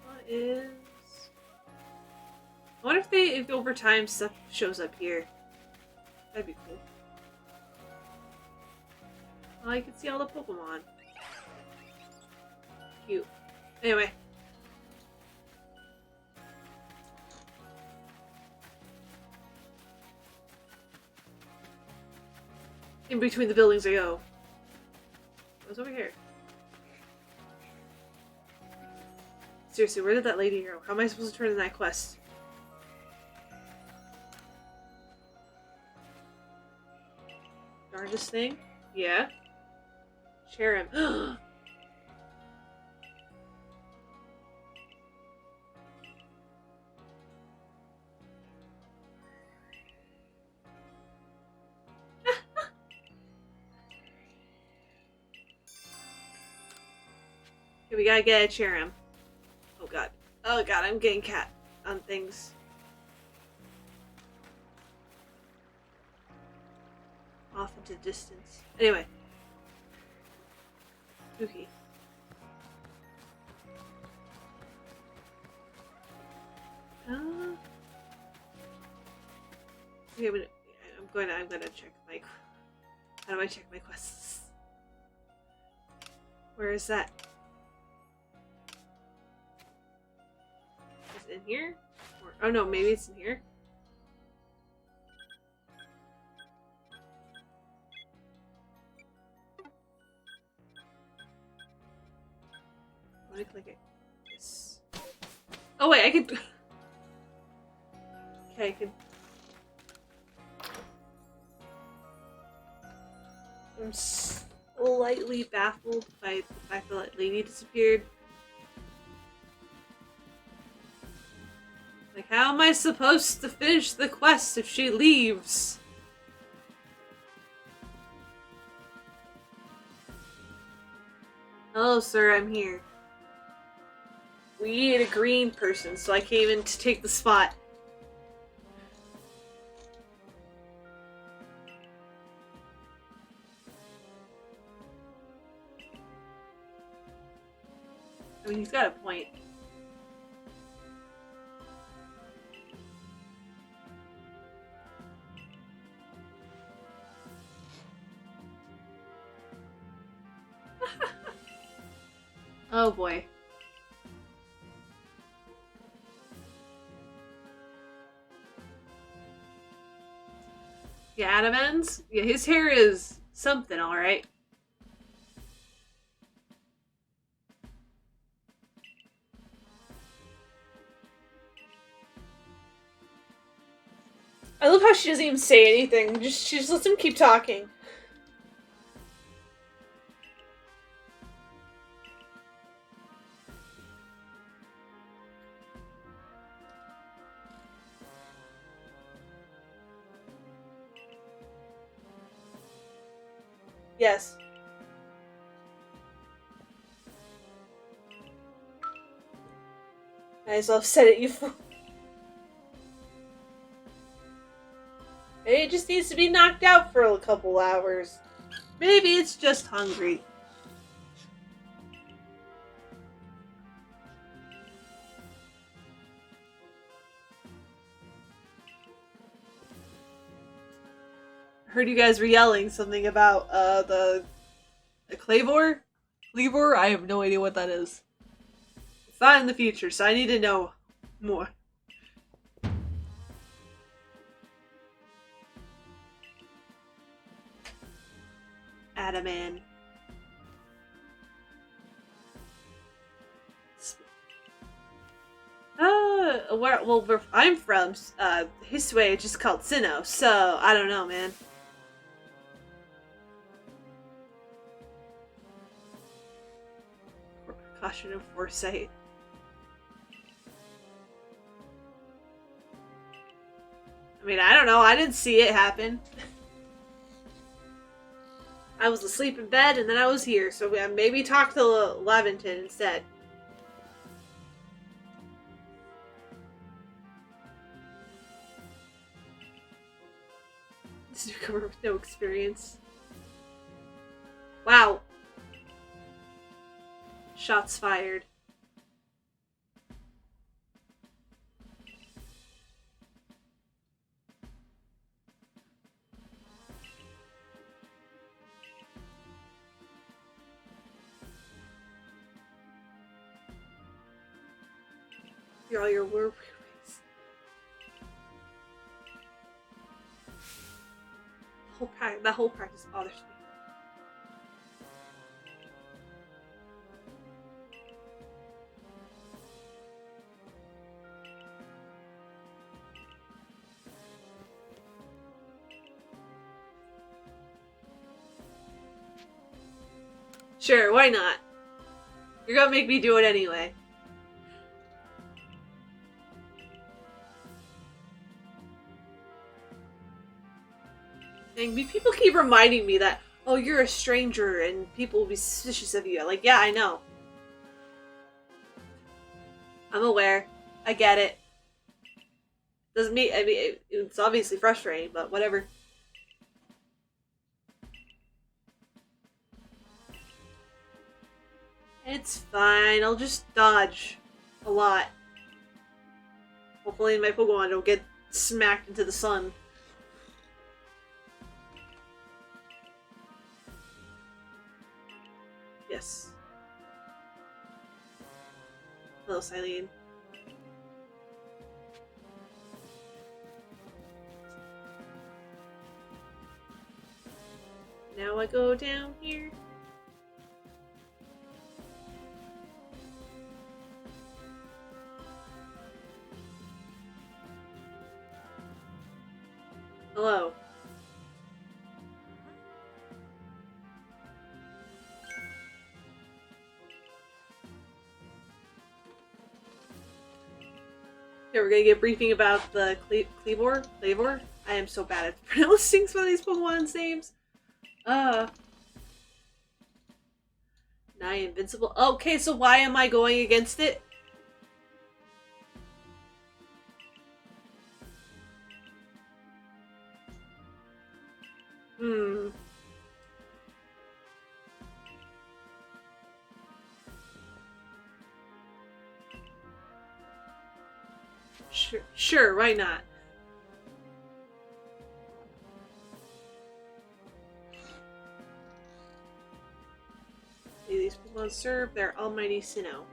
What is... I wonder if over time stuff shows up here. That'd be cool. Oh, I can see all the Pokemon. Cute. Anyway. In between the buildings I go. What's over here? Seriously, where did that lady go? How am I supposed to turn in that quest? Darndest thing? Yeah. Share him. Okay, we gotta get a Cherim. Oh god. Oh god, I'm getting cat on things. Off into distance. Anyway. Spooky. Okay, but I'm gonna check my... How do I check my quests? Where is that? Is it in here? Or, oh no, maybe it's in here? Let me click it. Yes. Oh wait, I could... Okay, I could... I'm slightly baffled by the fact that that lady disappeared. Like, how am I supposed to finish the quest if she leaves? Hello, sir, I'm here. We need a green person, so I came in to take the spot. I mean, he's got a point. Oh boy. Yeah, Adamans? Yeah, his hair is something, alright. I love how she doesn't even say anything. She just lets him keep talking. Yes. Might as well have said it, you fool. It just needs to be knocked out for a couple hours. Maybe it's just hungry. I heard you guys were yelling something about the Clavor? Cleavor? I have no idea what that is. It's not in the future, so I need to know more. Adaman. Where I'm from, his way is just called Sinnoh, so I don't know, man. Caution of foresight. I mean, I don't know. I didn't see it happen. I was asleep in bed, and then I was here, so maybe talk to Leventon instead. This newcomer with no experience. Wow. Shots fired. You're all your war ways. That whole practice bothers me. Sure, why not? You're gonna make me do it anyway. And people keep reminding me that, oh, you're a stranger and people will be suspicious of you. Like, yeah, I know. I'm aware. I get it. Doesn't mean, I mean, it's obviously frustrating, but whatever. It's fine. I'll just dodge a lot. Hopefully my Pokemon don't get smacked into the sun. Yes. Hello, Silene. Now I go down here. Hello. Okay, we're gonna get a briefing about the Clavor. I am so bad at pronouncing some of these Pokemon's names. Nigh invincible. Okay, so why am I going against it? Sure, why not? These Pokemon serve their almighty Sinnoh.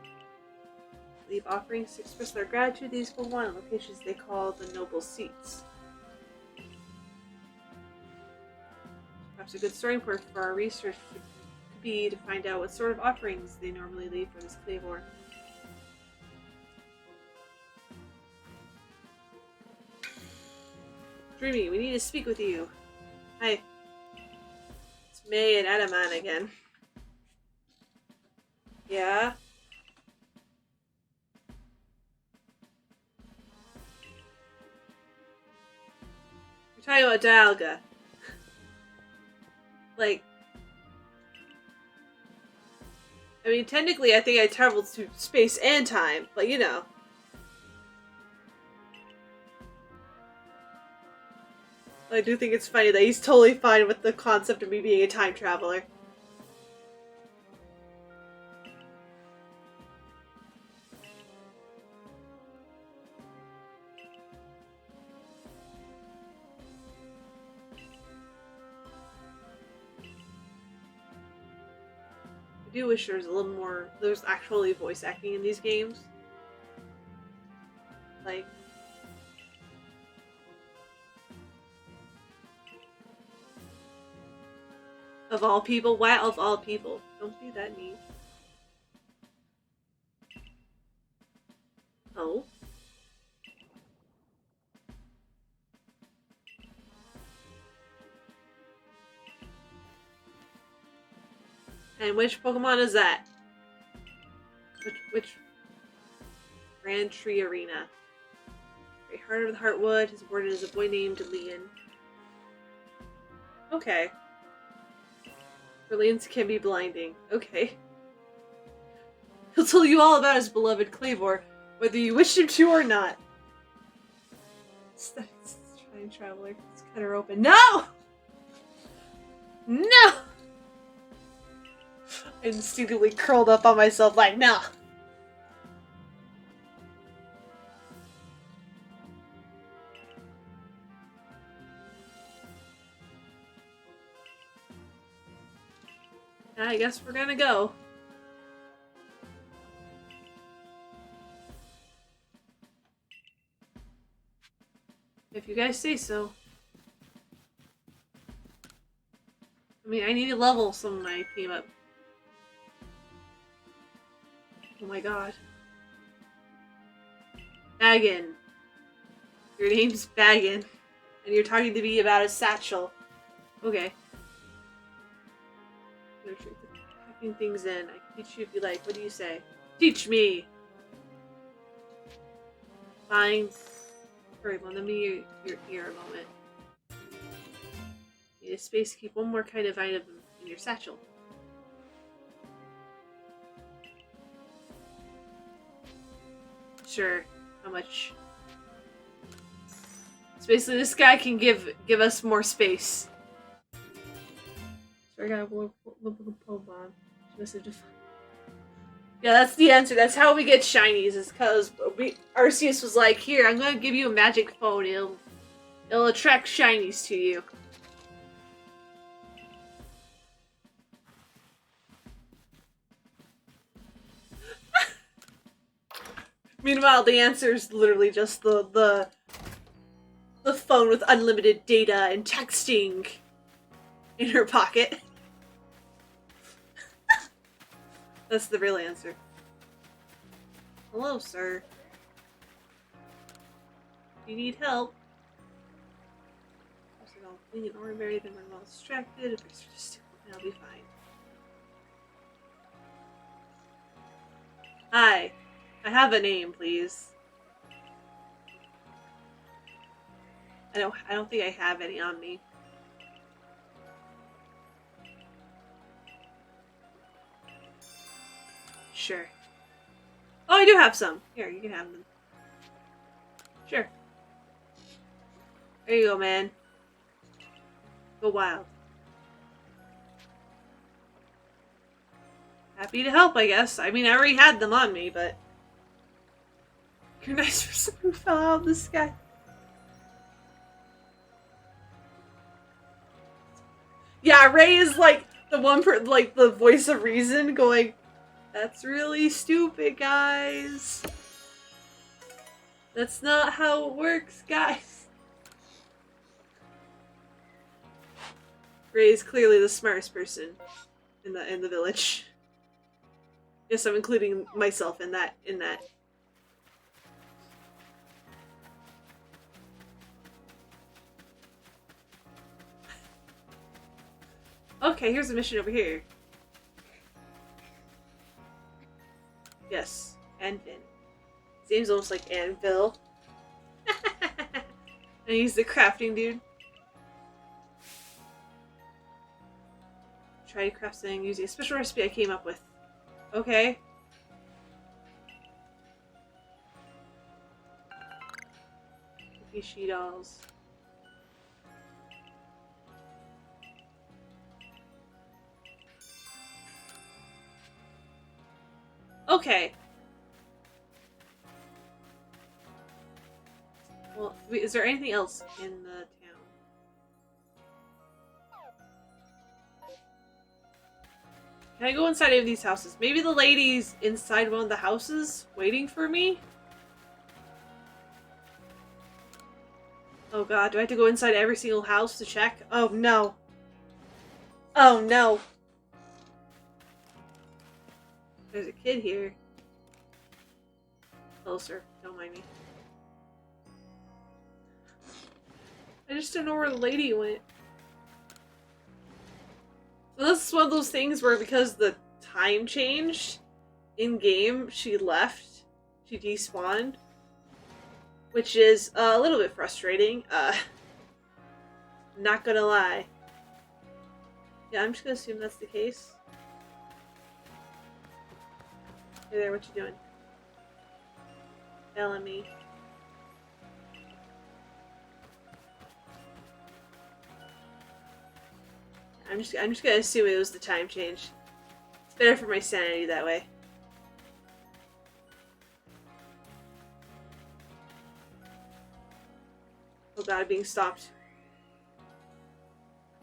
Leave offerings to express their gratitude to these Pokemon in locations they call the Noble Seats. Perhaps a good starting point for our research could be to find out what sort of offerings they normally leave for this Clavor. Dreamy, we need to speak with you. Hi. It's May and Adaman again. Yeah? You're talking about Dialga. Like... I mean, technically I think I traveled through space and time, but you know. I do think it's funny that he's totally fine with the concept of me being a time traveler. I do wish there was a little more, there's actually voice acting in these games. Like, of all people? Why of all people? Don't be that mean. Oh. And which Pokemon is that? Which Grand Tree Arena? Great Heart of the Heartwood is awarded as a boy named Leon. Okay. Brilliance can be blinding. Okay. He'll tell you all about his beloved Clavor, whether you wish him to or not. It's Time Traveler. It's cut her open. No! No! I instinctively curled up on myself like, no! I guess we're gonna go. If you guys say so. I mean, I need to level some of my team up. Oh my god. Baggin. Your name's Baggin. And you're talking to me about a satchel. Okay. Packing things in. I can teach you if you like. What do you say? Teach me! Fine. Alright, well, let me your ear a moment. Need a space to keep one more kind of item in your satchel. Sure. How much? So basically, this guy can give us more space. So I got a Pokemon. Yeah, that's the answer. That's how we get shinies. Is because Arceus was like, "Here, I'm gonna give you a magic phone. It'll attract shinies to you." Meanwhile, the answer is literally just the phone with unlimited data and texting in her pocket. That's the real answer. Hello, sir. You need help? If I'm clean and ordinary, then I'm well distracted. If it's just stupid, I'll be fine. Hi. I have a name, please. I don't think I have any on me. Sure. Oh, I do have some. Here, you can have them. Sure. There you go, man. Go wild. Happy to help, I guess. I mean, I already had them on me, but... You're nice for someone who fell out of the sky. Yeah, Ray is like the one like the voice of reason going, "That's really stupid, guys. That's not how it works, guys." Ray is clearly the smartest person in the village. Yes, I'm including myself in that. Okay, here's a mission over here. Yes, Anvin. His name's almost like Anvil. And he's the crafting dude. Try to craft something using a special recipe I came up with. Okay. Fishy dolls. Okay. Well, is there anything else in the town? Can I go inside any of these houses? Maybe the lady's inside one of the houses waiting for me? Oh god, do I have to go inside every single house to check? Oh no. Oh no. There's a kid here. Closer, don't mind me. I just don't know where the lady went. So this is one of those things where because the time changed in game, she left. She despawned. Which is a little bit frustrating. Not gonna lie. Yeah, I'm just gonna assume that's the case. Hey there, what you doing? Telling me. I'm just gonna assume it was the time change. It's better for my sanity that way. Oh god, being stopped.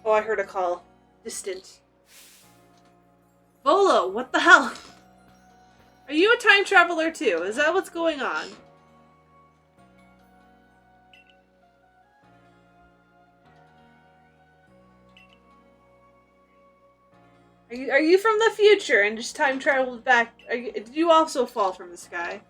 Oh, I heard a call. Distant. Volo, what the hell? Are you a time traveler too? Is that what's going on? Are you from the future and just time traveled back? Did you also fall from the sky?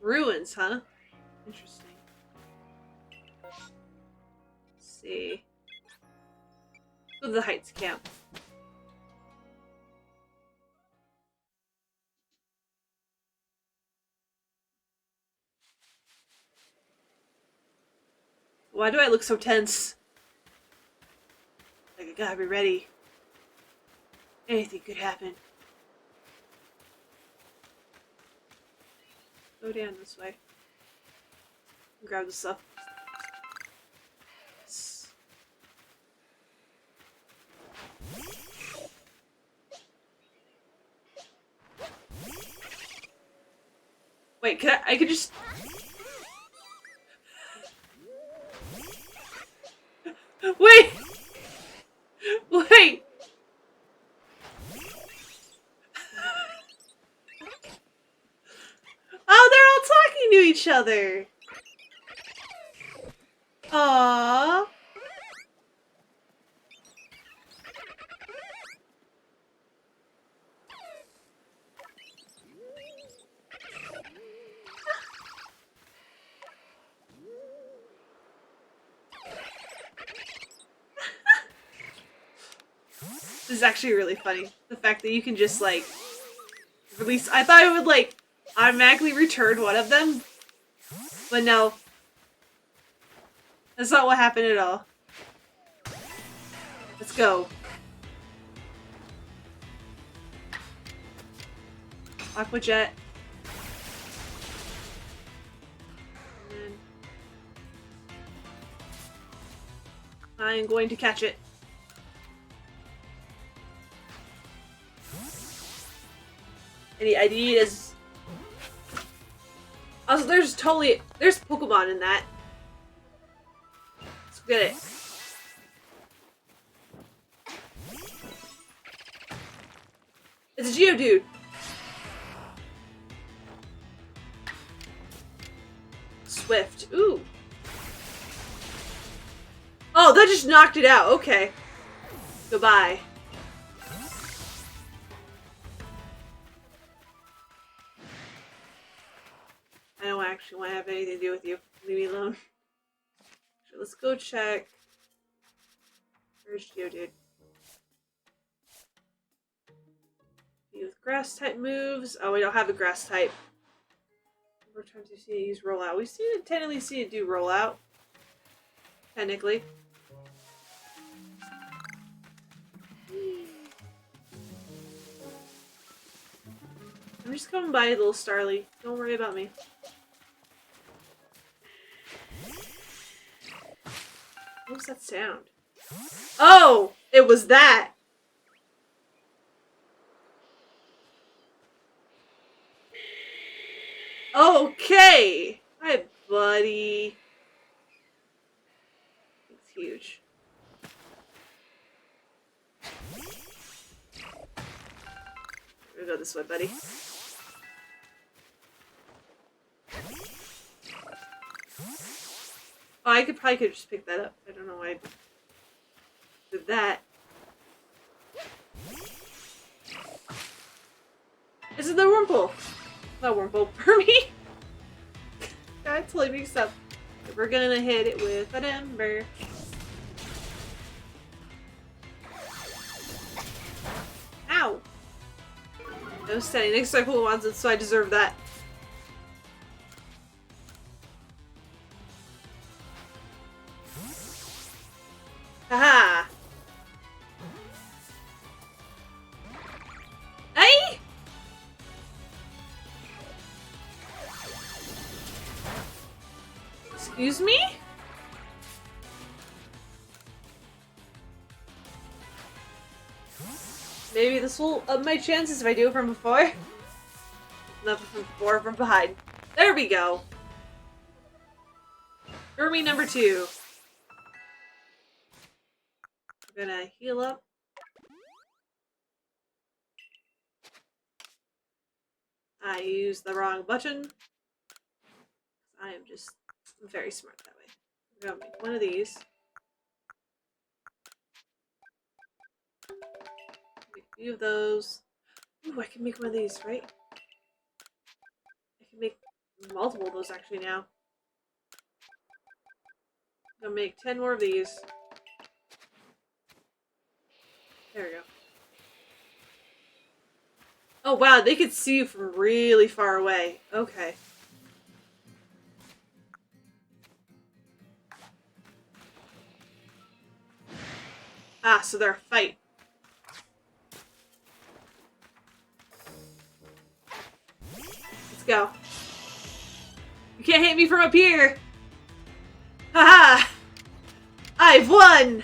Ruins, huh? Interesting. Let's see. Go to the Heights camp. Why do I look so tense? Like I gotta be ready. Anything could happen. Go down this way. Grab the stuff. Wait, I could just... Wait! Wait! Oh, they're all talking to each other! Aww. This is actually really funny. The fact that you can just, like, release... I thought it would, like, automatically return one of them. But no. That's not what happened at all. Let's go. Aqua Jet. And then I am going to catch it. And I need is... Also, there's Pokemon in that. Let's get it. It's a Geodude. Swift. Ooh. Oh, that just knocked it out. Okay. Goodbye. I don't actually want to have anything to do with you. Leave me alone. So let's go check. Where's Geodude? With grass type moves. Oh, we don't have a grass type. Number of times we've seen it use rollout. We've technically seen it do rollout. Technically. just coming by, little Starly. Don't worry about me. What was that sound? Oh! It was that! Okay! Hi, buddy. It's huge. We're gonna go this way, buddy. Oh, I could just pick that up. I don't know why I did that. This is the Wurmple. Not Wurmple, Burmy. I totally mixed up. We're gonna hit it with an ember. Ow! I was standing next to my pool ones, so I deserve that. Haha! Hey! Excuse me? Maybe this will up my chances if I do it from before. Not from before, from behind. There we go. Burmy number 2. I'm gonna heal up. I used the wrong button. I am just very smart that way. I'm gonna make one of these. Make a few of those. Ooh, I can make one of these, right? I can make multiple of those actually now. I'm gonna make 10 more of these. There we go. Oh wow, they could see you from really far away. Okay. Ah, so they're a fight. Let's go. You can't hit me from up here! Haha! I've won!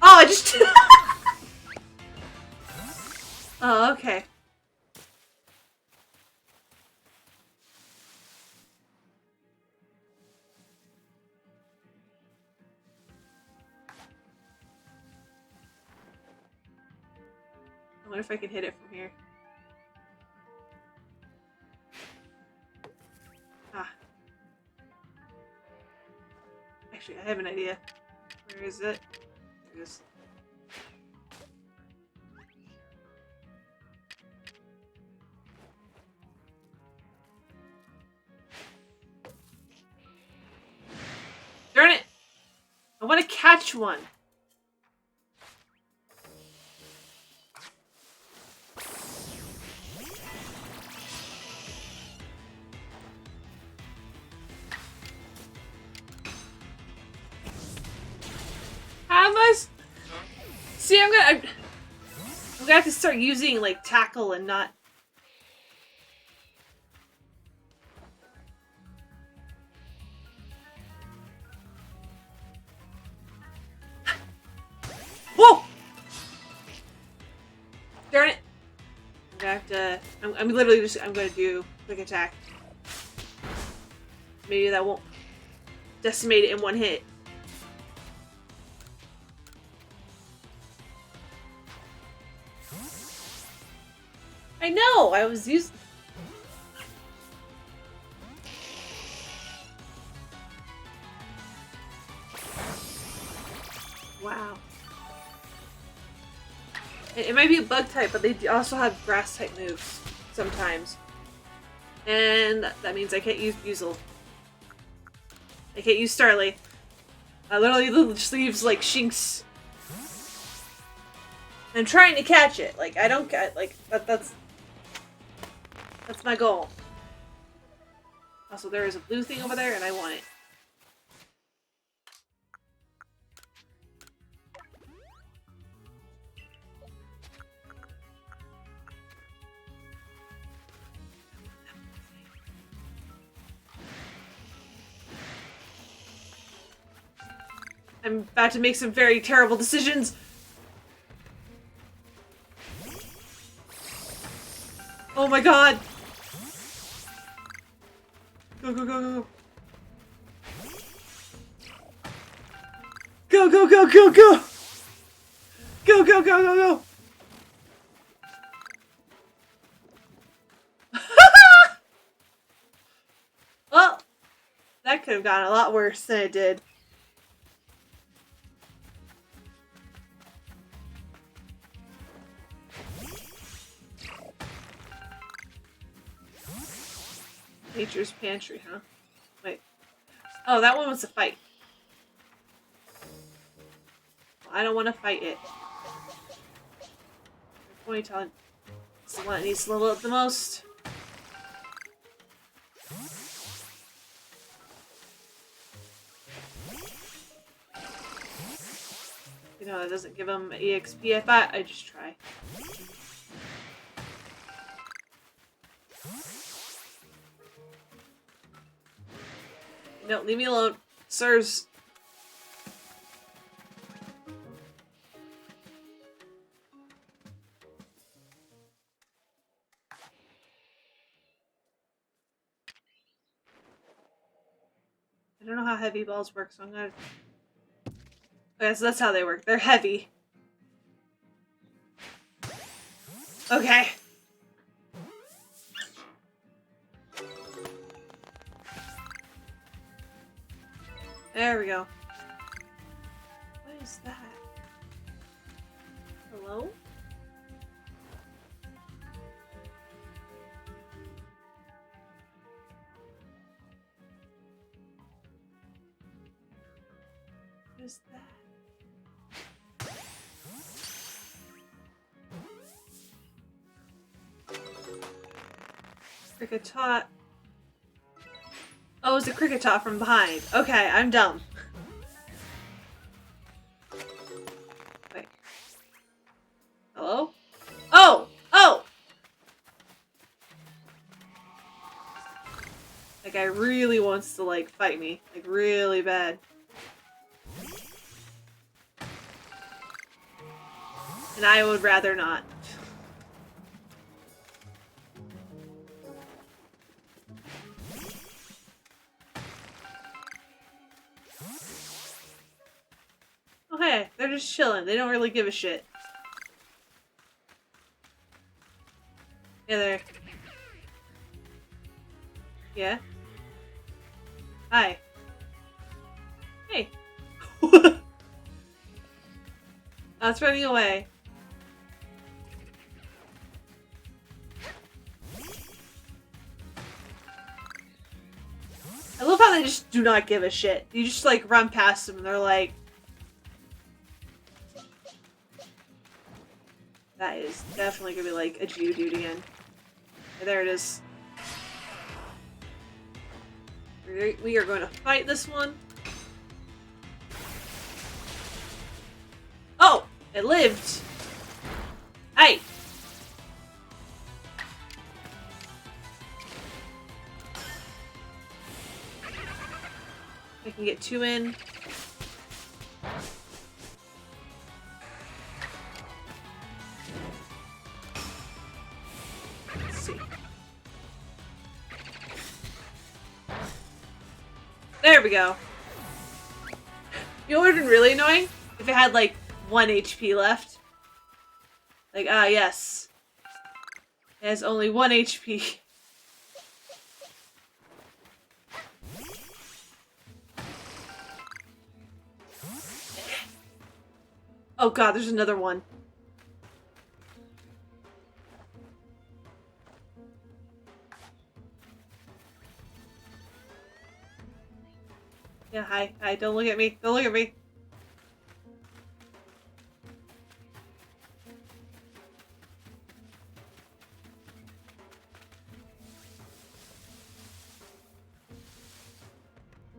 Oh, I just... Oh, okay. I wonder if I can hit it from here. Ah. Actually, I have an idea. Where is it? There it is. Darn it! I want to catch one. How am I? See, I'm gonna have to start using like tackle and not. Whoa! Darn it! I'm gonna have to. I'm literally just. I'm gonna do quick attack. Maybe that won't decimate it in one hit. I know! I was using... Wow. It might be a bug type, but they also have grass type moves sometimes. And that means I can't use Buzzle. I can't use Starly. I literally just leaves like Shinx. I'm trying to catch it. Like, I don't get, like, that's my goal. Also, there is a blue thing over there, and I want it. I'm about to make some very terrible decisions. Oh my god! Go, go, go, go, go. Go, go, go, go, go! Go, go, go, go, go! Well, that could have gone a lot worse than it did. Nature's Pantry, huh? Wait. Oh, that one was a fight. I don't want to fight it. Ponytail is the one that needs to level up the most. You know, that doesn't give him EXP. I thought I'd just try. No, leave me alone. Sirs. I don't know how heavy balls work, so I'm gonna... Okay, so that's how they work. They're heavy. Okay. There we go. What is that? Hello? What is that? Cricket-tot. Oh, it's a cricket-tot from behind. Okay, I'm dumb. Wait. Hello? Oh! Oh! That guy really wants to, like, fight me. Like, really bad. And I would rather not. Okay, they're just chilling. They don't really give a shit. Yeah, they're... Yeah? Hi. Hey. Oh, it's running away. I love how they just do not give a shit. You just, like, run past them and they're like... That is definitely gonna be, like, a Geodude again. Okay, there it is. We are going to fight this one. Oh! It lived! Hey! I can get 2 in. Let's see. There we go. You know what would have been really annoying? If it had like 1 HP left. Like, ah, yes. It has only 1 HP. Oh god, there's another one. Yeah, hi. Hi, don't look at me. Don't look at me.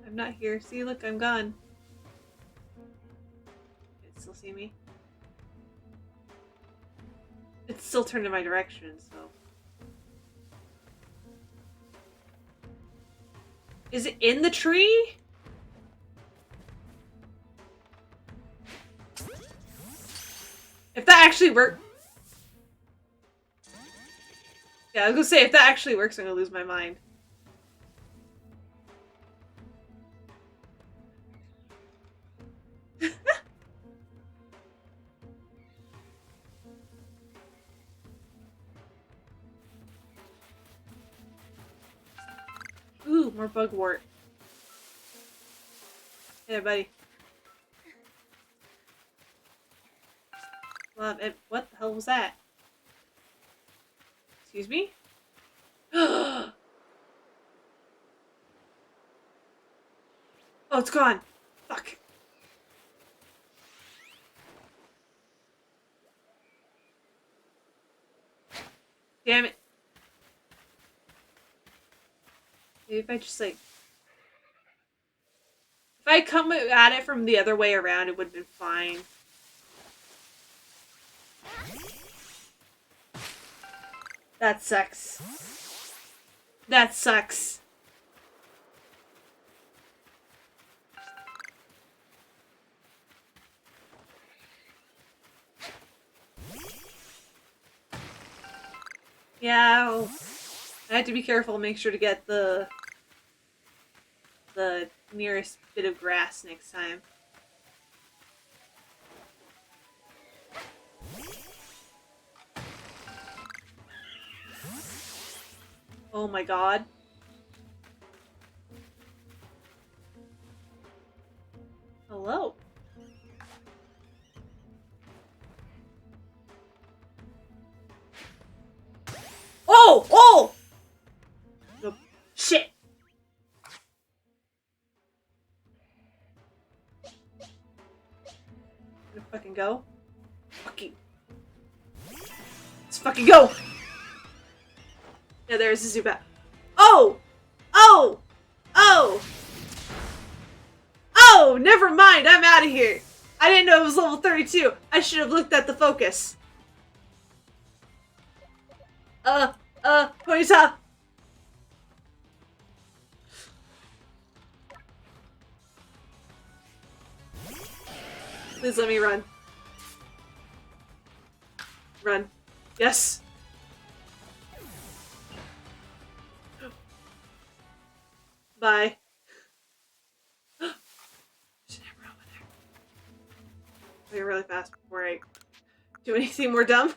I'm not here. See, look, I'm gone. It still see me? It's still turned in my direction, so... Is it in the tree? If that actually works... Yeah, I was gonna say, if that actually works, I'm gonna lose my mind. Ooh, more bugwort. Hey there, buddy. Love it. What the hell was that? Excuse me? Oh, it's gone. Fuck. Damn it. Maybe if I just like... If I come at it from the other way around, it would have been fine. That sucks. That sucks. Yeah, I have to be careful, make sure to get the nearest bit of grass next time. Oh my god. Hello. Oh! Oh! Oh, shit! Gonna fucking go? Fucking. Let's fucking go! Yeah, there's a Zubat. Oh! Oh! Oh! Oh! Never mind, I'm out of here! I didn't know it was level 32. I should have looked at the focus. Ponyta! Please let me run. Run. Yes! Bye. There's an Amber over there. I'll go really fast before I do anything more dumb.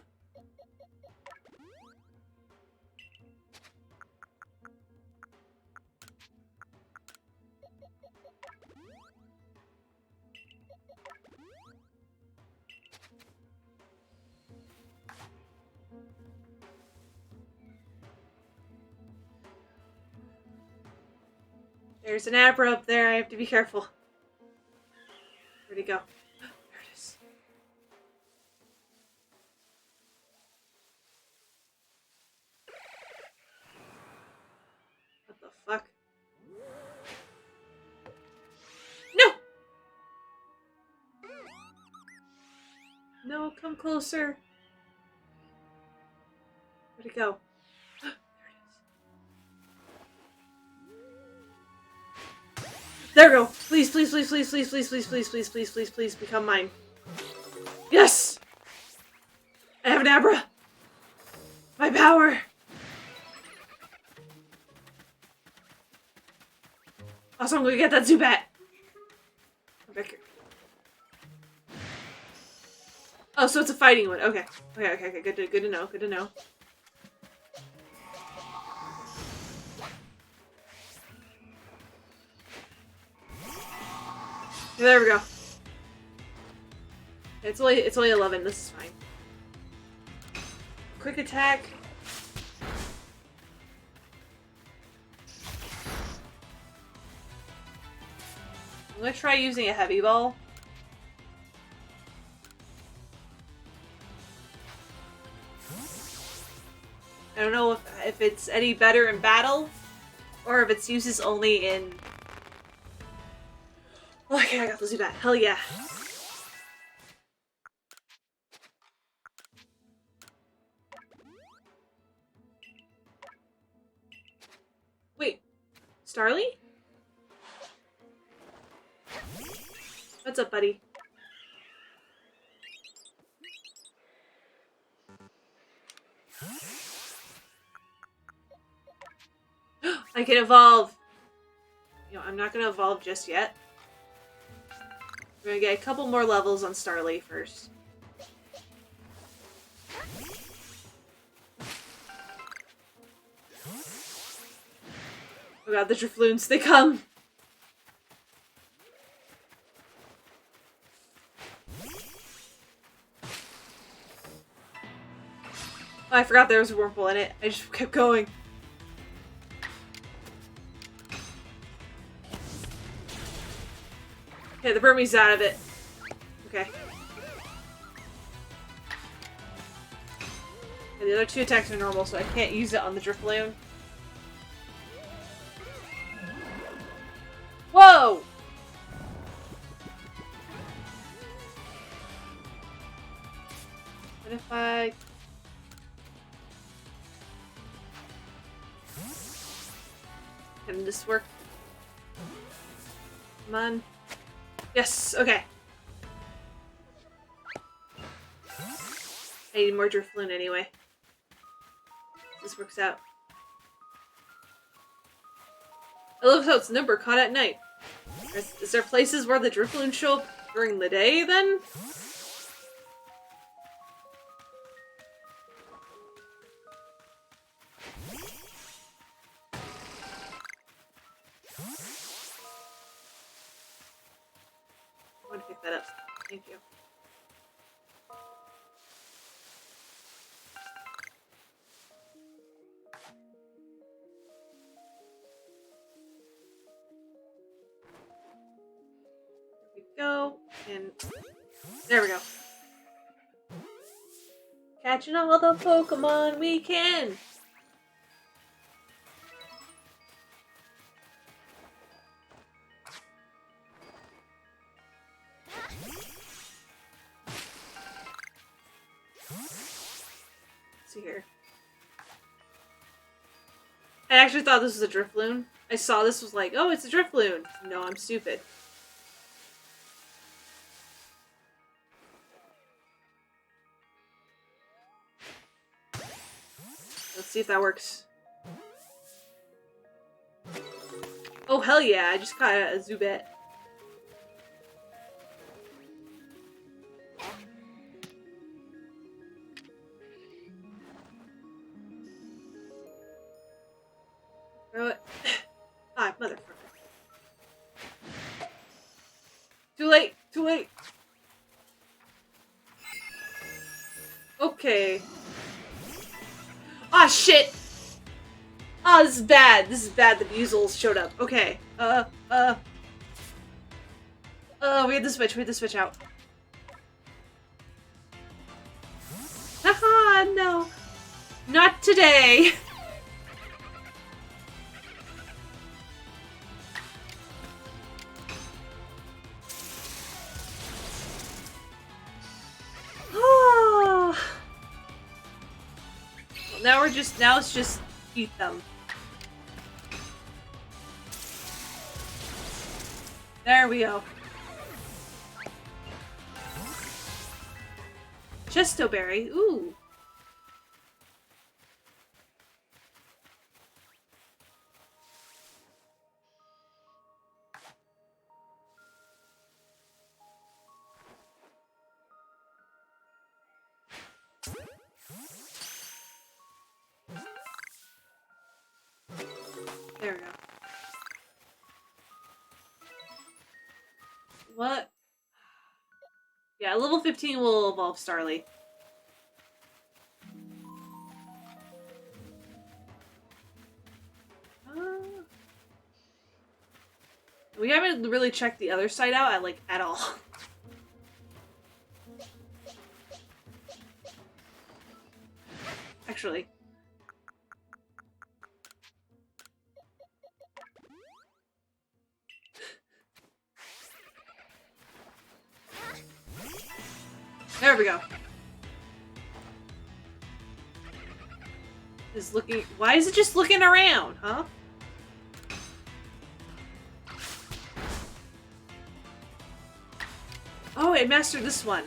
There's an Abra up there. I have to be careful. Where'd he go? There it is. What the fuck? No! No, come closer. Where'd he go? There we go. Please, please, please, please, please, please, please, please, please, please, please, please, become mine. Yes! I have an Abra! My power! Also, I'm gonna get that Zubat! Come back here. Oh, so it's a fighting one. Okay. Okay. Good to know. Good to know. There we go. It's only 11. This is fine. Quick attack. I'm gonna try using a heavy ball. I don't know if it's any better in battle, or if its use is only in... Okay, I got the Zubat. Hell yeah. Wait. Starly? What's up, buddy? I can evolve. You know, I'm not gonna evolve just yet. We're gonna get a couple more levels on Starly first. Oh god, the Drifloons, they come! Oh, I forgot there was a whirlpool in it. I just kept going. Okay, the Burmese out of it. Okay. And the other two attacks are normal, so I can't use it on the Drifloon. Whoa! What if I... Can this work? Come on. Yes, okay. I need more Drifloon anyway. This works out. I love how it's number caught at night. Is there places where the Drifloon show up during the day then? I want to pick that up. Thank you. There we go. And there we go. Catching all the Pokemon we can! Let's see here. I actually thought this was a Drifloon. I saw this was like, oh, it's a Drifloon. No, I'm stupid. Let's see if that works. Oh, hell yeah, I just got a Zubat. Throw it. Ah, motherfucker. Too late! Too late! Okay. Ah, shit! Ah, this is bad. This is bad. The Buzzles showed up. Okay. We had to switch. We had to switch out. Haha, no. Not today. Now it's just eat them. There we go. Chestoberry, ooh. There we go. What? Yeah, level 15 will evolve Starly. We haven't really checked the other side out at all. Actually. There we go. Is looking. Why is it just looking around, huh? Oh, it mastered this one.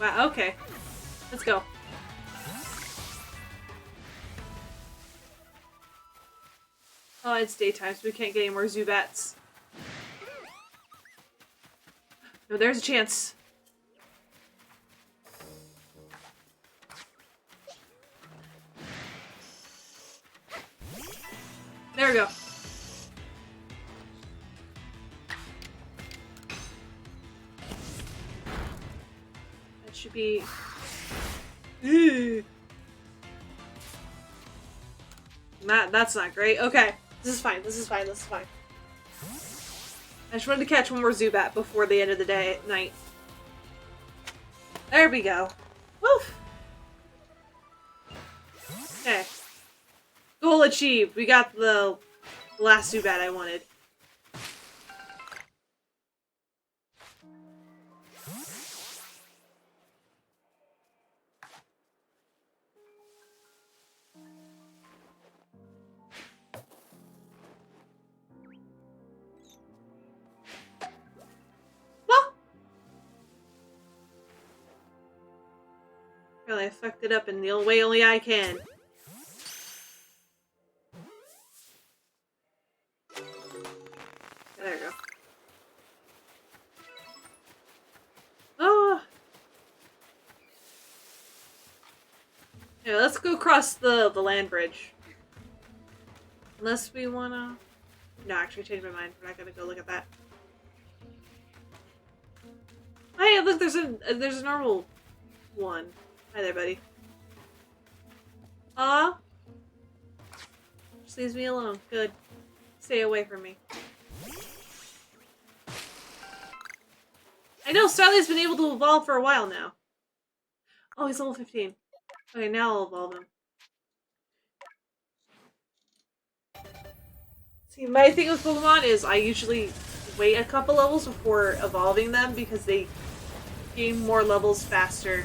Wow, okay. Let's go. Oh, it's daytime, so we can't get any more Zubats. No, there's a chance. There we go. That should be... That's not great. Okay. This is fine. This is fine. This is fine. I just wanted to catch one more Zubat before the end of the night. There we go. Woof! Okay. Goal achieved. We got the last Zubat I wanted. Really, I fucked it up in the way only I can. There we go. Oh! Yeah, let's go across the land bridge. Unless we wanna... No, actually, I changed my mind. We're not gonna go look at that. Hey, look, there's a normal one. Hi there, buddy. Aw. Just leaves me alone. Good. Stay away from me. I know, Starly's been able to evolve for a while now. Oh, he's level 15. Okay, now I'll evolve him. See, my thing with Pokemon is I usually wait a couple levels before evolving them because they gain more levels faster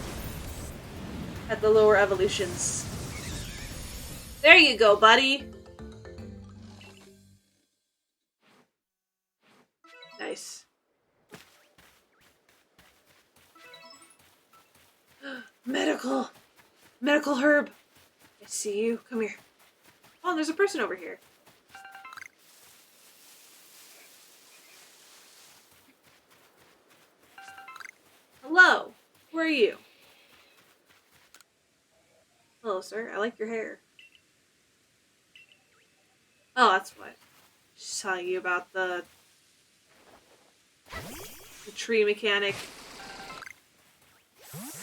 at the lower evolutions. There you go, buddy! Nice. Medical! Medical herb! I see you. Come here. Oh, there's a person over here. Hello! Who are you? Hello, sir. I like your hair. Oh, that's what. Just telling you about the tree mechanic. Let's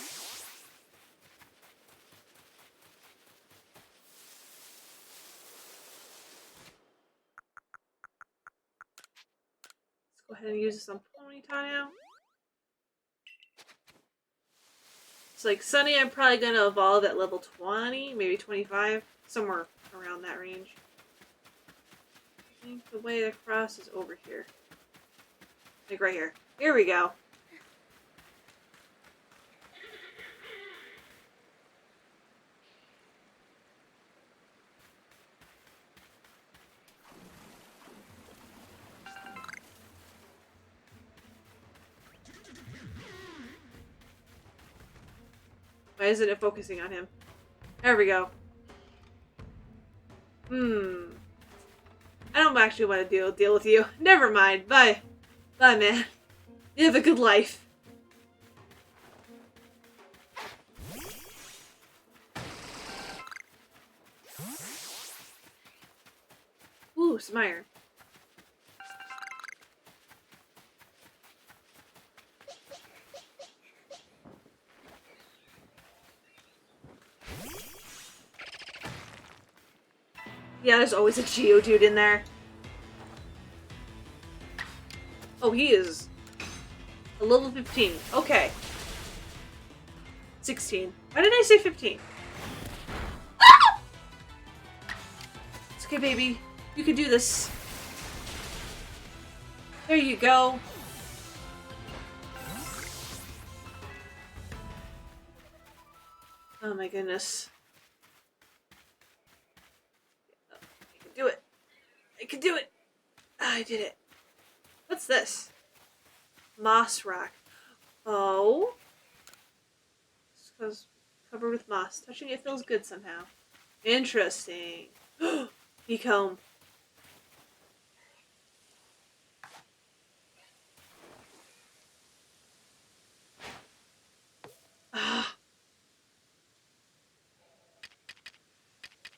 go ahead and use this on Ponyta now. It's like Sunny, I'm probably gonna evolve at level 20, maybe 25, somewhere around that range. I think the way across is over here. Like right here. Here we go. Why isn't it focusing on him? There we go. I don't actually want to deal with you. Never mind. Bye. Bye, man. You have a good life. Ooh, some iron. Yeah, there's always a Geodude in there. Oh, he is a level 15. Okay. 16. Why did I say 15? Ah! It's okay, baby. You can do this. There you go. Oh my goodness. I can do it. I can do it. I did it. What's this? Moss rock. Oh. because covered with moss. Touching it feels good somehow. Interesting. Decomb. Ah.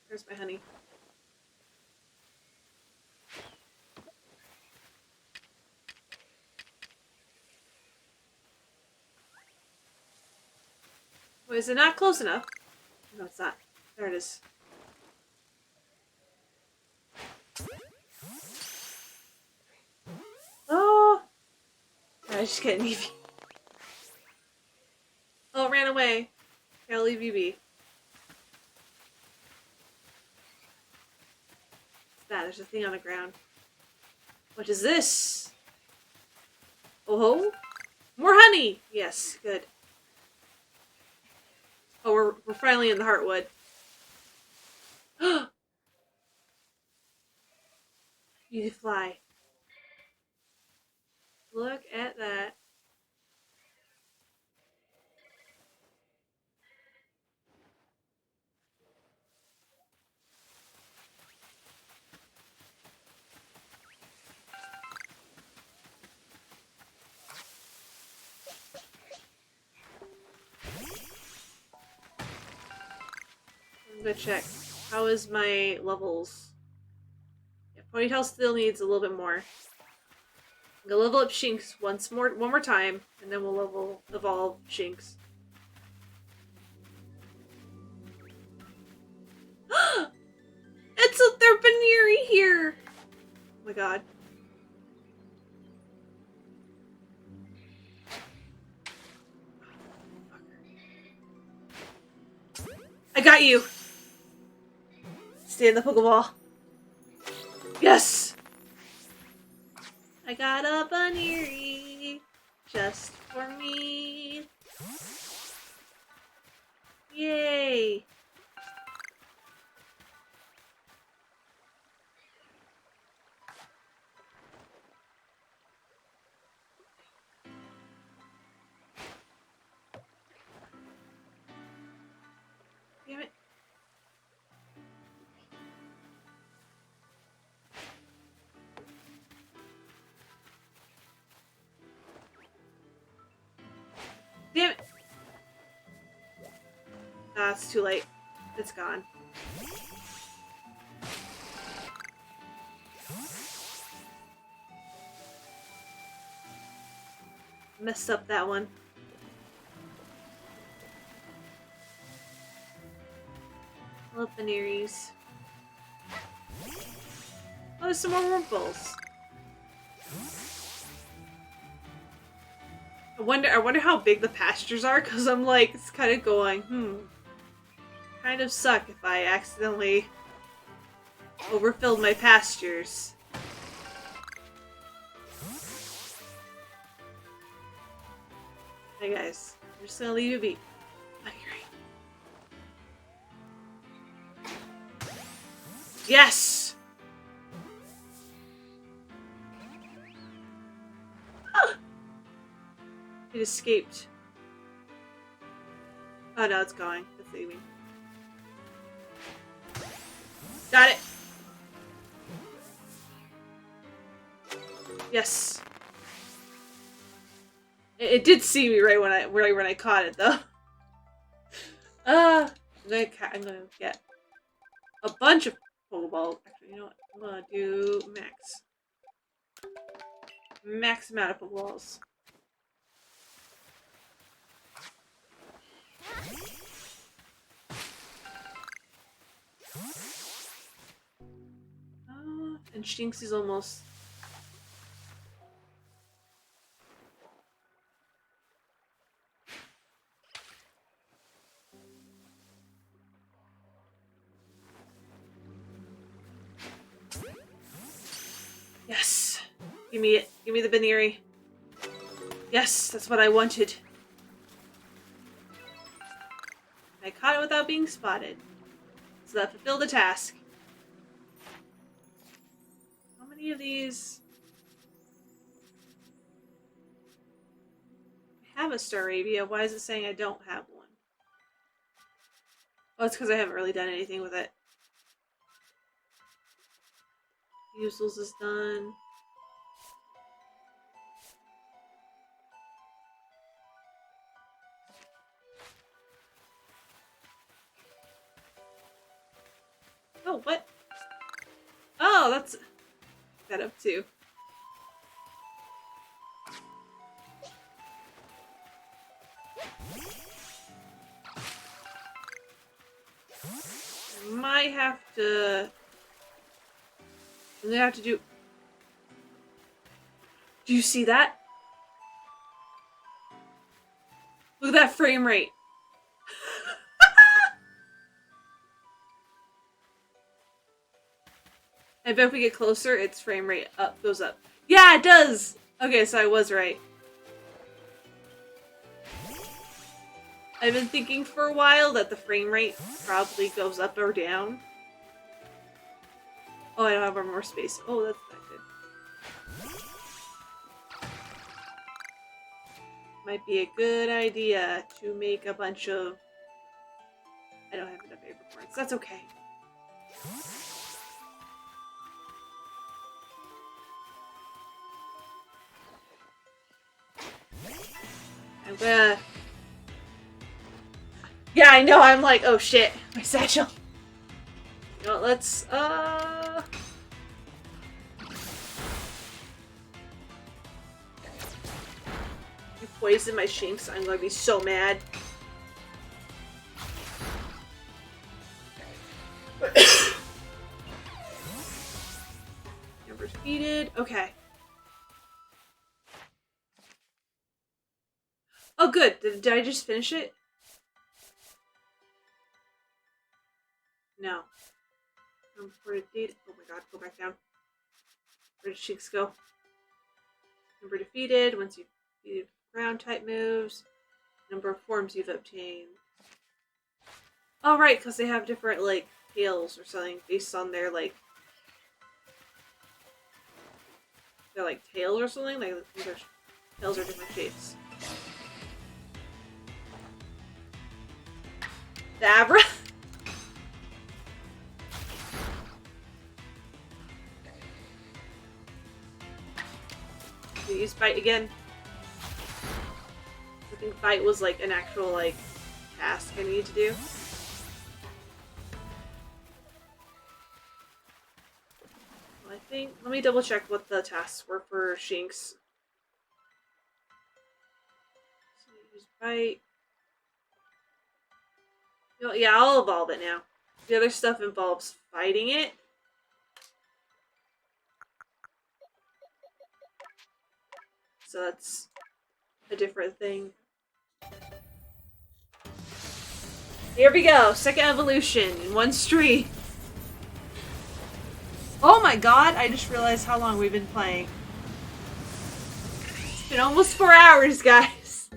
There's my honey. Wait, is it not close enough? No, it's not. There it is. Oh! I just get an Eevee. Oh, it ran away. Okay, I'll leave you be. What's that? There's a thing on the ground. What is this? Oh, more honey! Yes, good. Oh, we're finally in the Heartwood. You can fly. Look at that. I'm gonna check. How is my levels? Yeah, Ponytail still needs a little bit more. I'm gonna level up Shinx one more time, and then we'll evolve Shinx. It's a Therpaneri here! Oh my god. I got you! Stay in the Pokeball. Yes! I got a Bunnery just for me. Yay! Damn it. Damn it! Ah, it's too late. It's gone. Messed up that one. I love Bunneries. Oh, there's some more Wurmples. I wonder how big the pastures are, because I'm like, it's kind of going, kind of suck if I accidentally overfilled my pastures. Hey guys, I'm just gonna leave you be. Yes! Ah! It escaped. Oh no, it's going. It's leaving. Got it! Yes. It did see me right when I caught it though. I'm gonna get a bunch of Pokeballs. Actually, you know what? I'm gonna do max amount of Pokeballs. And Shinx is almost. Yes! Give me it. Give me the Bunnery. Yes, that's what I wanted. I caught it without being spotted. So that fulfilled the task. How many of these? I have a Staravia. Why is it saying I don't have one? Oh, it's because I haven't really done anything with it. Useless is done. Oh, what? Oh, that's that up too. I might have to. I'm gonna have to do. Do you see that? Look at that frame rate. I bet if we get closer, its frame rate goes up. Yeah, it does! Okay, so I was right. I've been thinking for a while that the frame rate probably goes up or down. Oh, I don't have more space. Oh, that's not good. Might be a good idea to make a bunch of... I don't have enough paper points. That's okay. I'm gonna... Yeah, I know, I'm like, oh shit, my satchel. You know what, let's, You poison my Shinx, I'm gonna be so mad. Never defeated, okay. Oh good, did I just finish it? No. Where did data? Oh my god, go back down. Where did Shinx go? Number defeated, once you've defeated ground type moves. Number of forms you've obtained. Oh right, because they have different, like, tails or something based on their, like... They're like tails or something? Like, their tails are different shapes. The Abra? Use Bite again. I think Bite was like an actual like task I needed to do. Well, I think let me double check what the tasks were for Shinx. So use Bite. No, yeah, I'll evolve it now. The other stuff involves fighting it. So that's a different thing. Here we go, second evolution in one stream. Oh my god, I just realized how long we've been playing. It's been almost 4 hours, guys.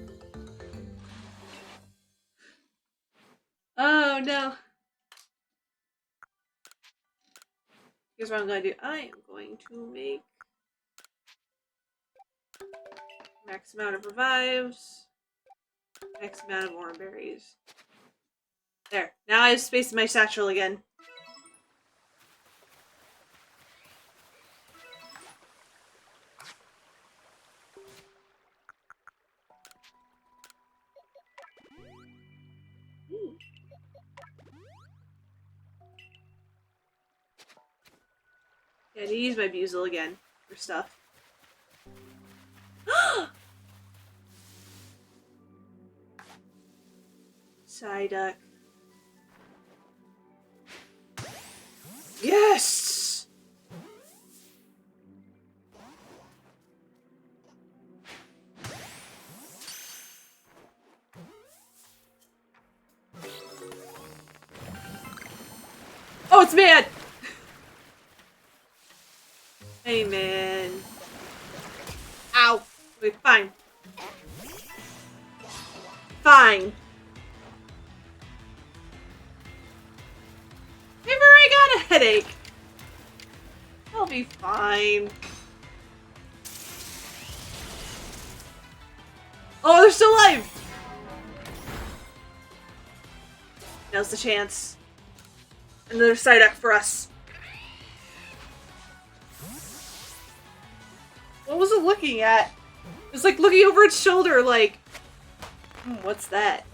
Oh no. Here's what I'm gonna do. I am going to make max amount of revives, max amount of orange berries. There. Now I have space in my satchel again. Ooh. Yeah, I need to use my Buzel again for stuff. Psyduck. Yes! Oh, it's mad! Hey, man. Ow. Wait, fine. Fine. Maybe I got a headache. I'll be fine. Oh, they're still alive! Now's the chance. Another Psyduck for us. What was it looking at? It was like looking over its shoulder like, what's that?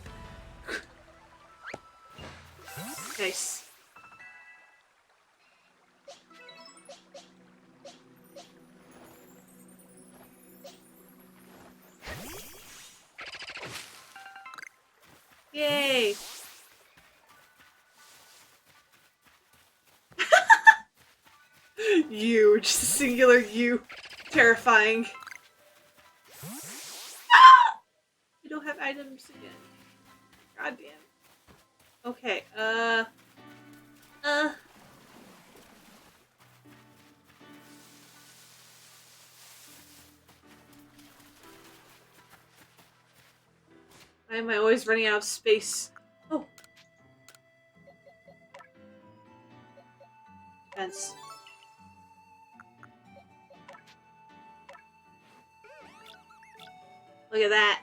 Nice. Yay! You, just a singular you. Terrifying. Ah! We don't have items again. God damn. Okay, why am I always running out of space? Oh. Fence. Look at that.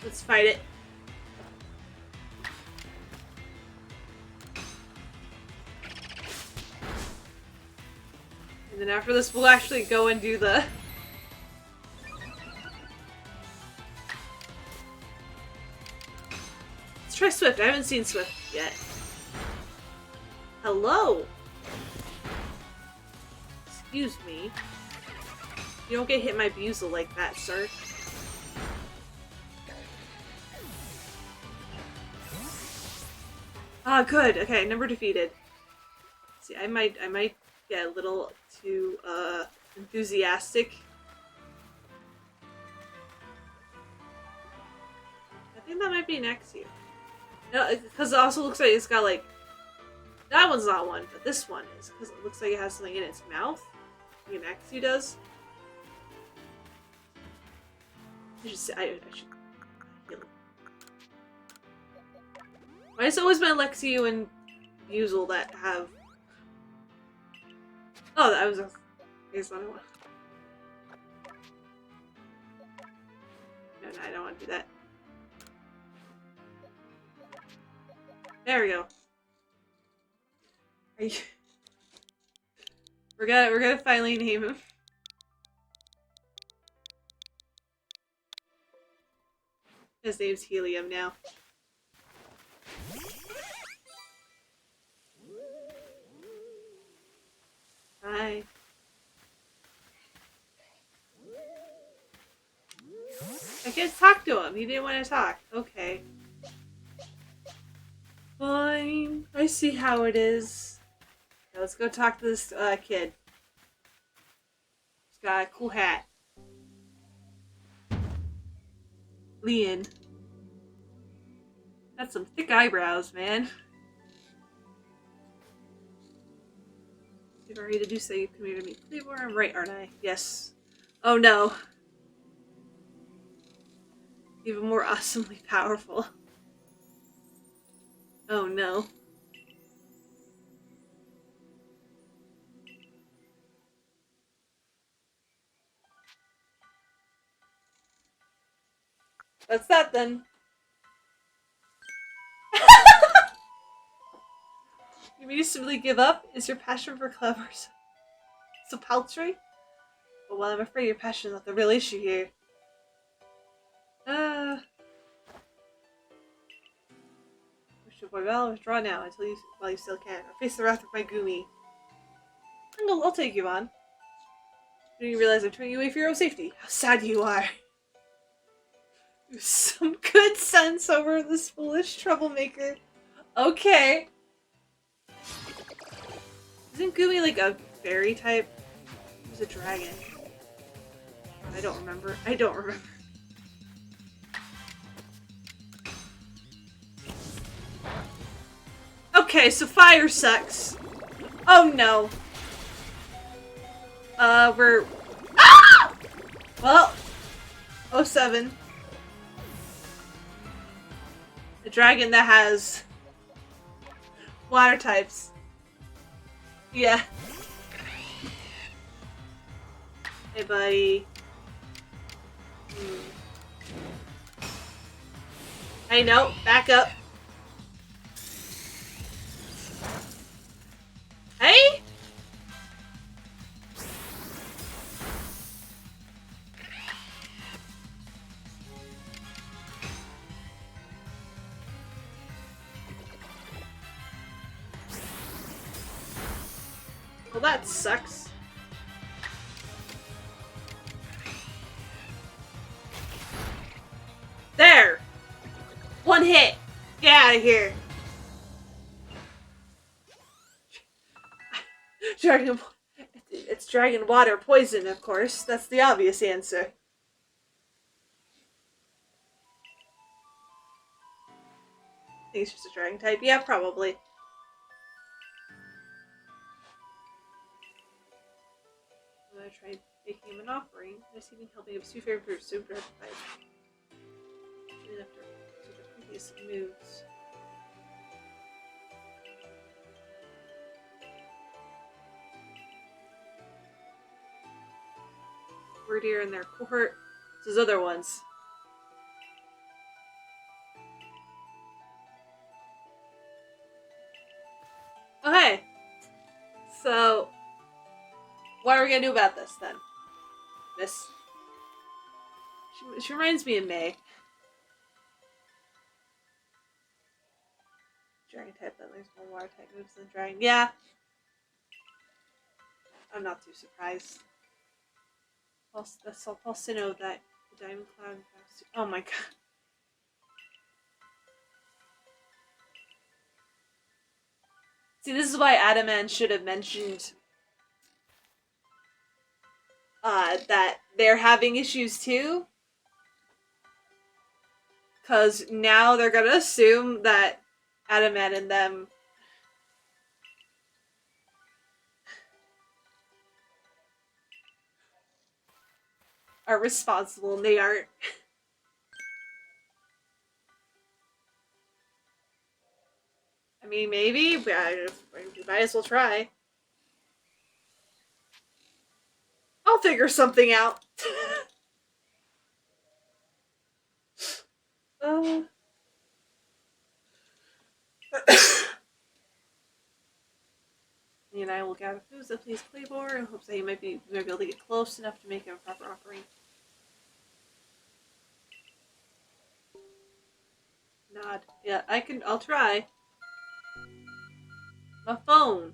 Let's fight it. And then after this, we'll actually go and do the... Let's try Swift. I haven't seen Swift yet. Hello? Excuse me. You don't get hit my Buzel like that, sir. Ah, good. Okay, number defeated. See, I might get a little too enthusiastic. I think that might be next year. No, because it also looks like it's got like that one's not one, but this one is because it looks like it has something in its mouth. Like an Exu does. I should. Why is it always my Lexio and Buzel that have... Oh, that was a... Here's what I want. No, I don't want to do that. There we go. We're gonna finally name him. His name's Helium now. Hi. I can't talk to him. He didn't want to talk. Okay. Fine. I see how it is. Now let's go talk to this kid. He's got a cool hat. Leon. That's some thick eyebrows, man. If I ready to do so, you come here to meet Cleavor. I'm right, aren't I? Yes. Oh no. Even more awesomely powerful. Oh no. That's that then. You mean you simply give up? Is your passion for clevers so paltry? But well, I'm afraid your passion is not the real issue here. Wish your boy well, withdraw now while you still can, or face the wrath of my Gumi. I'll take you on. Do you realize I'm turning you away for your own safety? How sad you are. Some good sense over this foolish troublemaker. Okay. Isn't Gumi like a fairy type? Who's a dragon? I don't remember. Okay, so fire sucks. Oh no. We're... Ah! Well, 07. A dragon that has water types. Yeah. Hey, buddy. Hey, no, back up. Hey? Well, that sucks. There! One hit! Get out of here! Dragon... It's dragon water poison, of course. That's the obvious answer. I think it's just a dragon type. Yeah, probably. I'm gonna try making him an offering. This evening helping him two favorite fruits, super type. After the previous moves. Wordier in their cohort. Those other ones. Okay. So, what are we gonna do about this then? Miss? She reminds me of May. Dragon type that learns more water type moves than dragon. Yeah. I'm not too surprised. Also know that the diamond cloud. Oh my god. See, this is why Adaman should have mentioned that they're having issues too. Because now they're gonna assume that Adaman and them are responsible, and they aren't. I mean, maybe, but we might as well try. I'll figure something out. Me and I will gather foods that please Claybor in hopes that he might be able to get close enough to make him a proper offering. Nod. Yeah, I'll try. My phone.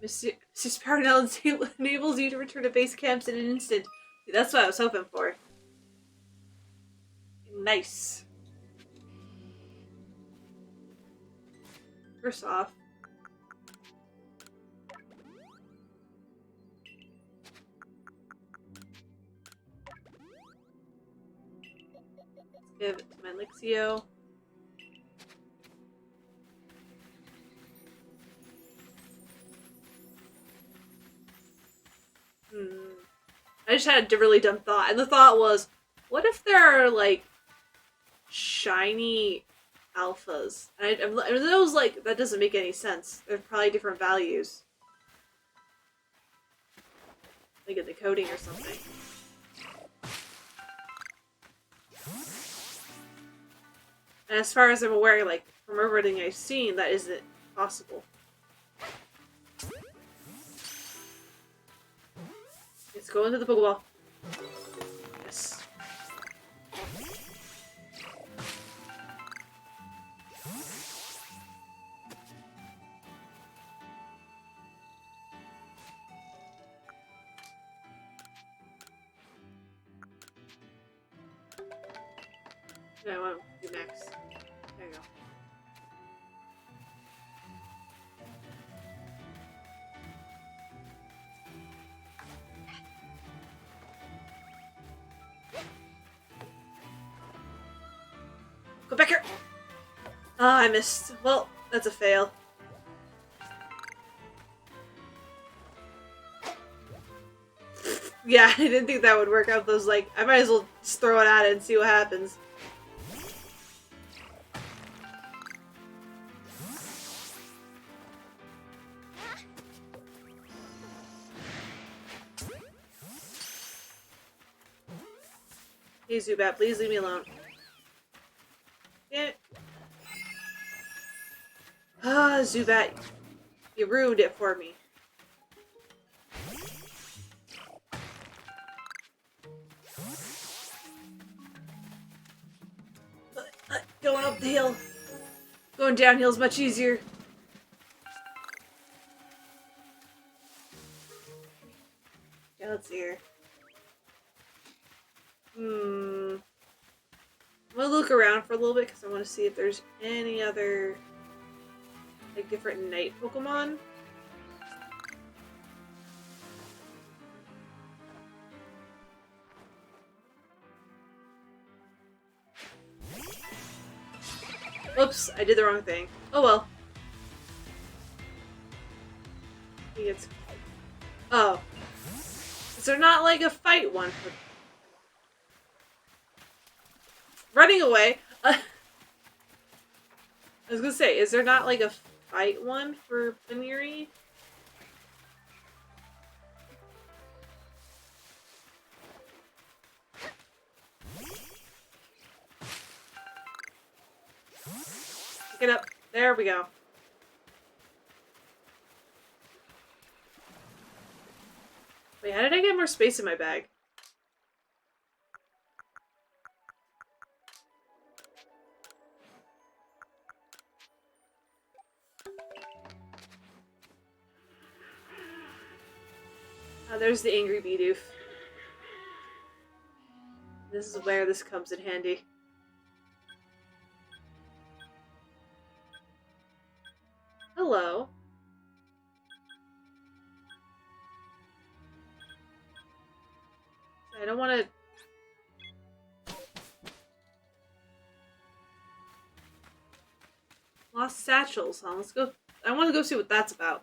Mrs. Parnell enables you to return to base camps in an instant. That's what I was hoping for. Nice. First off, give it to my Lixio. I just had a really dumb thought, and the thought was, what if there are, like, shiny alphas? And those, like, that doesn't make any sense. They're probably different values. Like in the coding or something. And as far as I'm aware, like, from everything I've seen, that isn't possible. Let's go into the Pokeball. Yes. No, I want to do max. There you go. Go back here! Ah, I missed. Well, that's a fail. Yeah, I didn't think that would work out. Those, like, I might as well just throw it at it and see what happens. Hey, Zubat, please leave me alone. Damn it. Ah, Zubat. You ruined it for me. Going up the hill. Going downhill is much easier. Yeah, let's see here. I'm gonna look around for a little bit because I want to see if there's any other, like, different night Pokemon. Oops, I did the wrong thing. Oh well. I think it's... Oh. Is there not, like, a fight one for... Running away! I was gonna say, is there not, like, a fight one for Baniri? Pick it up. There we go. Wait, how did I get more space in my bag? Oh, there's the angry Bidoof. This is where this comes in handy. Hello. I don't want to... Lost satchels, huh? Let's go... I want to go see what that's about.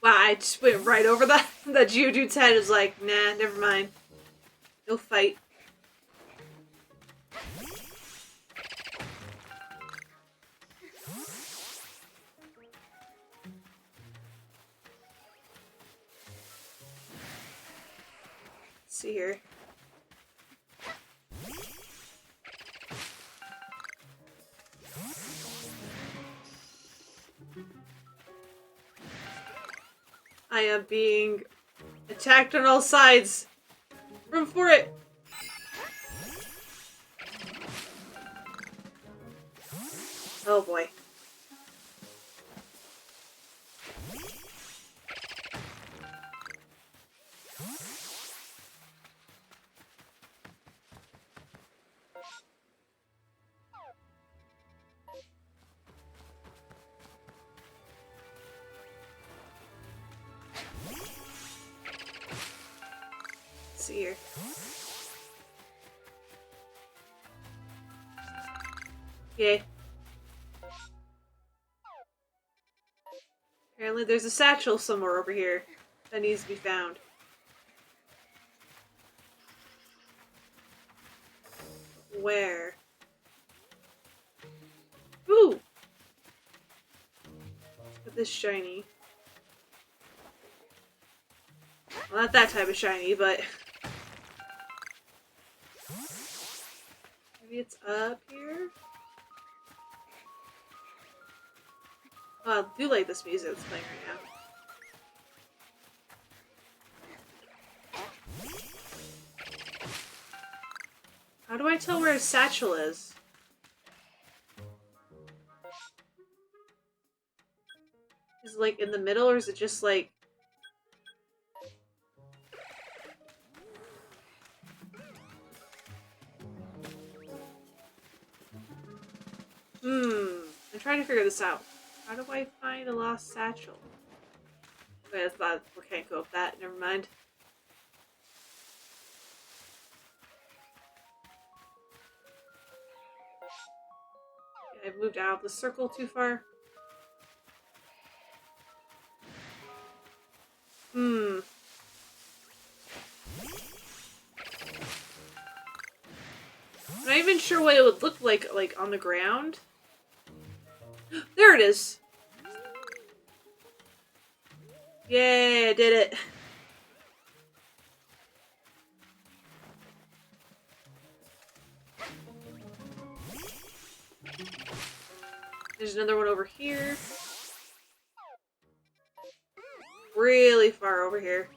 Wow, I just went right over that. That Geodude's head is like, nah, never mind. No fight. Let's see here. I am being attacked on all sides. Run for it! Oh boy. Let's see here. Okay. Apparently there's a satchel somewhere over here that needs to be found. Where? Ooh! But this shiny. Well, not that type of shiny, but... Maybe it's up here? Oh, I do like this music that's playing right now. How do I tell where a satchel is? Is it like in the middle, or is it just like... I'm trying to figure this out. How do I find a lost satchel? Wait, I thought we can't go up that. Never mind. I've moved out of the circle too far. even sure what it would look like on the ground. There it is. Yay, I did it. There's another one over here. Really far over here.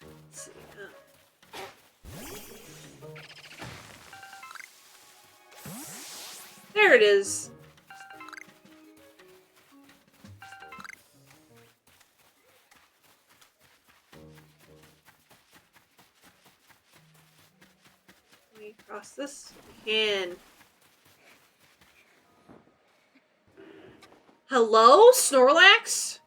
Let's see. There it is. Can we cross this? We can. Hello, Snorlax?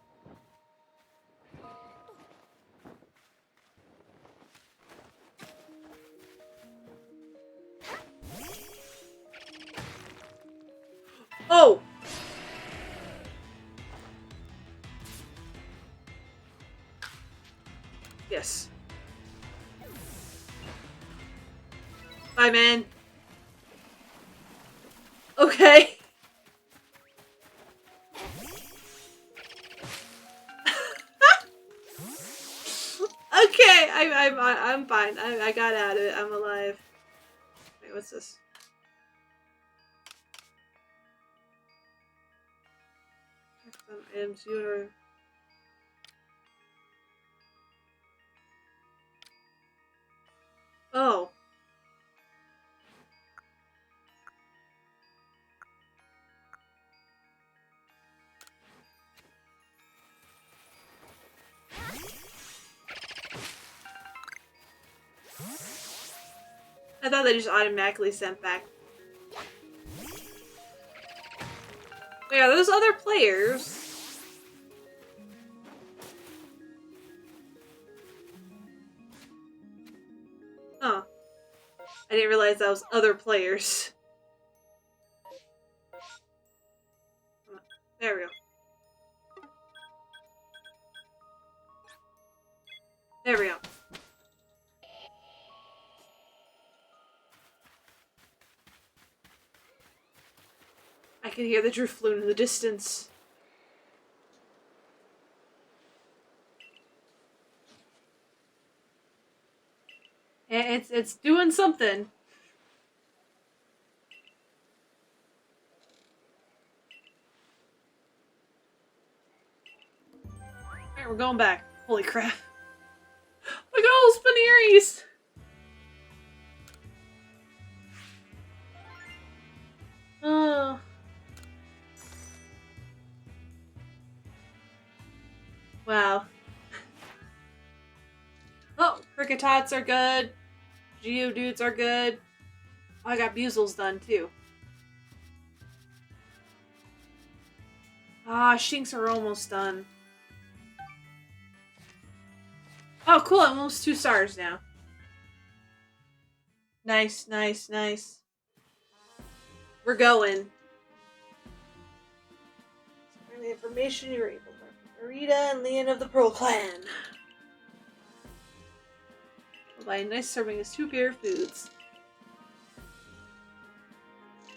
Oh! Yes. Bye, man. Okay. Okay, I'm fine. I got out of it. I'm alive. Wait, what's this? Some items you are. Oh. I thought they just automatically sent back. Wait, are those other players? Huh. I didn't realize that was other players. There we go. There we go. I can hear the Drifloon in the distance. It's doing something. Alright, we're going back. Holy crap. Look at all those Spinaries! Oh. Wow. Oh, Cricketots are good. Geodudes are good. Oh, I got Buzzles done too. Ah, Shinx are almost done. Oh, cool. I'm almost 2 stars now. Nice, nice, nice. We're going. The information you were able to Rita and Leon of the Pearl Clan. We'll buy a nice serving of superior foods.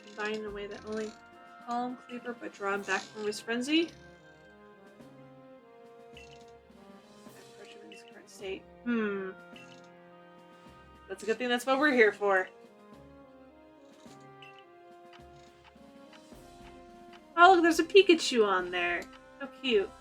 Combined in a way that only calm Cleaver but draw him back from his frenzy. Pressure in his current state. That's a good thing. That's what we're here for. Oh, look, there's a Pikachu on there. How cute.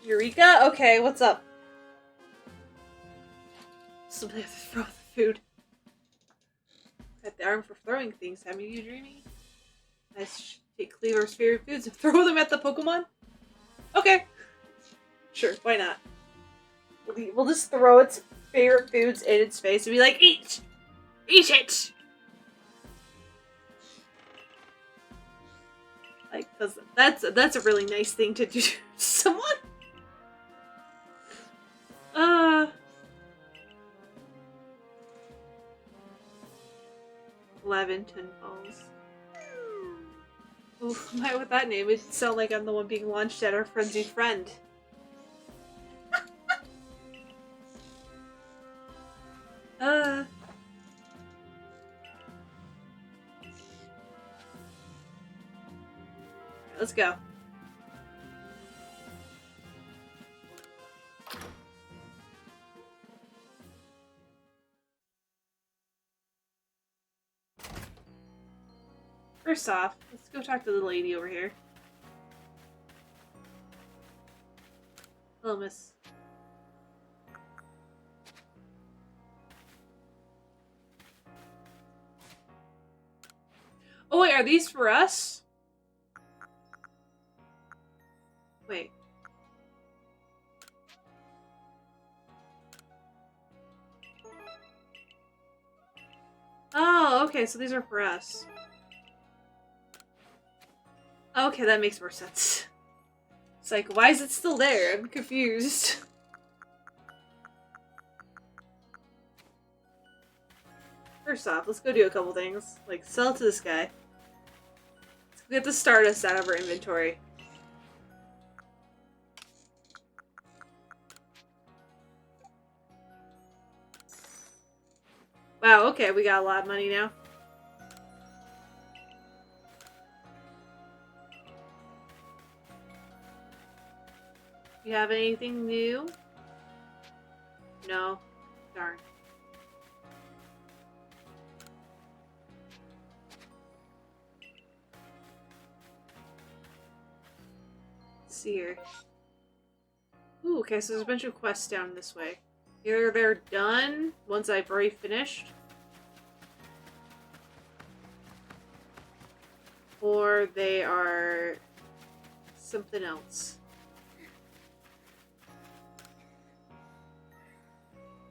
Eureka? Okay, what's up? Somebody has to throw the food. Got the arm for throwing things, haven't you, Dreamy? Nice. Take Cleaver's favorite foods and throw them at the Pokemon? Okay. Sure, why not? We'll just throw its favorite foods in its face and be like, eat! Eat it! Like, cause that's a really nice thing to do to someone. badminton balls. Oof, with that name, it sound like I'm the one being launched at our frenzied friend. Let's go. First off, let's go talk to the lady over here. Hello, miss. Oh wait, are these for us? Wait. Oh, okay, so these are for us. Okay, that makes more sense. It's like, why is it still there? I'm confused. First off, let's go do a couple things. Like, sell it to this guy. Let's get the Stardust out of our inventory. Wow, okay, we got a lot of money now. You have anything new? No. Darn. Let's see here. Ooh, okay, so there's a bunch of quests down this way. Either they're done, ones I've already finished, or they are something else.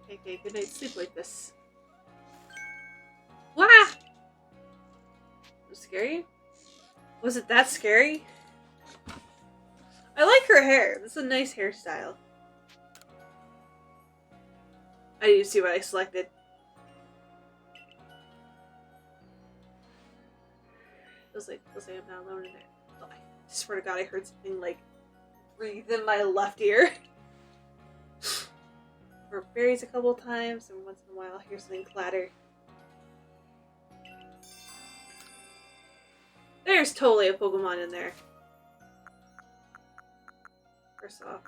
Okay, good night, sleep like this. Wah! Was it scary? Was it that scary? I like her hair. This is a nice hairstyle. I need to see what I selected. Feels like I'm not alone in there. Oh, I swear to God, I heard something like breathe in my left ear. Or berries a couple times, and once in a while I'll hear something clatter. There's totally a Pokemon in there. First off.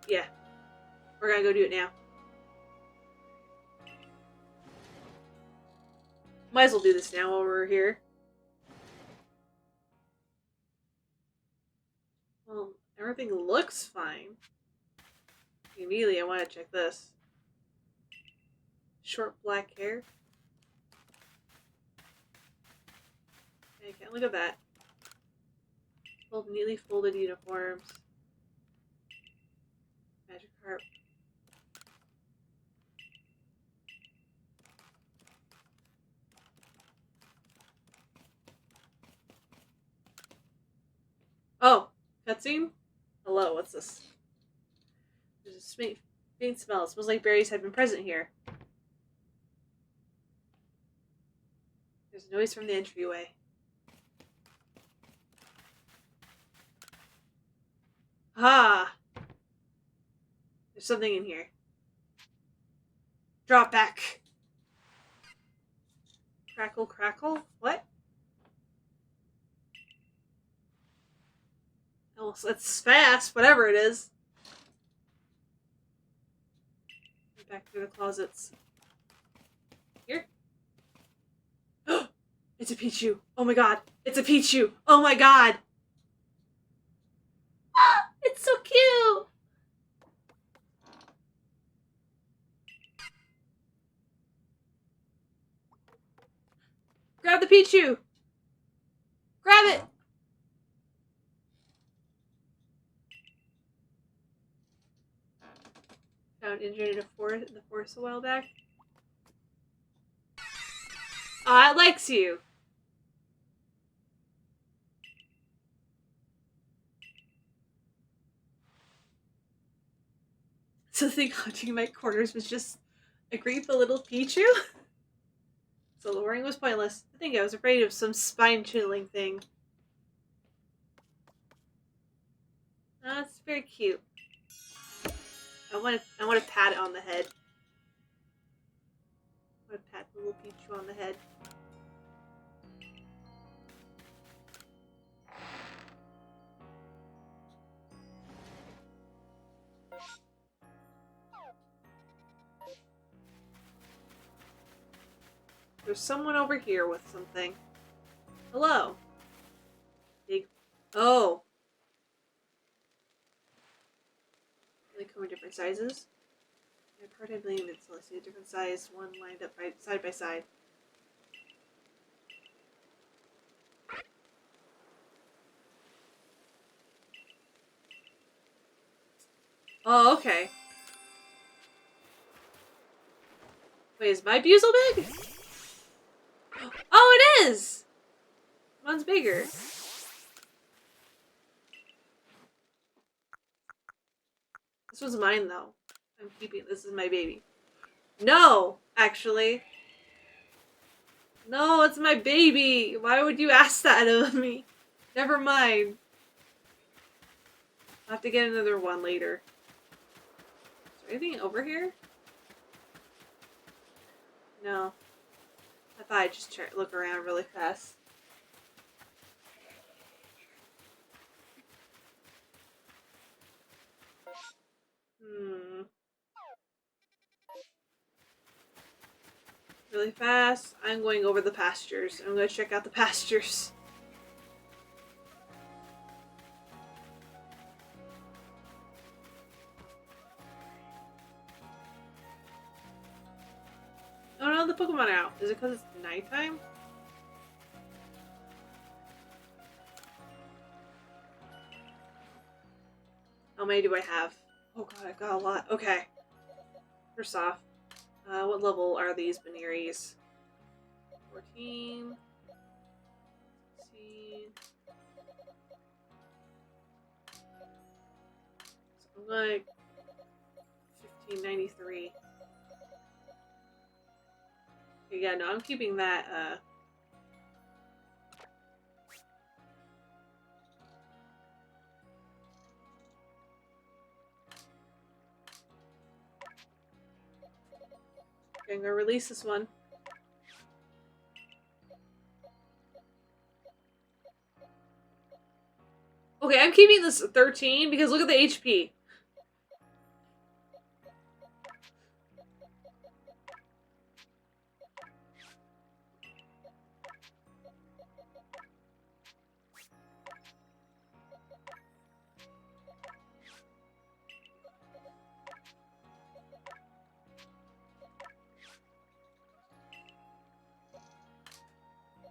Yeah. We're gonna go do it now. Might as well do this now while we're here. Well, everything looks fine. Immediately I want to check this. Short black hair. Okay, look at that. Neatly folded uniforms. Magikarp. Oh, cutscene? Hello, what's this? There's a faint smell. It smells like berries had been present here. There's a noise from the entryway. Ah! There's something in here. Drop back! Crackle, crackle? What? Oh, it's fast, whatever it is. Back through the closets. Here? It's a Pichu! Oh my god! It's a Pichu! Oh my god! Ah! It's so cute! Grab the Pichu! Grab it! Found injured in the forest a while back. Ah, it likes you! to think hunting my quarters was just a creep, a little Pichu. So the worrying was pointless. I think I was afraid of some spine-chilling thing. That's very cute. I want to pat it on the head. I want to pat the little Pichu on the head. There's someone over here with something. Hello. Big. Oh. They come in different sizes. I've heard, I believe it's, let's see, a different size, one lined up side by side. Oh, okay. Wait, is my Buzel big? Oh, it is! Mine's bigger. This was mine, though. I'm keeping this is my baby. No, actually. No, it's my baby. Why would you ask that of me? Never mind. I'll have to get another one later. Is there anything over here? No. I thought I'd just look around really fast. Really fast. I'm going over the pastures. I'm going to check out the pastures. Oh no, the Pokemon are out. Is it because it's nighttime? How many do I have? Oh god, I've got a lot. Okay. First off, what level are these Veneries? 14. 16. So I'm like 1593. Okay, yeah, no, I'm keeping that, okay, I'm gonna release this one. Okay, I'm keeping this 13 because look at the HP.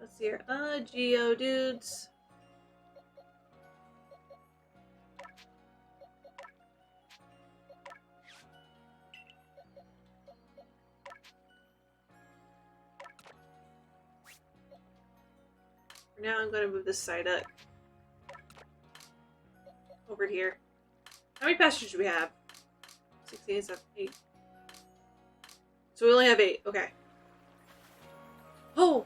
Let's see here. Geodudes. For now, I'm going to move this side up. Over here. How many pastures do we have? 16, 7, 8. So we only have 8. Okay. Oh!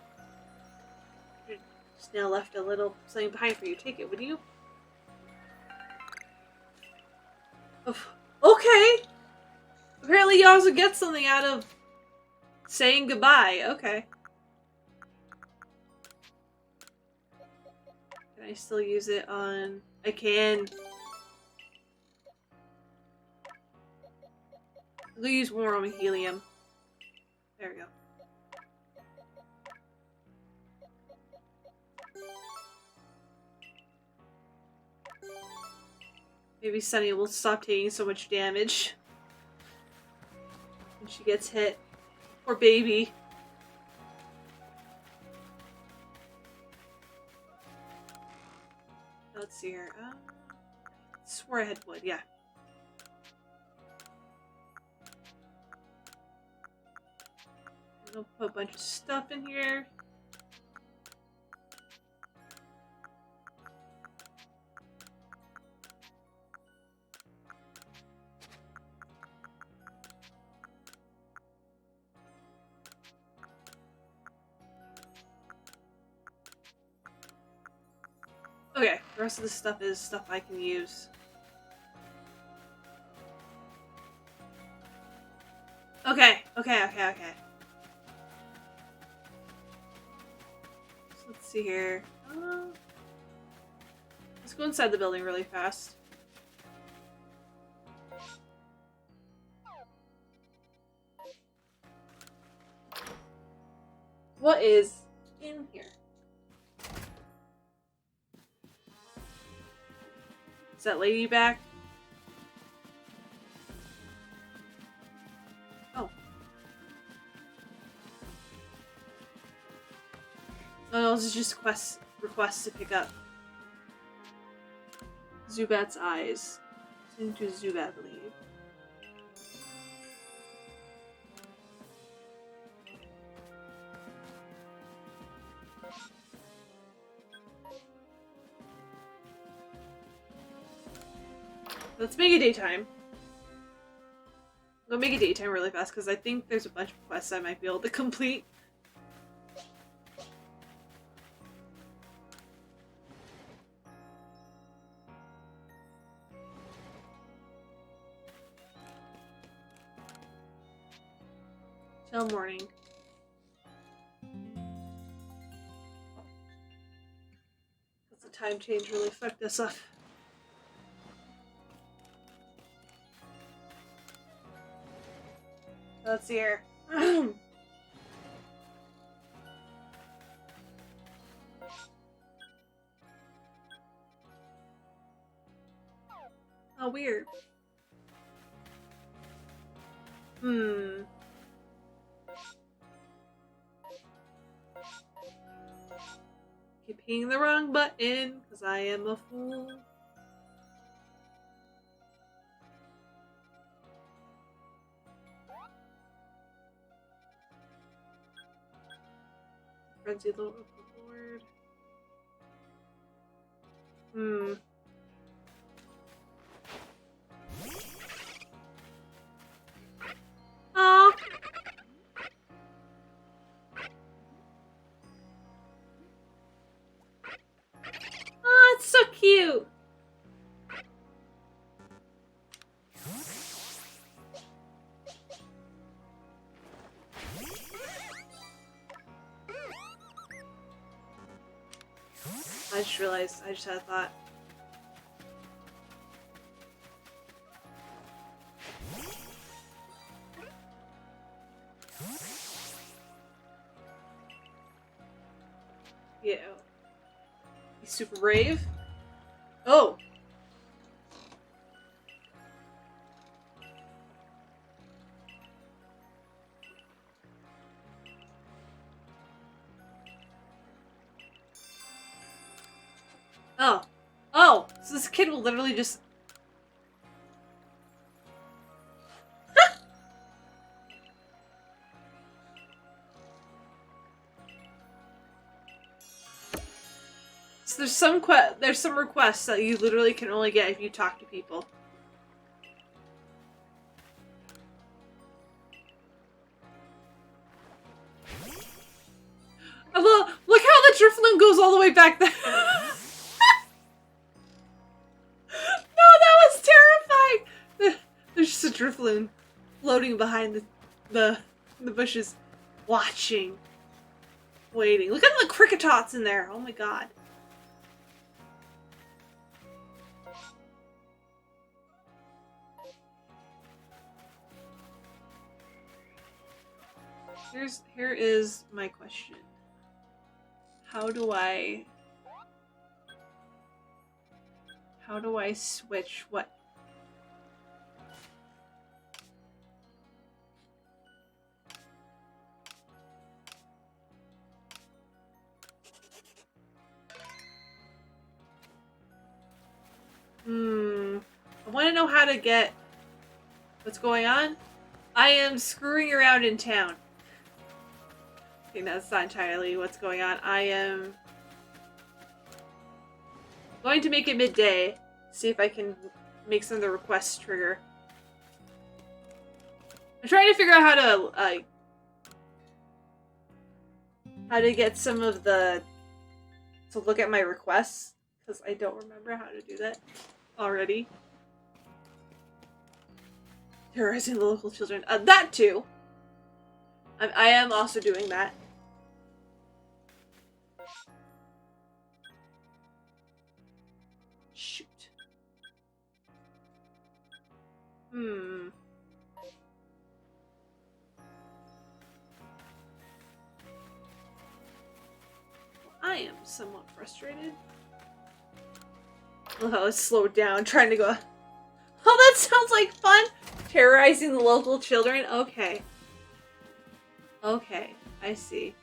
Snail left a little something behind for you. Take it, would you? Oh, okay! Apparently you also get something out of saying goodbye. Okay. Can I still use it on... I can. I'll use more on helium. There we go. Maybe Sunny will stop taking so much damage when she gets hit. Poor baby. Let's see here. I swore I had wood, yeah. I'll put a bunch of stuff in here. The rest of this stuff is stuff I can use. Okay. So let's see here. Let's go inside the building really fast. What is in here? Is that lady back? Oh. No, this is just requests to pick up. Zubat's eyes. Send to Zubat, I believe. Let's make it daytime. I'm gonna make it daytime really fast because I think there's a bunch of quests I might be able to complete. Till morning. Does the time change really fuck this up? Let's see here. Oh, weird. Keep hitting the wrong button, because I am a fool. Frenzy Lord. Aww. Oh, it's so cute. I just realized, I just had a thought. Yeah. He's super brave. Oh! Oh! So this kid will literally just... So there's some requests that you literally can only get if you talk to people. Look how the Drifloon goes all the way back there. No, that was terrifying. There's just a Drifloon floating behind the bushes, watching, waiting. Look at the Cricketots in there. Oh my god. Here is my question. How do I switch what? I want to know how to get what's going on. I am screwing around in town. I think that's not entirely what's going on. I am going to make it midday. See if I can make some of the requests trigger. I'm trying to figure out how to get some of the to look at my requests because I don't remember how to do that already. Terrorizing the local children. That too! I am also doing that. Shoot. I am somewhat frustrated. Oh, it's slowed down, trying to go. Oh, that sounds like fun! Terrorizing the local children? Okay. Okay, I see.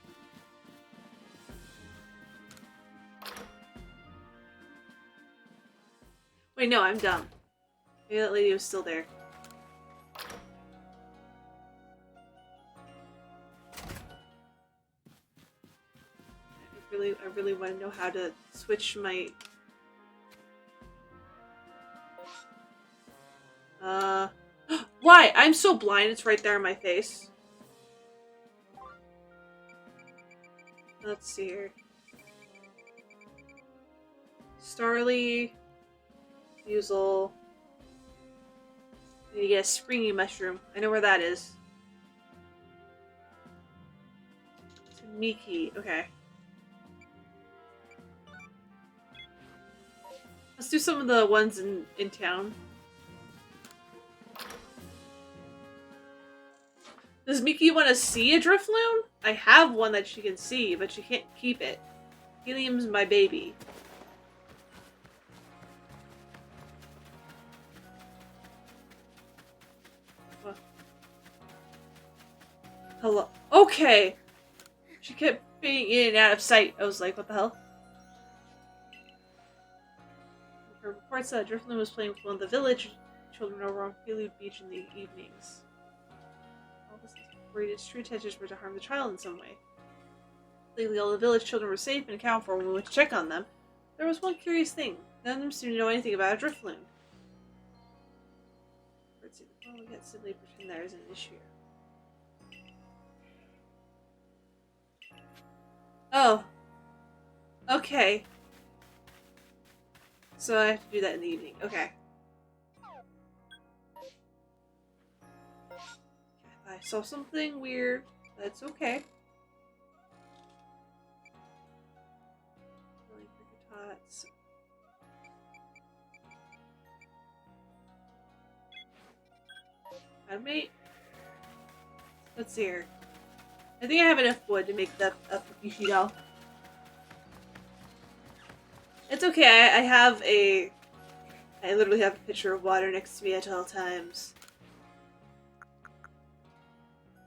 Wait, no, I'm dumb. Maybe that lady was still there. I really want to know how to switch my... Why? I'm so blind, it's right there in my face. Let's see here. Starly... Fusel... I need to get a springy mushroom. I know where that is. Miki, okay. Let's do some of the ones in town. Does Miki want to see a Drifloon? I have one that she can see, but she can't keep it. Helium's my baby. What? Hello? Okay! She kept being in and out of sight. I was like, what the hell? Her reports that Drifloon was playing with one of the village children over on Prelude Beach in the evenings. All this is worried its true intentions were to harm the child in some way. Lately, all the village children were safe and accounted for when we went to check on them. There was one curious thing. None of them seemed to know anything about a Drifloon. We can't simply pretend there isn't an issue. Oh. Okay. So I have to do that in the evening. Okay. I saw something weird. That's okay. Mate. Let's see here. I think I have enough wood to make the Fukishi doll. It's okay, I have a... I literally have a pitcher of water next to me at all times.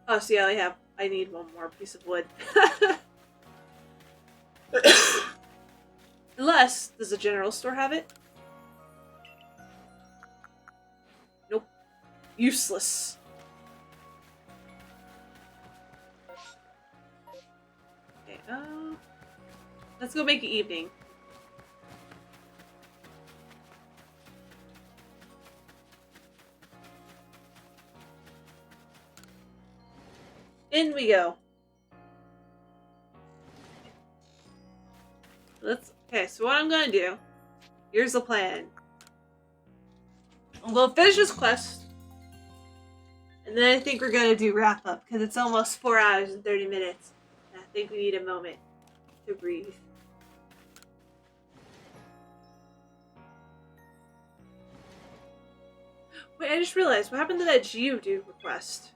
Oh, see, I need one more piece of wood. Unless, does the general store have it? Nope. Useless. Okay, let's go make it evening. In we go. Okay, so what I'm gonna do, here's the plan. I'm gonna finish this quest, and then I think we're gonna do wrap up, because it's almost 4 hours and 30 minutes. And I think we need a moment to breathe. Wait, I just realized, what happened to that Geodude request?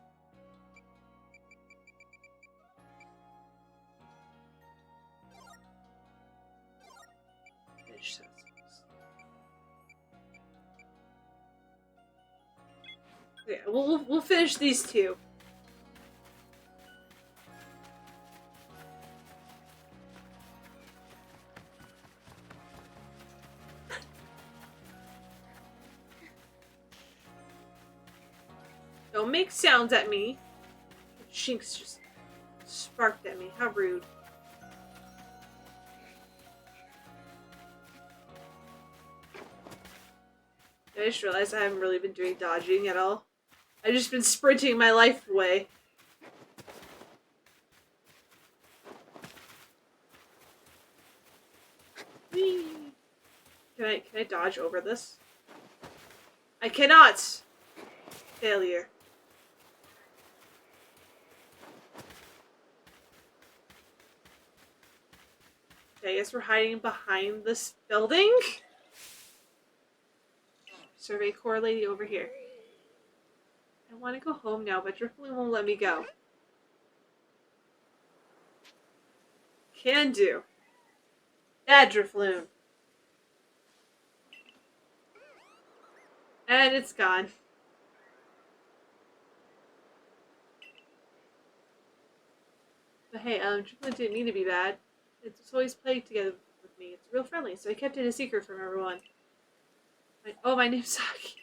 Okay, we'll finish these two. Don't make sounds at me. Shinx just sparked at me. How rude. I just realized I haven't really been doing dodging at all. I've just been sprinting my life away. Whee! Can I dodge over this? I cannot! Failure. Okay, I guess we're hiding behind this building? Survey Corps lady over here. I want to go home now, but Drifloon won't let me go. Can do. Bad Drifloon. And it's gone. But hey, Drifloon didn't mean to be bad. It's always played together with me. It's real friendly, so I kept it a secret from everyone. My name's Saki.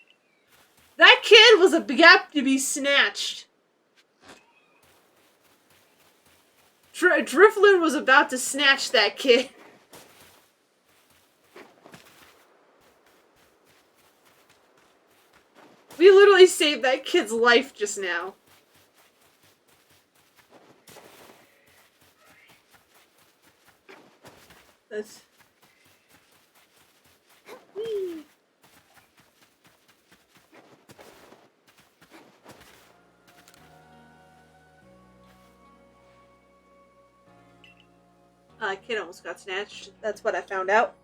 That kid was apt to be snatched. Drifloon was about to snatch that kid. We literally saved that kid's life just now. That's... Whee! Kid almost got snatched. That's what I found out.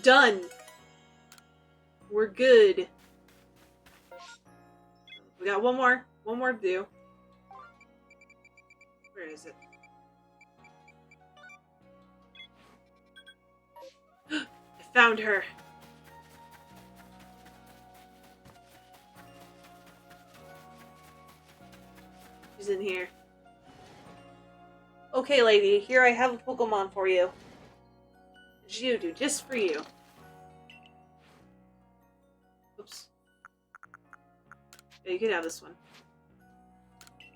Done. We're good. We got one more to do. Where is it? I found her. She's in here. Okay, lady, here I have a Pokemon for you. Geodude, just for you. Oops. Yeah, you can have this one.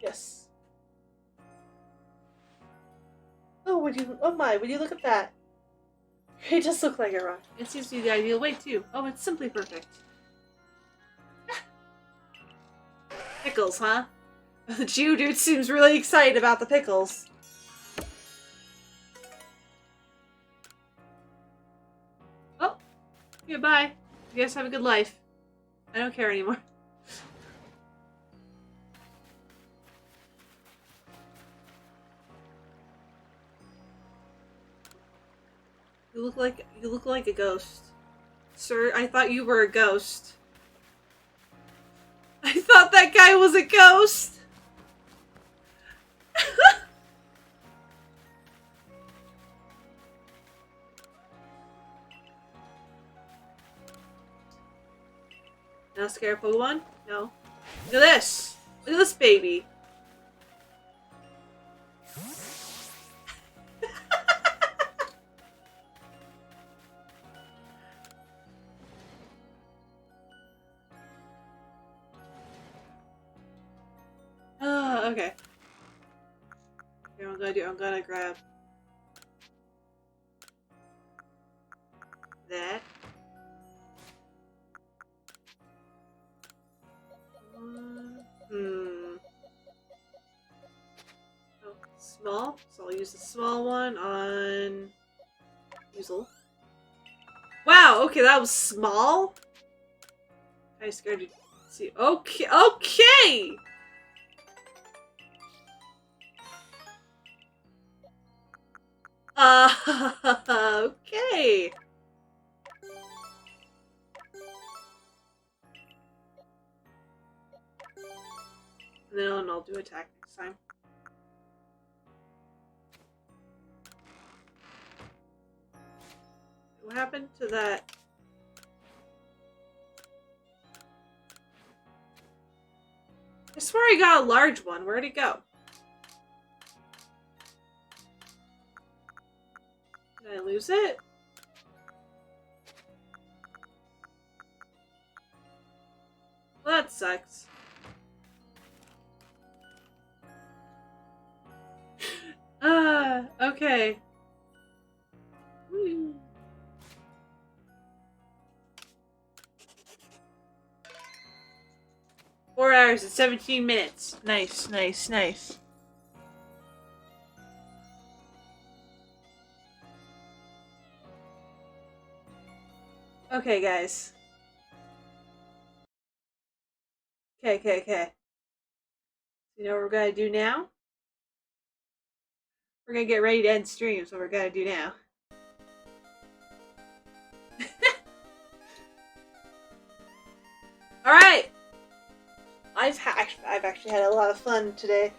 Yes. Oh, would you look at that? It just looked like a rock. It seems to be the ideal way, too. Oh, it's simply perfect. Pickles, huh? The Geodude seems really excited about the pickles. Oh. Goodbye. You guys have a good life. I don't care anymore. You look like a ghost. Sir, I thought you were a ghost. I thought that guy was a ghost! Now scare Pokemon? No. Look at this! Look at this baby! Okay. Here, I'm gonna grab that. Oh, small. So I'll use the small one on Weasel. Wow, okay, that was small? I'm scared to see. Okay, okay! Okay. And then I'll do attack next time. What happened to that? I swear I got a large one. Where'd it go? Did I lose it? Well, that sucks. Okay. hours and 17 minutes. Nice, nice, nice. Okay, guys. Okay. You know what we're gonna do now? We're gonna get ready to end stream, so we're gonna do now. Alright! I've actually had a lot of fun today.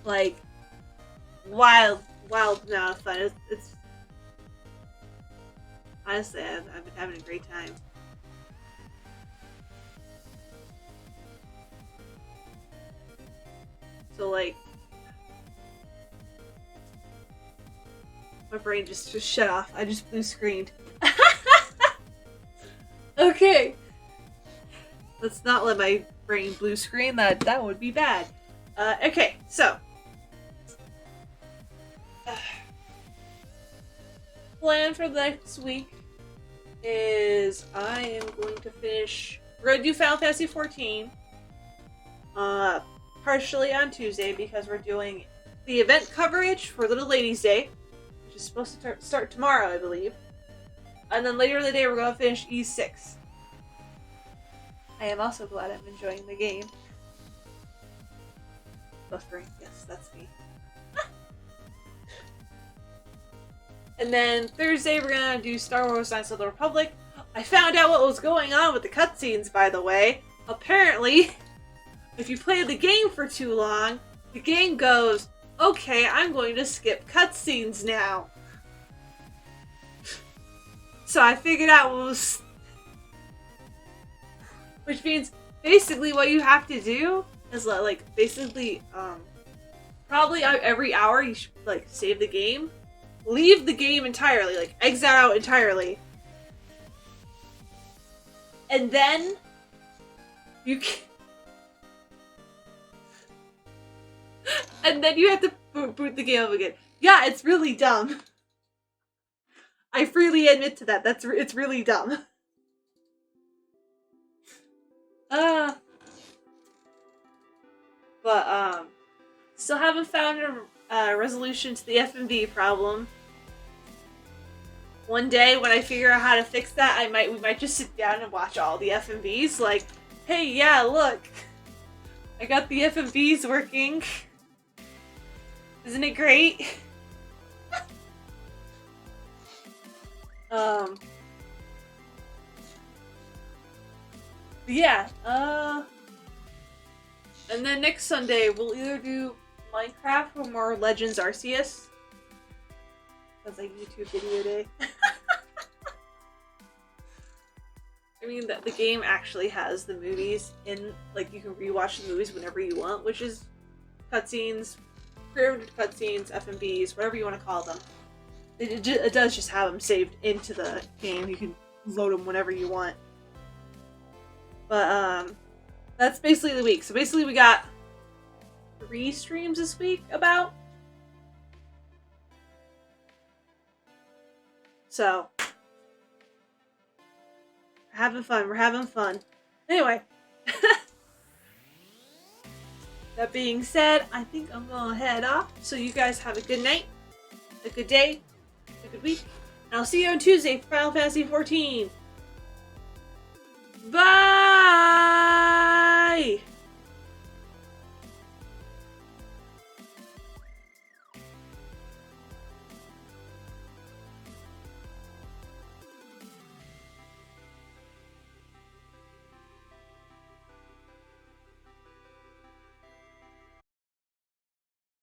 Like, wild amount of fun. It's honestly, I've been having a great time. So, like, my brain just shut off. I just blue screened. Okay. Let's not let my brain blue screen. That would be bad. Okay, so. Plan for the next week is I am going to finish. We're going to do Final Fantasy 14. Partially on Tuesday because we're doing the event coverage for Little Ladies Day, which is supposed to start tomorrow, I believe. And then later in the day, we're going to finish E6. I am also glad I'm enjoying the game. Buffering, yes, that's me. And then Thursday, we're going to do Star Wars Knights of the Republic. I found out what was going on with the cutscenes, by the way. Apparently, if you play the game for too long, the game goes, okay, I'm going to skip cutscenes now. So I figured out what was... Which means, basically what you have to do is, like, basically, probably every hour you should, like, save the game. Leave the game entirely, like, exit out entirely. And then, you can... And then you have to boot the game up again. Yeah, it's really dumb. I freely admit to that. It's really dumb. But still haven't found a resolution to the FMV problem. One day when I figure out how to fix that, we might just sit down and watch all the FMVs. Like, hey, yeah, look, I got the FMVs working. Isn't it great? Yeah, and then next Sunday we'll either do Minecraft or more Legends Arceus. That's like YouTube video day. I mean, the game actually has the movies in, like, you can rewatch the movies whenever you want, which is cutscenes, pre-rendered cutscenes, FMVs, whatever you want to call them. It does just have them saved into the game. You can load them whenever you want. But, that's basically the week. So basically we got 3 streams this week, about. So, we're having fun. Anyway. That being said, I think I'm gonna head off. So you guys have a good night, a good day, a good week. And I'll see you on Tuesday for Final Fantasy 14. Bye!